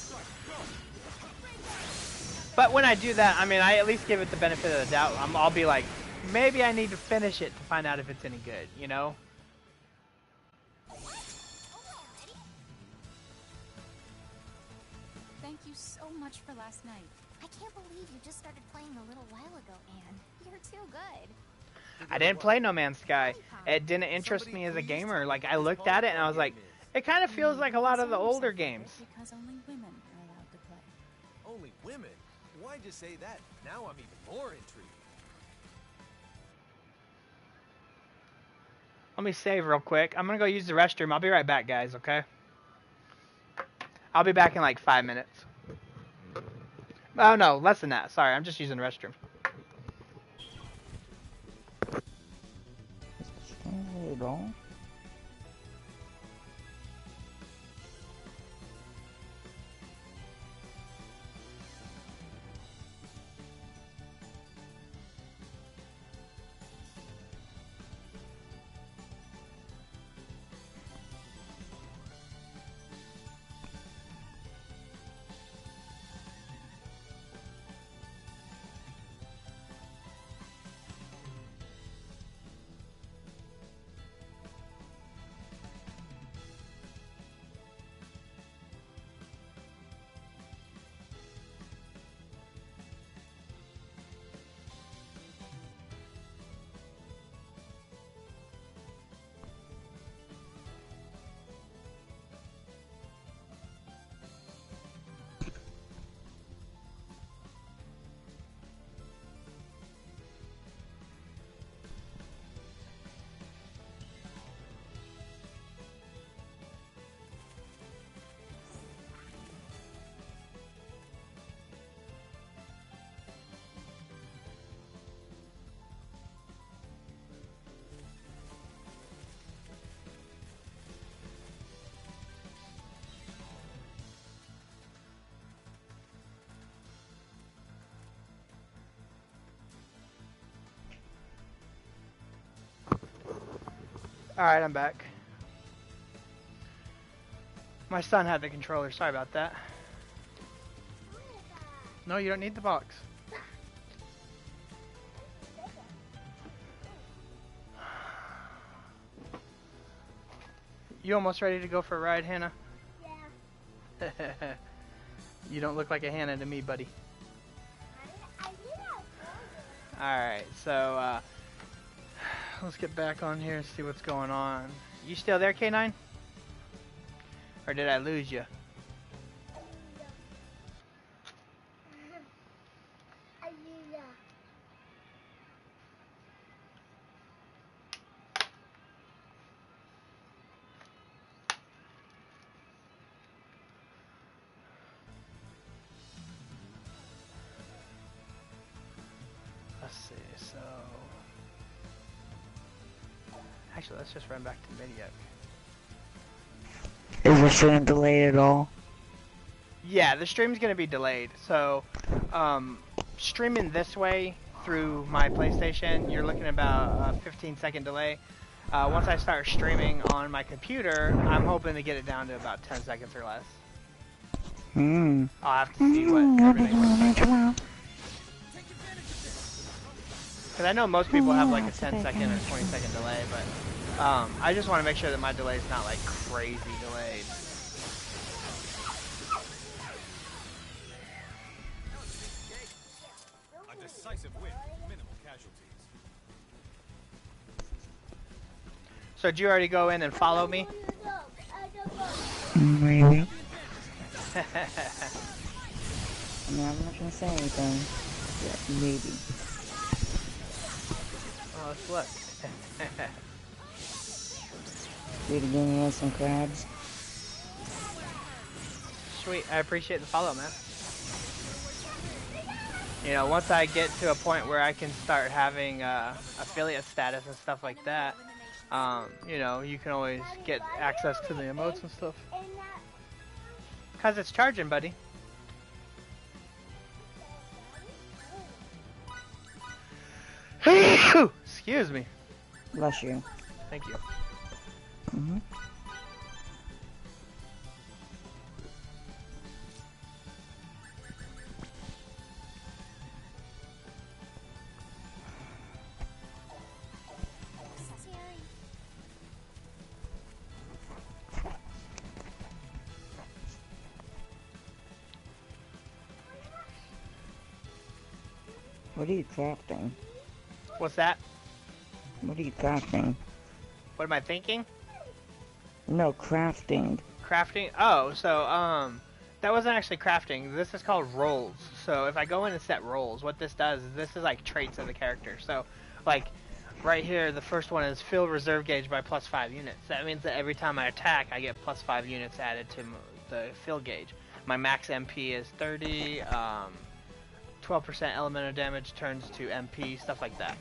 But when I do that, I mean, I at least give it the benefit of the doubt. I'll be like, maybe I need to finish it to find out if it's any good, you know? Thank you so much for last night. I can't believe you just started playing a little while ago, Anne. You're too good. I didn't play No Man's Sky. It didn't interest me as a gamer. Like, I looked at it and I was like, it kind of feels like a lot of the older games. Because only women are allowed to play. Only women? Why'd you say that? Now I'm even more intrigued. Let me save real quick. I'm gonna go use the restroom. I'll be right back, guys, okay? I'll be back in like 5 minutes. Oh no, less than that. Sorry, I'm just using the restroom. Hey, bro. Alright, I'm back. My son had the controller, sorry about that. No, you don't need the box. You almost ready to go for a ride, Hannah? Yeah. You don't look like a Hannah to me, buddy. Alright, so let's get back on here and see what's going on. You still there, K9? Or did I lose you? Let's see, so... Actually, let's just run back to Mediac. Is the stream delayed at all? Yeah, the stream's gonna be delayed. So, streaming this way through my PlayStation, you're looking at about a 15-second delay. Once I start streaming on my computer, I'm hoping to get it down to about 10 seconds or less. I'll have to see what everything looks like. Because I know most people have like a 10-second or 20-second delay, but I just want to make sure that my delay is not like crazy delayed. A decisive win, minimal casualties. So did you already go in and follow me? Maybe. I mean, I'm not gonna say anything. Yeah, maybe. Oh, let's look. Dude, again, you want some crabs? Sweet, I appreciate the follow, man. You know, once I get to a point where I can start having affiliate status and stuff like that, you know, you can always get access to the emotes and stuff. Cause it's charging, buddy. Excuse me. Bless you. Thank you. What are you crafting? What's that? What are you crafting? What am I thinking? No, crafting. Crafting? Oh, so, that wasn't actually crafting. This is called roles. So if I go in and set roles, what this does is this is like traits of the character. So, like, right here, the first one is fill reserve gauge by +5 units. That means that every time I attack, I get +5 units added to the fill gauge. My max MP is 30, 12% elemental damage turns to MP, stuff like that.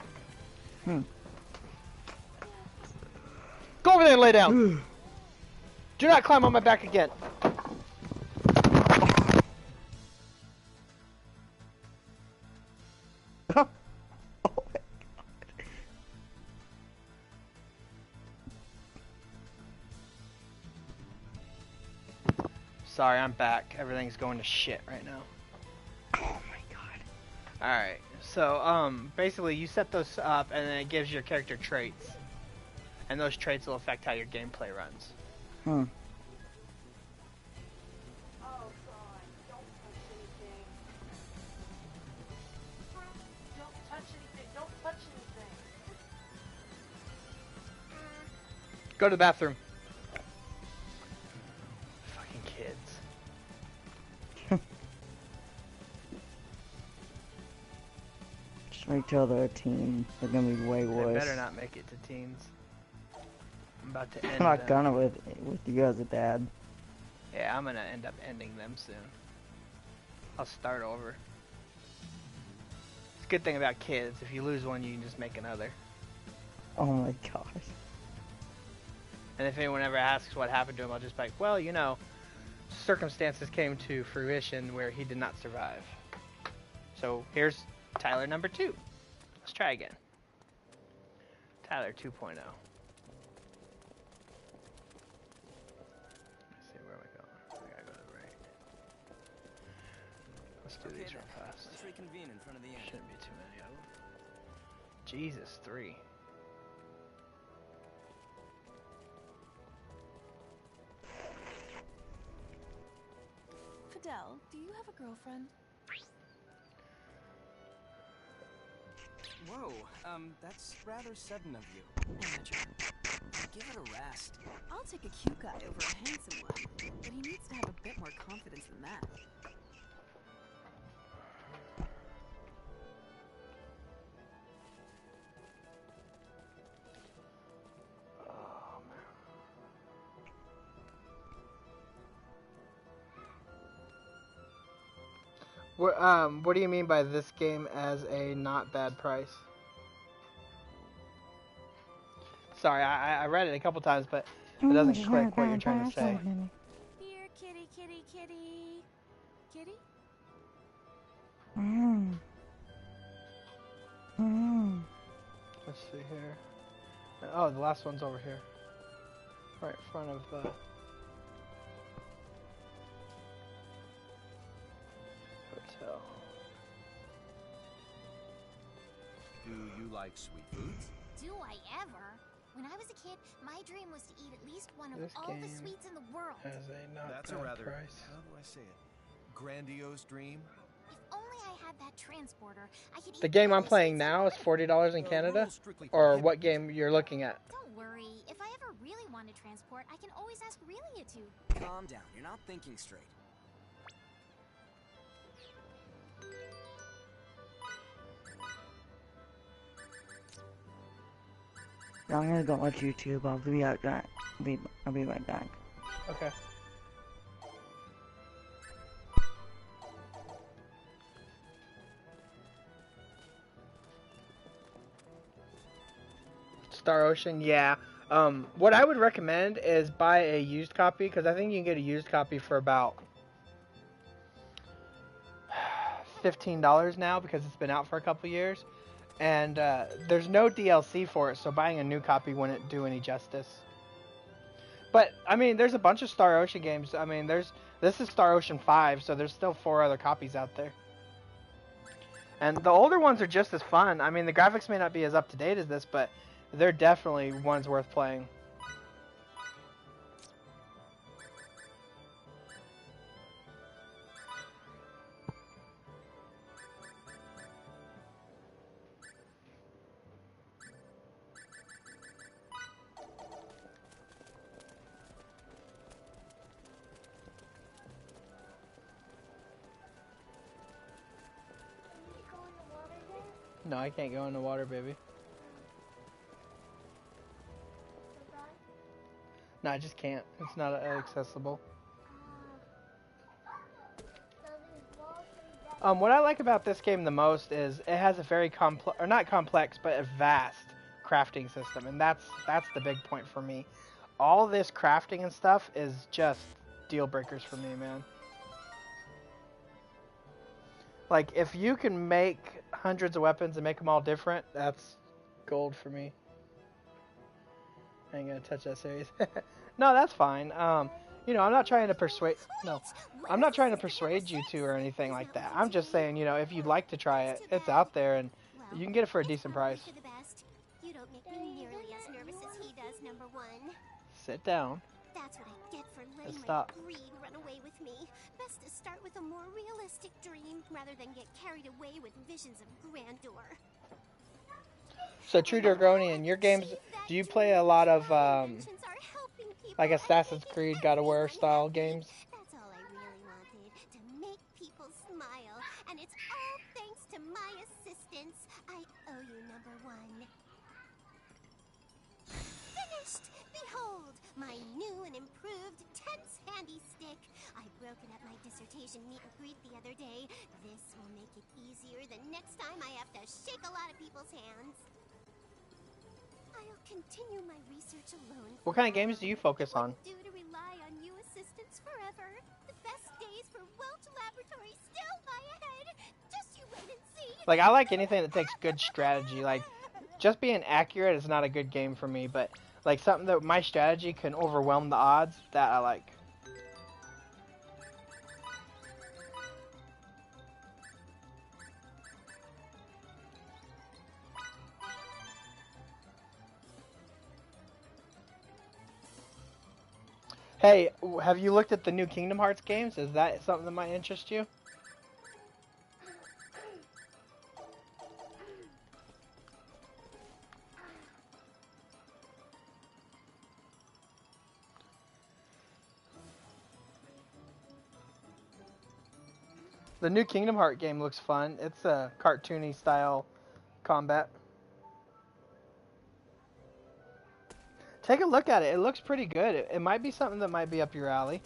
Go over there and lay down! Do not climb on my back again! Sorry, I'm back. Everything's going to shit right now. Oh my god. Alright, so, basically you set those up and then it gives your character traits. And those traits will affect how your gameplay runs. Oh god, don't touch anything. Don't touch anything, don't touch anything. Go to the bathroom. Fucking kids. Just wait till they're a teen. They're gonna be way worse. They better not make it to teens. I'm about to end I'm not them. gonna with you as a dad. Yeah, I'm gonna end up ending them soon. I'll start over. It's a good thing about kids. If you lose one, you can just make another. Oh my gosh. And if anyone ever asks what happened to him, I'll just be like, well, you know, circumstances came to fruition where he did not survive. So here's Tyler number 2. Let's try again. Tyler 2.0. Let's do these real fast. Let's reconvene in front of the inn. Shouldn't be too many of them. Jesus, 3. Fidel, do you have a girlfriend? Whoa, that's rather sudden of you. Manager. Give it a rest. I'll take a cute guy over a handsome one, but he needs to have a bit more confidence than that. Oh, man. What do you mean by this game as a not bad price? Sorry, I read it a couple times, but it doesn't click what you're trying to say. Here, kitty, kitty, kitty. Kitty? Let's see here. Oh, the last one's over here. Right in front of the hotel. Do you like sweet foods? Do I ever? When I was a kid, my dream was to eat at least one of This all the game sweets in the world. Has a not That's a bad rather, price. how do I say it, grandiose dream? If only I had that transporter, I could eat The game all I'm the playing sweets now is $40 in Canada, rules strictly or prohibit what game you're looking at? Don't worry. If I ever really want to transport, I can always ask Relia to. Calm down, you're not thinking straight. I'm gonna go watch YouTube. I'll be out back. I'll be right back. Okay. Star Ocean, yeah. What I would recommend is buy a used copy, because I think you can get a used copy for about $15 now, because it's been out for a couple years. And there's no DLC for it, so buying a new copy wouldn't do any justice. But, I mean, there's a bunch of Star Ocean games. I mean, this is Star Ocean 5, so there's still 4 other copies out there. And the older ones are just as fun. I mean, the graphics may not be as up-to-date as this, but they're definitely ones worth playing. No, I can't go in the water, baby. No, I just can't. It's not accessible. What I like about this game the most is it has a very complex, or not complex, but a vast crafting system, and that's the big point for me. All this crafting and stuff is just deal breakers for me, man. Like, if you can make hundreds of weapons and make them all different, that's gold for me. I ain't gonna touch that series. No, that's fine. You know, I'm not trying to persuade. No, I'm not trying to persuade you to or anything like that. I'm just saying, you know, if you'd like to try it, it's out there and you can get it for a decent price. You don't make me nearly as nervous as he does, number one. Sit down. That's what I get for letting my Stop. greed run away with me. Best to start with a more realistic dream rather than get carried away with visions of grandeur. So, True Dragonian, your games, do you play a lot of, like Assassin's Creed, God of War style games? That's all I really wanted, to make people smile. And it's all thanks to my assistance. I owe you, number one. Finished! Behold, my new and improved tense handy stick. I broke it at my dissertation meet and greet the other day. This will make it easier the next time I have to shake a lot of people's hands. I'll continue my research alone. What kind of games do you focus on? Due to rely on you assistants forever. The best days for Welch Laboratory still lie ahead. Just you wait and see. Like, I like anything that takes good strategy. Like, just being accurate is not a good game for me, but like something that my strategy can overwhelm the odds, that I like. Hey, have you looked at the new Kingdom Hearts games? Is that something that might interest you? The new Kingdom Heart game looks fun. It's a cartoony style combat. Take a look at it. It looks pretty good. It might be something that might be up your alley.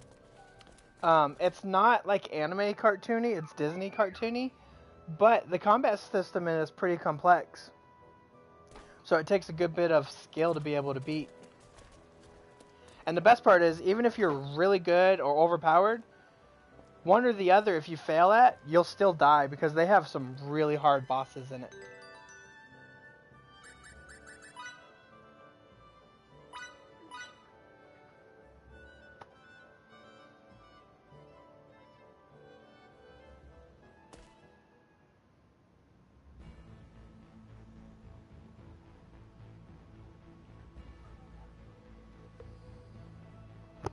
It's not like anime cartoony. It's Disney cartoony. But the combat system in it is pretty complex. So it takes a good bit of skill to be able to beat. And the best part is, even if you're really good or overpowered, one or the other, if you fail at, you'll still die because they have some really hard bosses in it.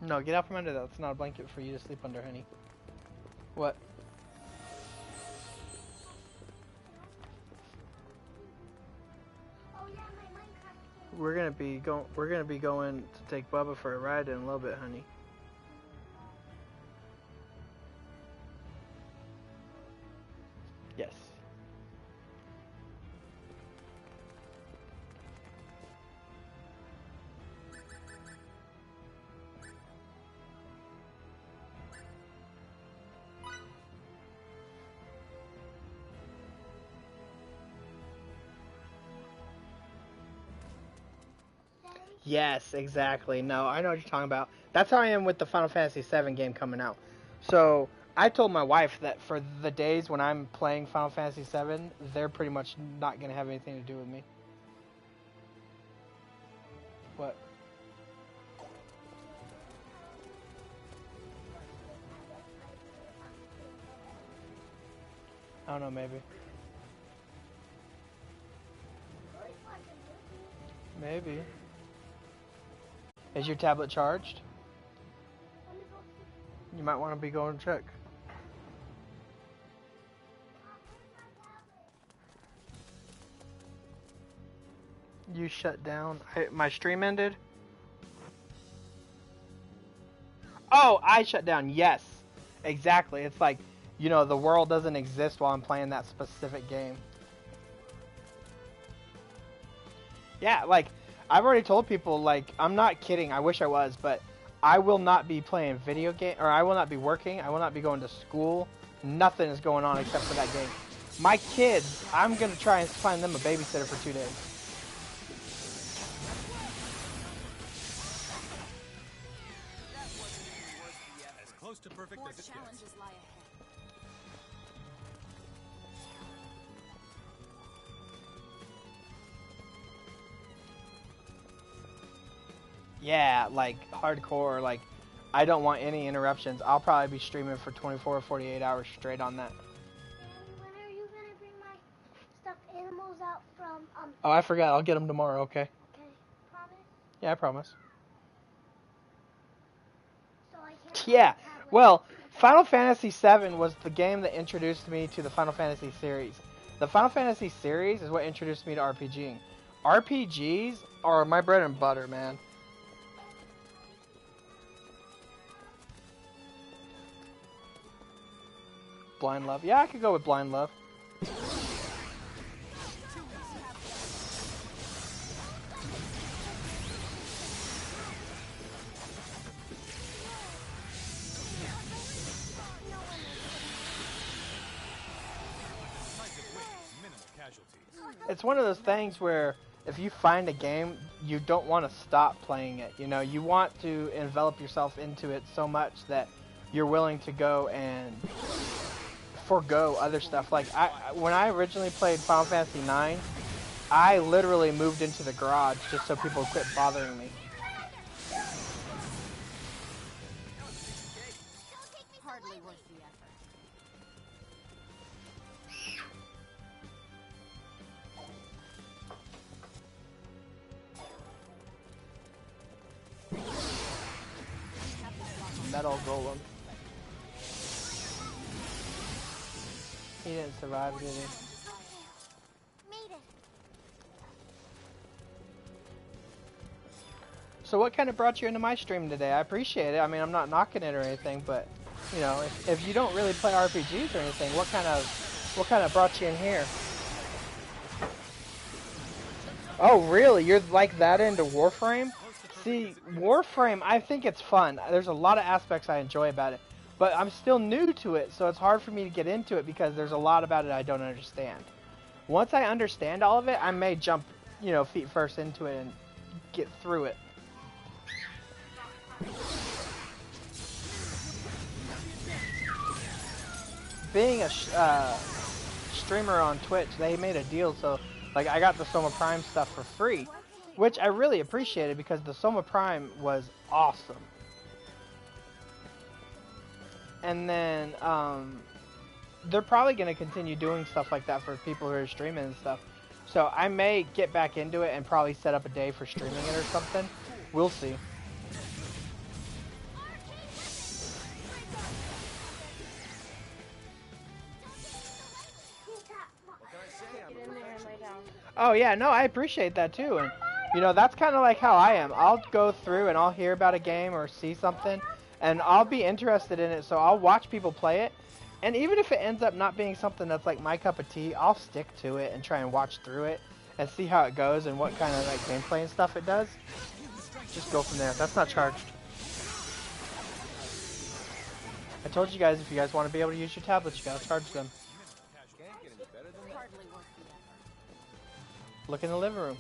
No, get out from under that. It's not a blanket for you to sleep under, honey. What? We're gonna be going to take Bubba for a ride in a little bit, honey. Yes. Yes, exactly. No, I know what you're talking about. That's how I am with the Final Fantasy VII game coming out. So, I told my wife that for the days when I'm playing Final Fantasy VII, they're pretty much not going to have anything to do with me. What? I don't know, maybe. Maybe. Is your tablet charged? You might want to be going to check. You shut down. My stream ended? Oh, I shut down. Yes. Exactly. It's like, you know, the world doesn't exist while I'm playing that specific game. Yeah, like, I've already told people, like, I'm not kidding. I wish I was, but I will not be playing video game, or I will not be working. I will not be going to school. Nothing is going on except for that game. My kids, I'm going to try and find them a babysitter for 2 days. As close to perfect as it gets. Yeah, like, hardcore, like, I don't want any interruptions. I'll probably be streaming for 24 or 48 hours straight on that. When are you gonna bring my stuffed animals out from, Oh, I forgot. I'll get them tomorrow, okay? Okay, promise? Yeah, I promise. So I can't Yeah, well, Final Fantasy VII was the game that introduced me to the Final Fantasy series. The Final Fantasy series is what introduced me to RPGing. RPGs are my bread and butter, man. Blind Love. Yeah, I could go with Blind Love. It's one of those things where if you find a game, you don't want to stop playing it. You know, you want to envelop yourself into it so much that you're willing to go and forego other stuff. Like, when I originally played Final Fantasy IX, I literally moved into the garage just so people quit bothering me. Hardly worth the effort. metal golem. He didn't survive, did he? So what kind of brought you into my stream today? I appreciate it. I mean, I'm not knocking it or anything, but you know, if you don't really play RPGs or anything, what kind of brought you in here? Oh, really? You're like that into Warframe? See, Warframe, I think it's fun. There's a lot of aspects I enjoy about it, but I'm still new to it, so it's hard for me to get into it because there's a lot about it I don't understand. Once I understand all of it, I may jump, you know, feet first into it and get through it. Being a streamer on Twitch, they made a deal, so like I got the Soma Prime stuff for free, which I really appreciated because the Soma Prime was awesome. And then they're probably going to continue doing stuff like that for people who are streaming and stuff. So I may get back into it and probably set up a day for streaming it or something. We'll see. Oh yeah, no, I appreciate that too, and you know, that's kind of like how I am. I'll go through and I'll hear about a game or see something, and I'll be interested in it, so I'll watch people play it, and even if it ends up not being something that's like my cup of tea, I'll stick to it and try and watch through it and see how it goes and what kind of like gameplay and stuff it does. Just go from there. That's not charged. I told you guys, if you guys want to be able to use your tablets, you gotta charge them. Look in the living room.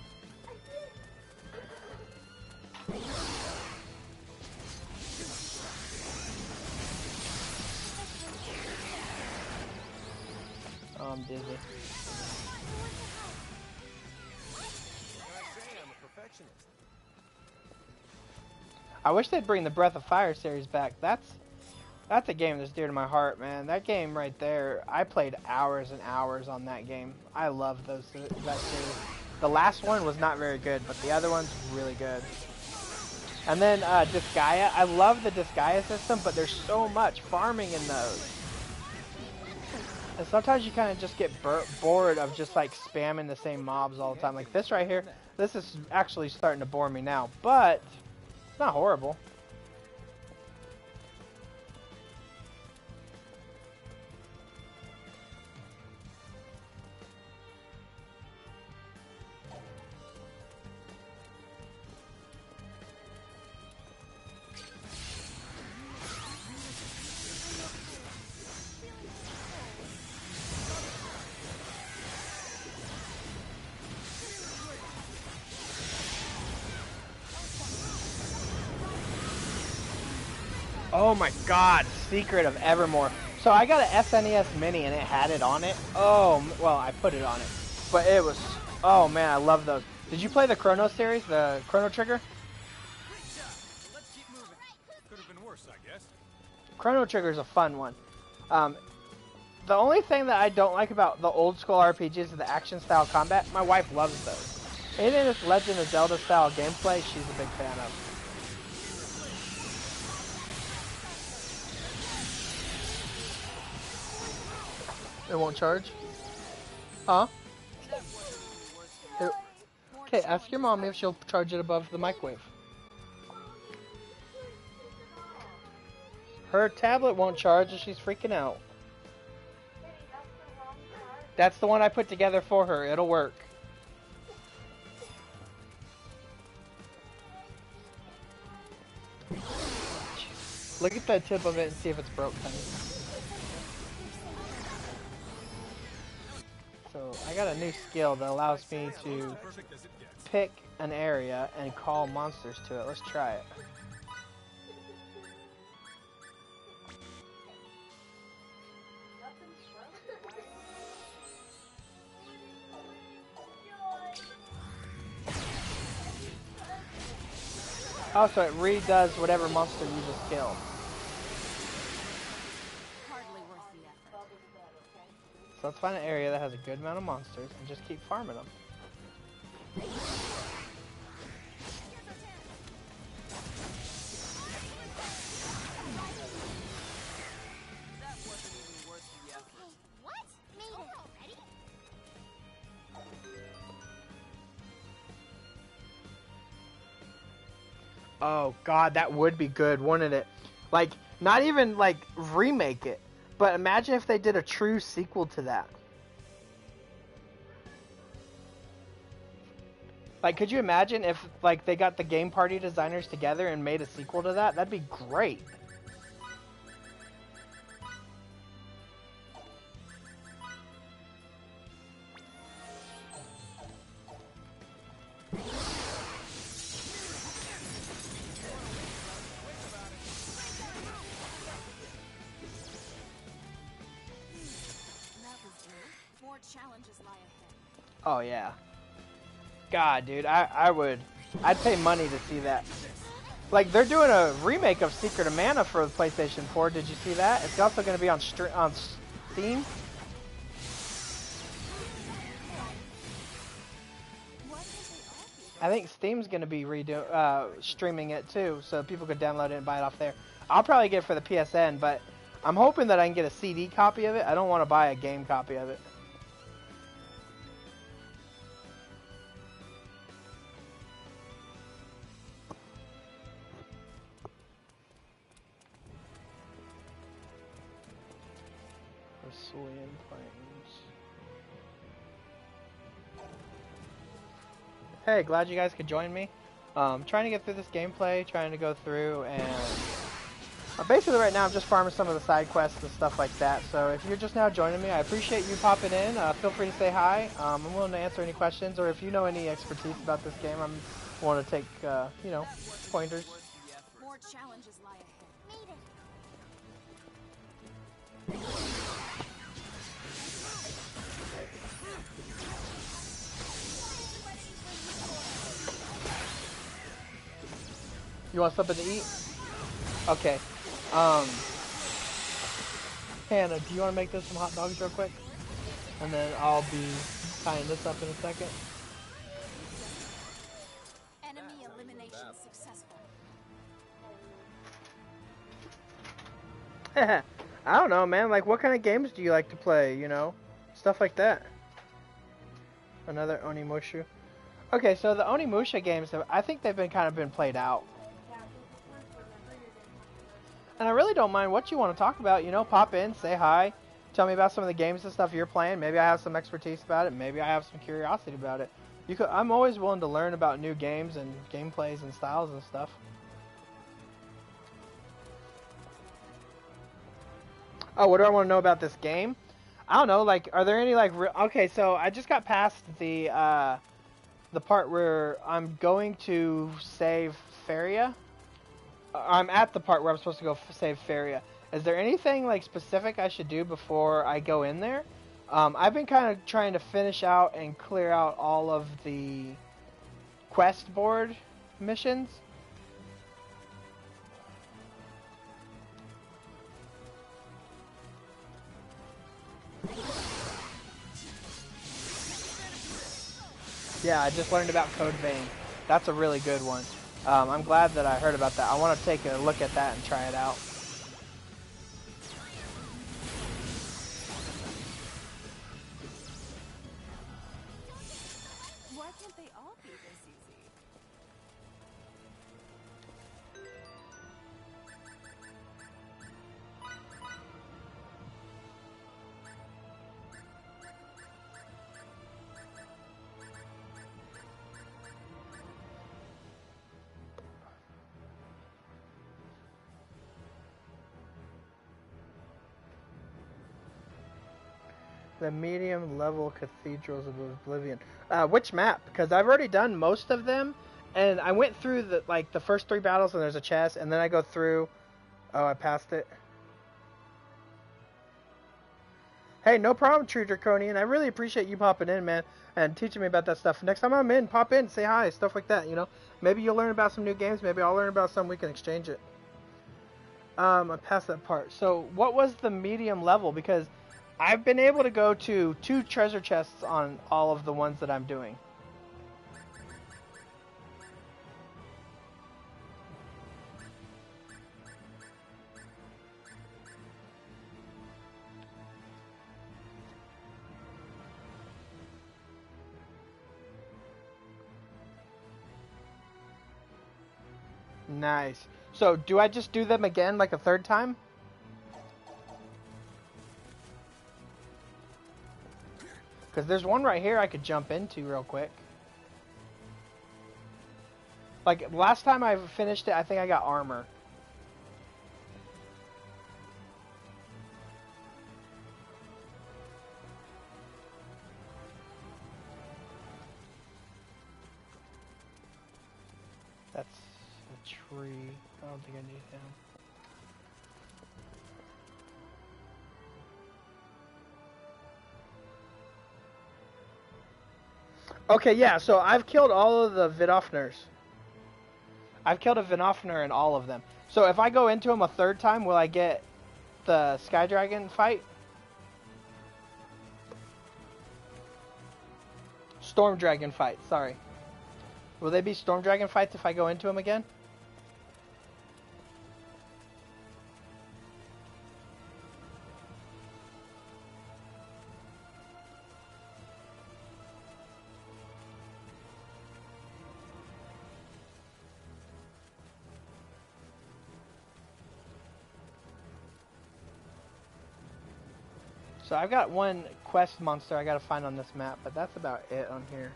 Oh, I'm dizzy. I wish they'd bring the Breath of Fire series back. That's a game that's dear to my heart, man. That game right there, I played hours and hours on that game. I love that series. The last one was not very good, but the other one's really good. And then Disgaea, I love the Disgaea system, but there's so much farming in those. And sometimes you kind of just get bored of just like spamming the same mobs all the time. Like this right here, this is actually starting to bore me now, but it's not horrible. Oh my god, Secret of Evermore. So I got an SNES Mini and it had it on it. Oh, well, I put it on it. But it was, oh man, I love those. Did you play the Chrono series, the Chrono Trigger? Let's keep moving. Could have been worse, I guess. Chrono Trigger is a fun one. The only thing that I don't like about the old school RPGs is the action style combat. My wife loves those. Anything that's Legend of Zelda style gameplay, she's a big fan of. It won't charge? Huh? Okay, ask your mommy if she'll charge it above the microwave. Her tablet won't charge and she's freaking out. That's the one I put together for her. It'll work. Look at the tip of it and see if it's broke, honey. So I got a new skill that allows me to pick an area and call monsters to it. Let's try it. Oh, so it redoes whatever monster you just killed. So let's find an area that has a good amount of monsters and just keep farming them. Oh God, that would be good, wouldn't it? Like, not even like remake it, but imagine if they did a true sequel to that. Like, could you imagine if like they got the Game Party designers together and made a sequel to that? That'd be great. More challenges lie ahead. Oh yeah. God, dude, I'd pay money to see that. Like, they're doing a remake of Secret of Mana for the PlayStation 4. Did you see that? It's also going to be on Steam. I think Steam's going to be streaming it too, so people could download it and buy it off there. I'll probably get it for the PSN, but I'm hoping that I can get a CD copy of it. I don't want to buy a game copy of it. Brazilian Plains. Hey, glad you guys could join me. Trying to get through this gameplay, trying to go through, and basically right now I'm just farming some of the side quests and stuff like that. So if you're just now joining me, I appreciate you popping in. Feel free to say hi. I'm willing to answer any questions, or if you know any expertise about this game, I'm willing to take, you know, pointers. More challenges lie ahead. You want something to eat? Okay. Hannah, do you want to make this some hot dogs real quick? And then I'll be tying this up in a second. Enemy elimination successful. I don't know, man. Like, what kind of games do you like to play, you know? Stuff like that. Another Onimusha. Okay, so the Onimusha games, I think they've been played out. And I really don't mind what you want to talk about, you know, pop in, say hi, tell me about some of the games and stuff you're playing. Maybe I have some expertise about it, maybe I have some curiosity about it. I'm always willing to learn about new games and gameplays and styles and stuff. Oh, what do I want to know about this game? I don't know, like, are there any, like, okay, so I just got past the part where I'm going to save Feria. I'm at the part where I'm supposed to go save Feria. Is there anything like specific I should do before I go in there? I've been kind of trying to finish out and clear out all of the quest board missions. Yeah, I just learned about Code Vein. That's a really good one. I'm glad that I heard about that. I want to take a look at that and try it out. Why can't they all be this easy? The medium level cathedrals of Oblivion. Which map? Because I've already done most of them, and I went through the first 3 battles, and there's a chest, and then I go through. Oh, I passed it. Hey, no problem, True Draconian. I really appreciate you popping in, man, and teaching me about that stuff. Next time I'm in, pop in, say hi, stuff like that. You know, maybe you'll learn about some new games. Maybe I'll learn about some. We can exchange it. I passed that part. So, what was the medium level? Because I've been able to go to 2 treasure chests on all of the ones that I'm doing. Nice. So, do I just do them again, like a third time? Because there's one right here I could jump into real quick. Like, last time I finished it, I think I got armor. That's a tree. I don't think I need him. Okay, yeah, so I've killed all of the Vidofners. I've killed a Vidofner in all of them. So if I go into them a third time, will I get the Sky Dragon fight? Storm Dragon fight, sorry. Will they be Storm Dragon fights if I go into them again? So I've got one quest monster I gotta find on this map, but that's about it on here.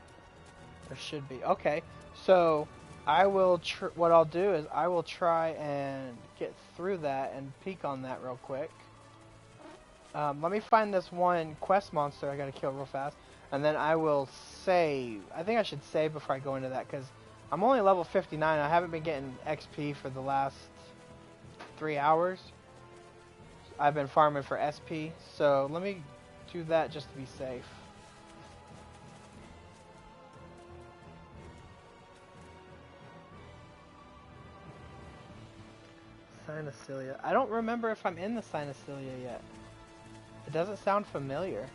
There should be. Okay, so I will. What I'll do is I will try and get through that and peek on that real quick. Let me find this one quest monster I gotta kill real fast, and then I will save. I think I should save before I go into that because I'm only level 59. I haven't been getting XP for the last 3 hours. I've been farming for SP, so let me do that just to be safe. Cynocelia. I don't remember if I'm in the Cynocelia yet. It doesn't sound familiar.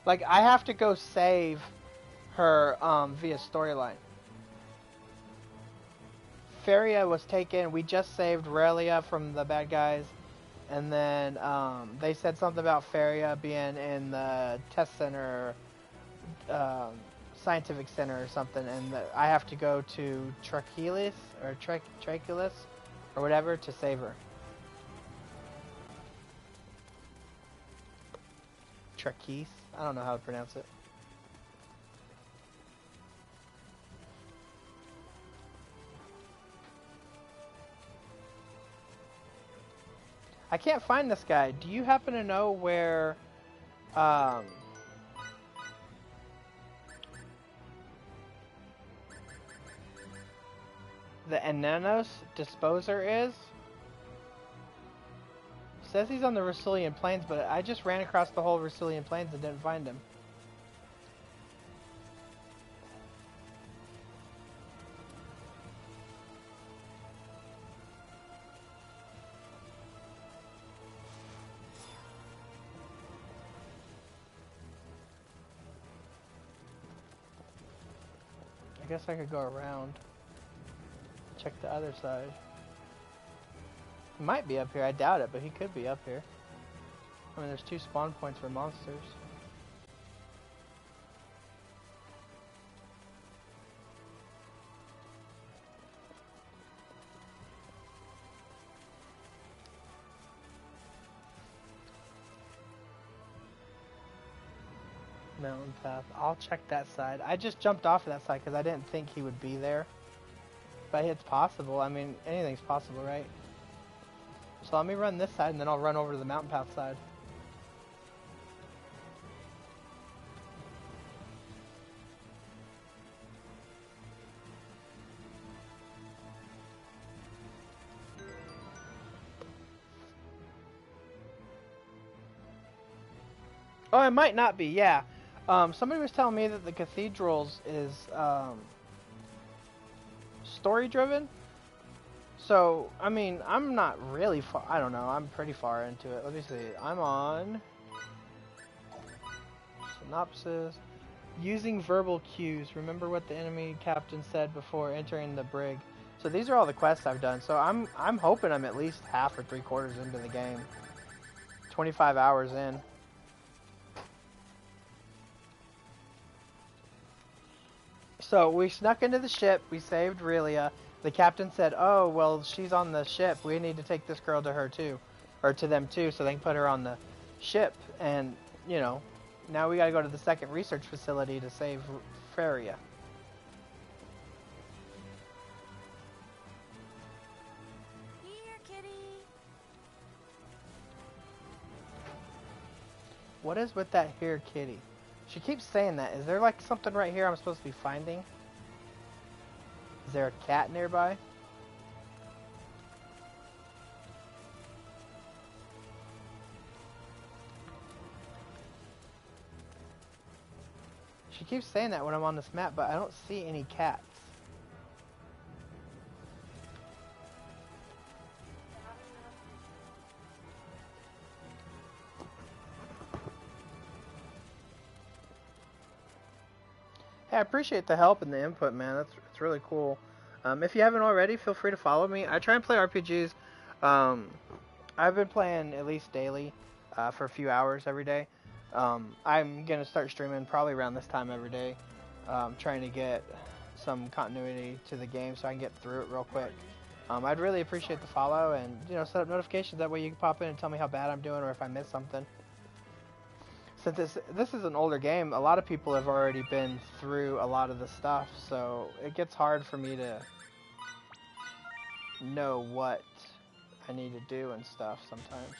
Like, I have to go save her via storyline. Feria was taken. We just saved Relia from the bad guys. And then they said something about Feria being in the test center, scientific center or something. And I have to go to Trachelis or Trachelis or whatever to save her. Trachis? I don't know how to pronounce it. I can't find this guy. Do you happen to know where the Enanos disposer is? Says he's on the Rusulian Plains, but I just ran across the whole Rusulian Plains and didn't find him. I guess I could go around. Check the other side. He might be up here. I doubt it, but he could be up here. I mean, there's 2 spawn points for monsters. Mountain path. I'll check that side. I just jumped off of that side because I didn't think he would be there. But it's possible. I mean, anything's possible, right? So let me run this side and then I'll run over to the mountain path side. Oh, it might not be, yeah. Somebody was telling me that the cathedrals is story driven. So, I mean, I'm not really far. I don't know. I'm pretty far into it. Let me see. I'm on synopsis. Using verbal cues. Remember what the enemy captain said before entering the brig. So these are all the quests I've done. So I'm hoping I'm at least half or 3/4 into the game. 25 hours in. So we snuck into the ship. We saved Relia. The captain said, "Oh, well, she's on the ship. We need to take this girl to her too, or to them too, so they can put her on the ship." And you know, now we got to go to the second research facility to save Feria. Here, kitty. What is with that here, kitty? She keeps saying that. Is there like something right here I'm supposed to be finding? Is there a cat nearby? She keeps saying that when I'm on this map, but I don't see any cats. Hey, I appreciate the help and the input, man. It's really cool. If you haven't already, feel free to follow me. I try and play RPGs. I've been playing at least daily for a few hours every day. I'm going to start streaming probably around this time every day. Trying to get some continuity to the game so I can get through it real quick. I'd really appreciate the follow and, you know, set up notifications. That way you can pop in and tell me how bad I'm doing or if I missed something. Since this is an older game, a lot of people have already been through a lot of the stuff, so it gets hard for me to know what I need to do and stuff sometimes.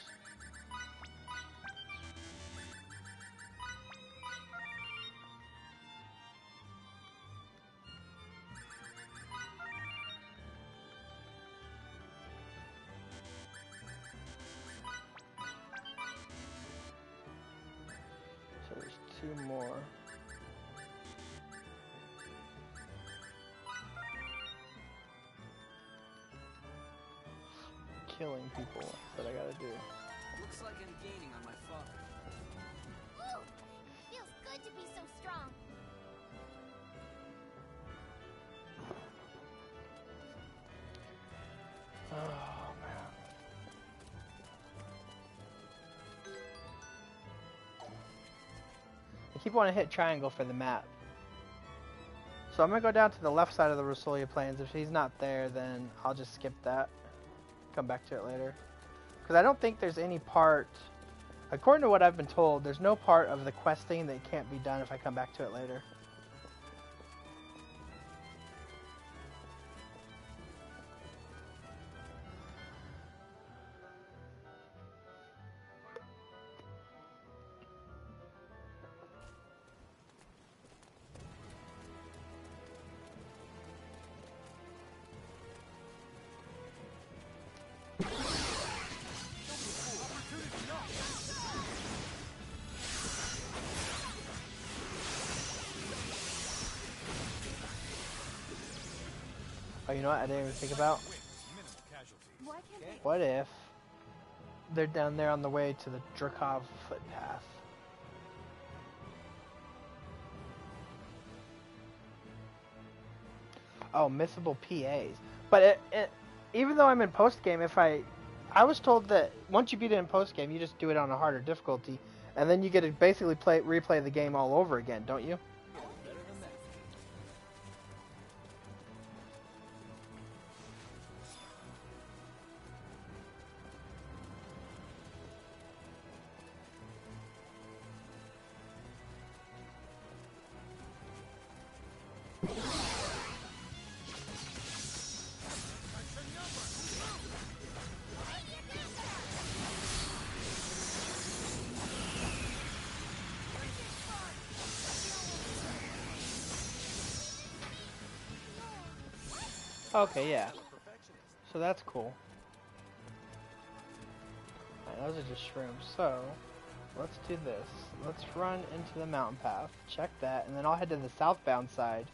So there's 2 more. Killing people that I gotta do. Looks like I'm gaining on my father. Ooh, feels good to be so strong. Oh, man. I keep wanting to hit triangle for the map. So I'm going to go down to the left side of the Rosolia Plains. If he's not there, then I'll just skip that. Come back to it later. Because I don't think there's any part, according to what I've been told, there's no part of the questing that can't be done if I come back to it later. Oh, you know what I didn't even think about? What if they're down there on the way to the Dracov footpath? Oh, missable PAs. But even though I'm in post-game, I was told that once you beat it in post-game, you just do it on a harder difficulty, and then you get to basically replay the game all over again, don't you? Okay, yeah. So that's cool. Alright, those are just shrooms. So, let's do this. Let's run into the mountain path. Check that. And then I'll head to the southbound side.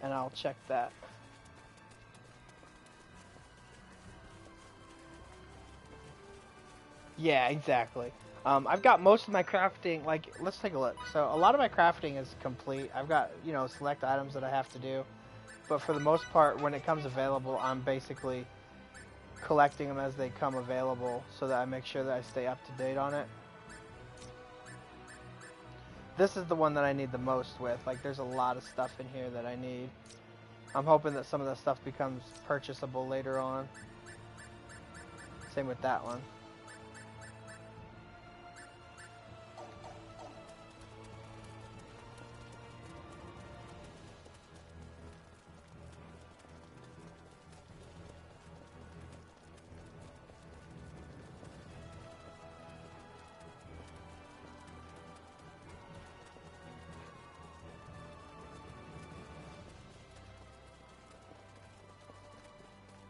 And I'll check that. Yeah, exactly. I've got most of my crafting, like, let's take a look. So, a lot of my crafting is complete. I've got, you know, select items that I have to do. But for the most part, when it comes available, I'm basically collecting them as they come available so that I make sure that I stay up to date on it. this is the one that I need the most with. Like, there's a lot of stuff in here that I need. I'm hoping that some of the stuff becomes purchasable later on. Same with that one.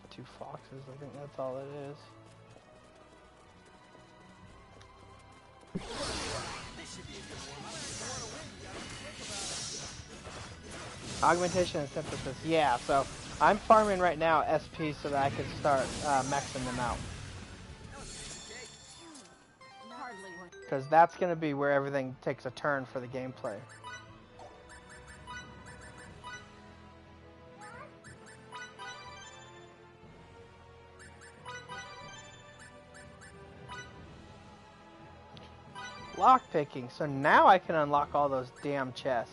Two foxes, I think that's all it is. Augmentation and synthesis, yeah, so I'm farming right now SP so that I can start maxing them out. Because that's going to be where everything takes a turn for the gameplay. Lockpicking, so now I can unlock all those damn chests.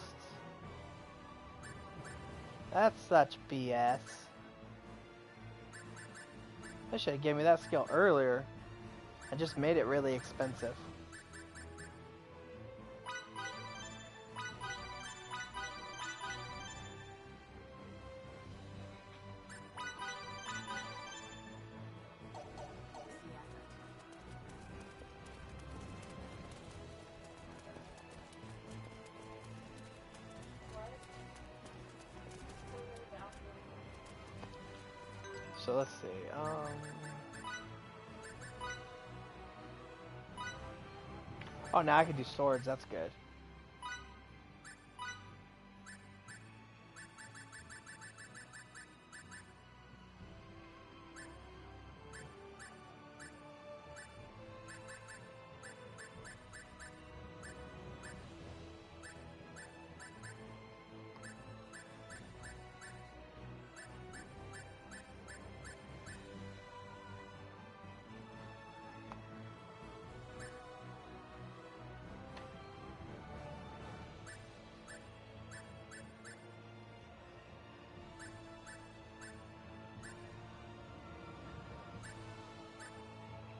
That's such BS. They should have gave me that skill earlier. I just made it really expensive. So let's see. Oh, now I can do swords. That's good.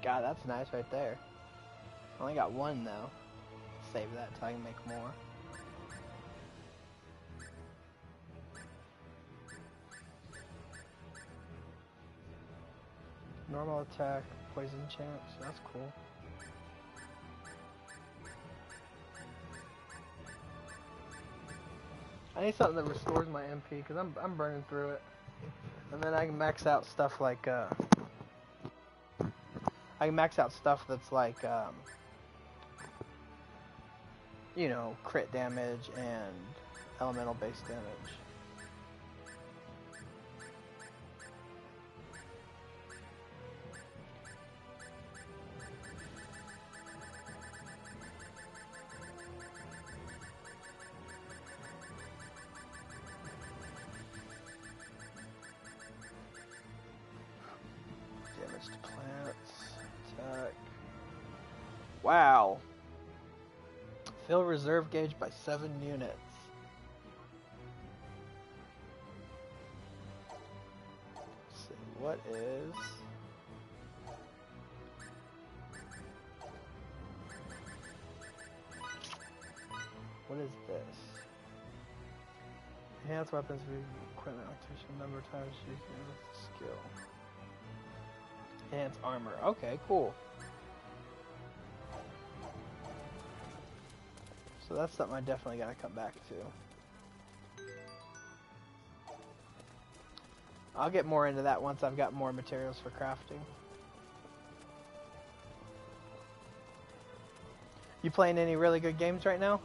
God, that's nice right there. Only got one though. Save that so I can make more. Normal attack, poison chance. That's cool. I need something that restores my MP because I'm burning through it, and then I can max out stuff like I can max out stuff that's like, you know, crit damage and elemental base damage. Damage to plants. Attack. Wow. Fill reserve gauge by 7 units. Let's see, what is... What is this? Enhance weapons with equipment activation number of times you can with the skill. Enhance armor. Okay, cool. So that's something I definitely gotta come back to. I'll get more into that once I've got more materials for crafting. You playing any really good games right now?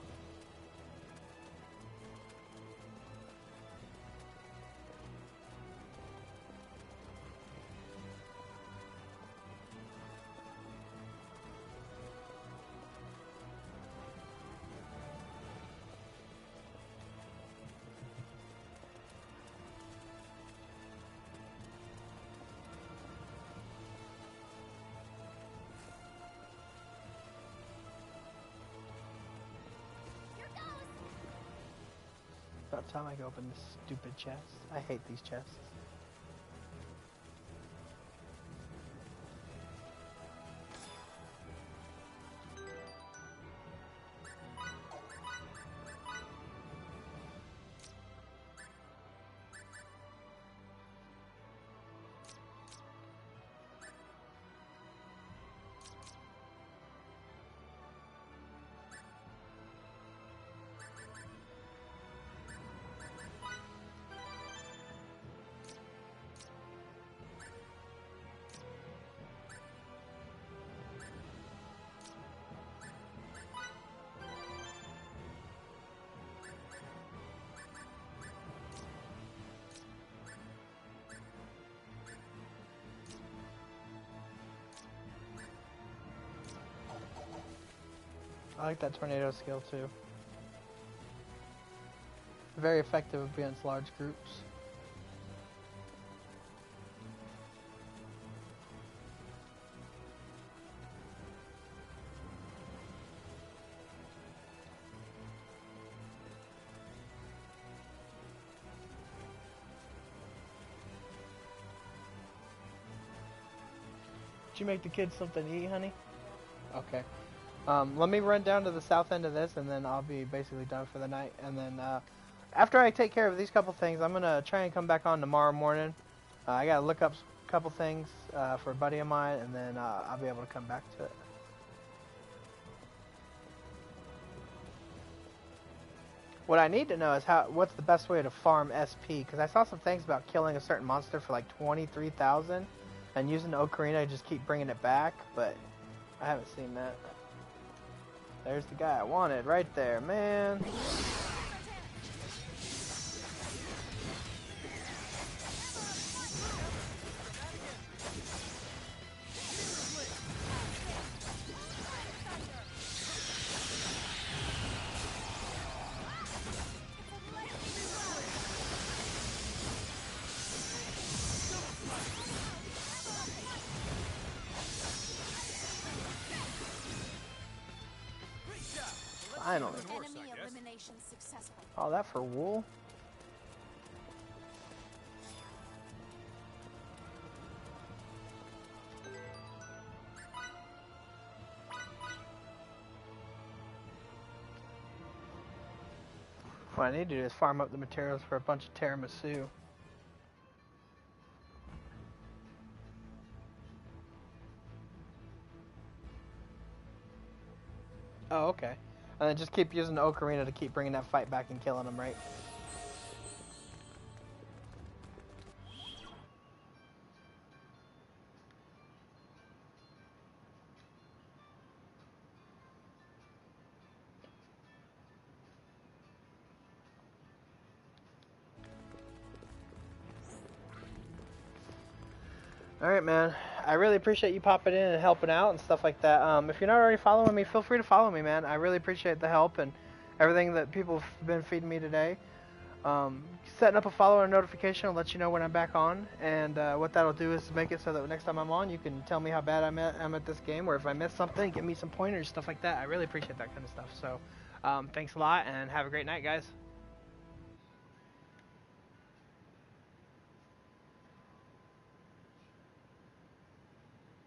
About time I can open this stupid chest. I hate these chests. I like that tornado skill too. Very effective against large groups. Did you make the kids something to eat, honey? Okay. Let me run down to the south end of this, and then I'll be basically done for the night. And then after I take care of these couple things, I'm gonna try and come back on tomorrow morning. I gotta look up a couple things for a buddy of mine, and then I'll be able to come back to it. What I need to know is what's the best way to farm SP, because I saw some things about killing a certain monster for like 23,000, and using the ocarina to just keep bringing it back, but I haven't seen that. There's the guy I wanted right there, man. Finally. Enemy elimination successful. All that for wool? What I need to do is farm up the materials for a bunch of tiramisu. Oh, okay. And then just keep using the ocarina to keep bringing that fight back and killing them, right? Alright, man. I really appreciate you popping in and helping out and stuff like that. If you're not already following me, feel free to follow me, man. I really appreciate the help and everything that people have been feeding me today. Setting up a follow and notification will let you know when I'm back on. And what that'll do is make it so that next time I'm on, you can tell me how bad I'm at this game. Or if I missed something, give me some pointers, stuff like that. I really appreciate that kind of stuff. So, thanks a lot and have a great night, guys.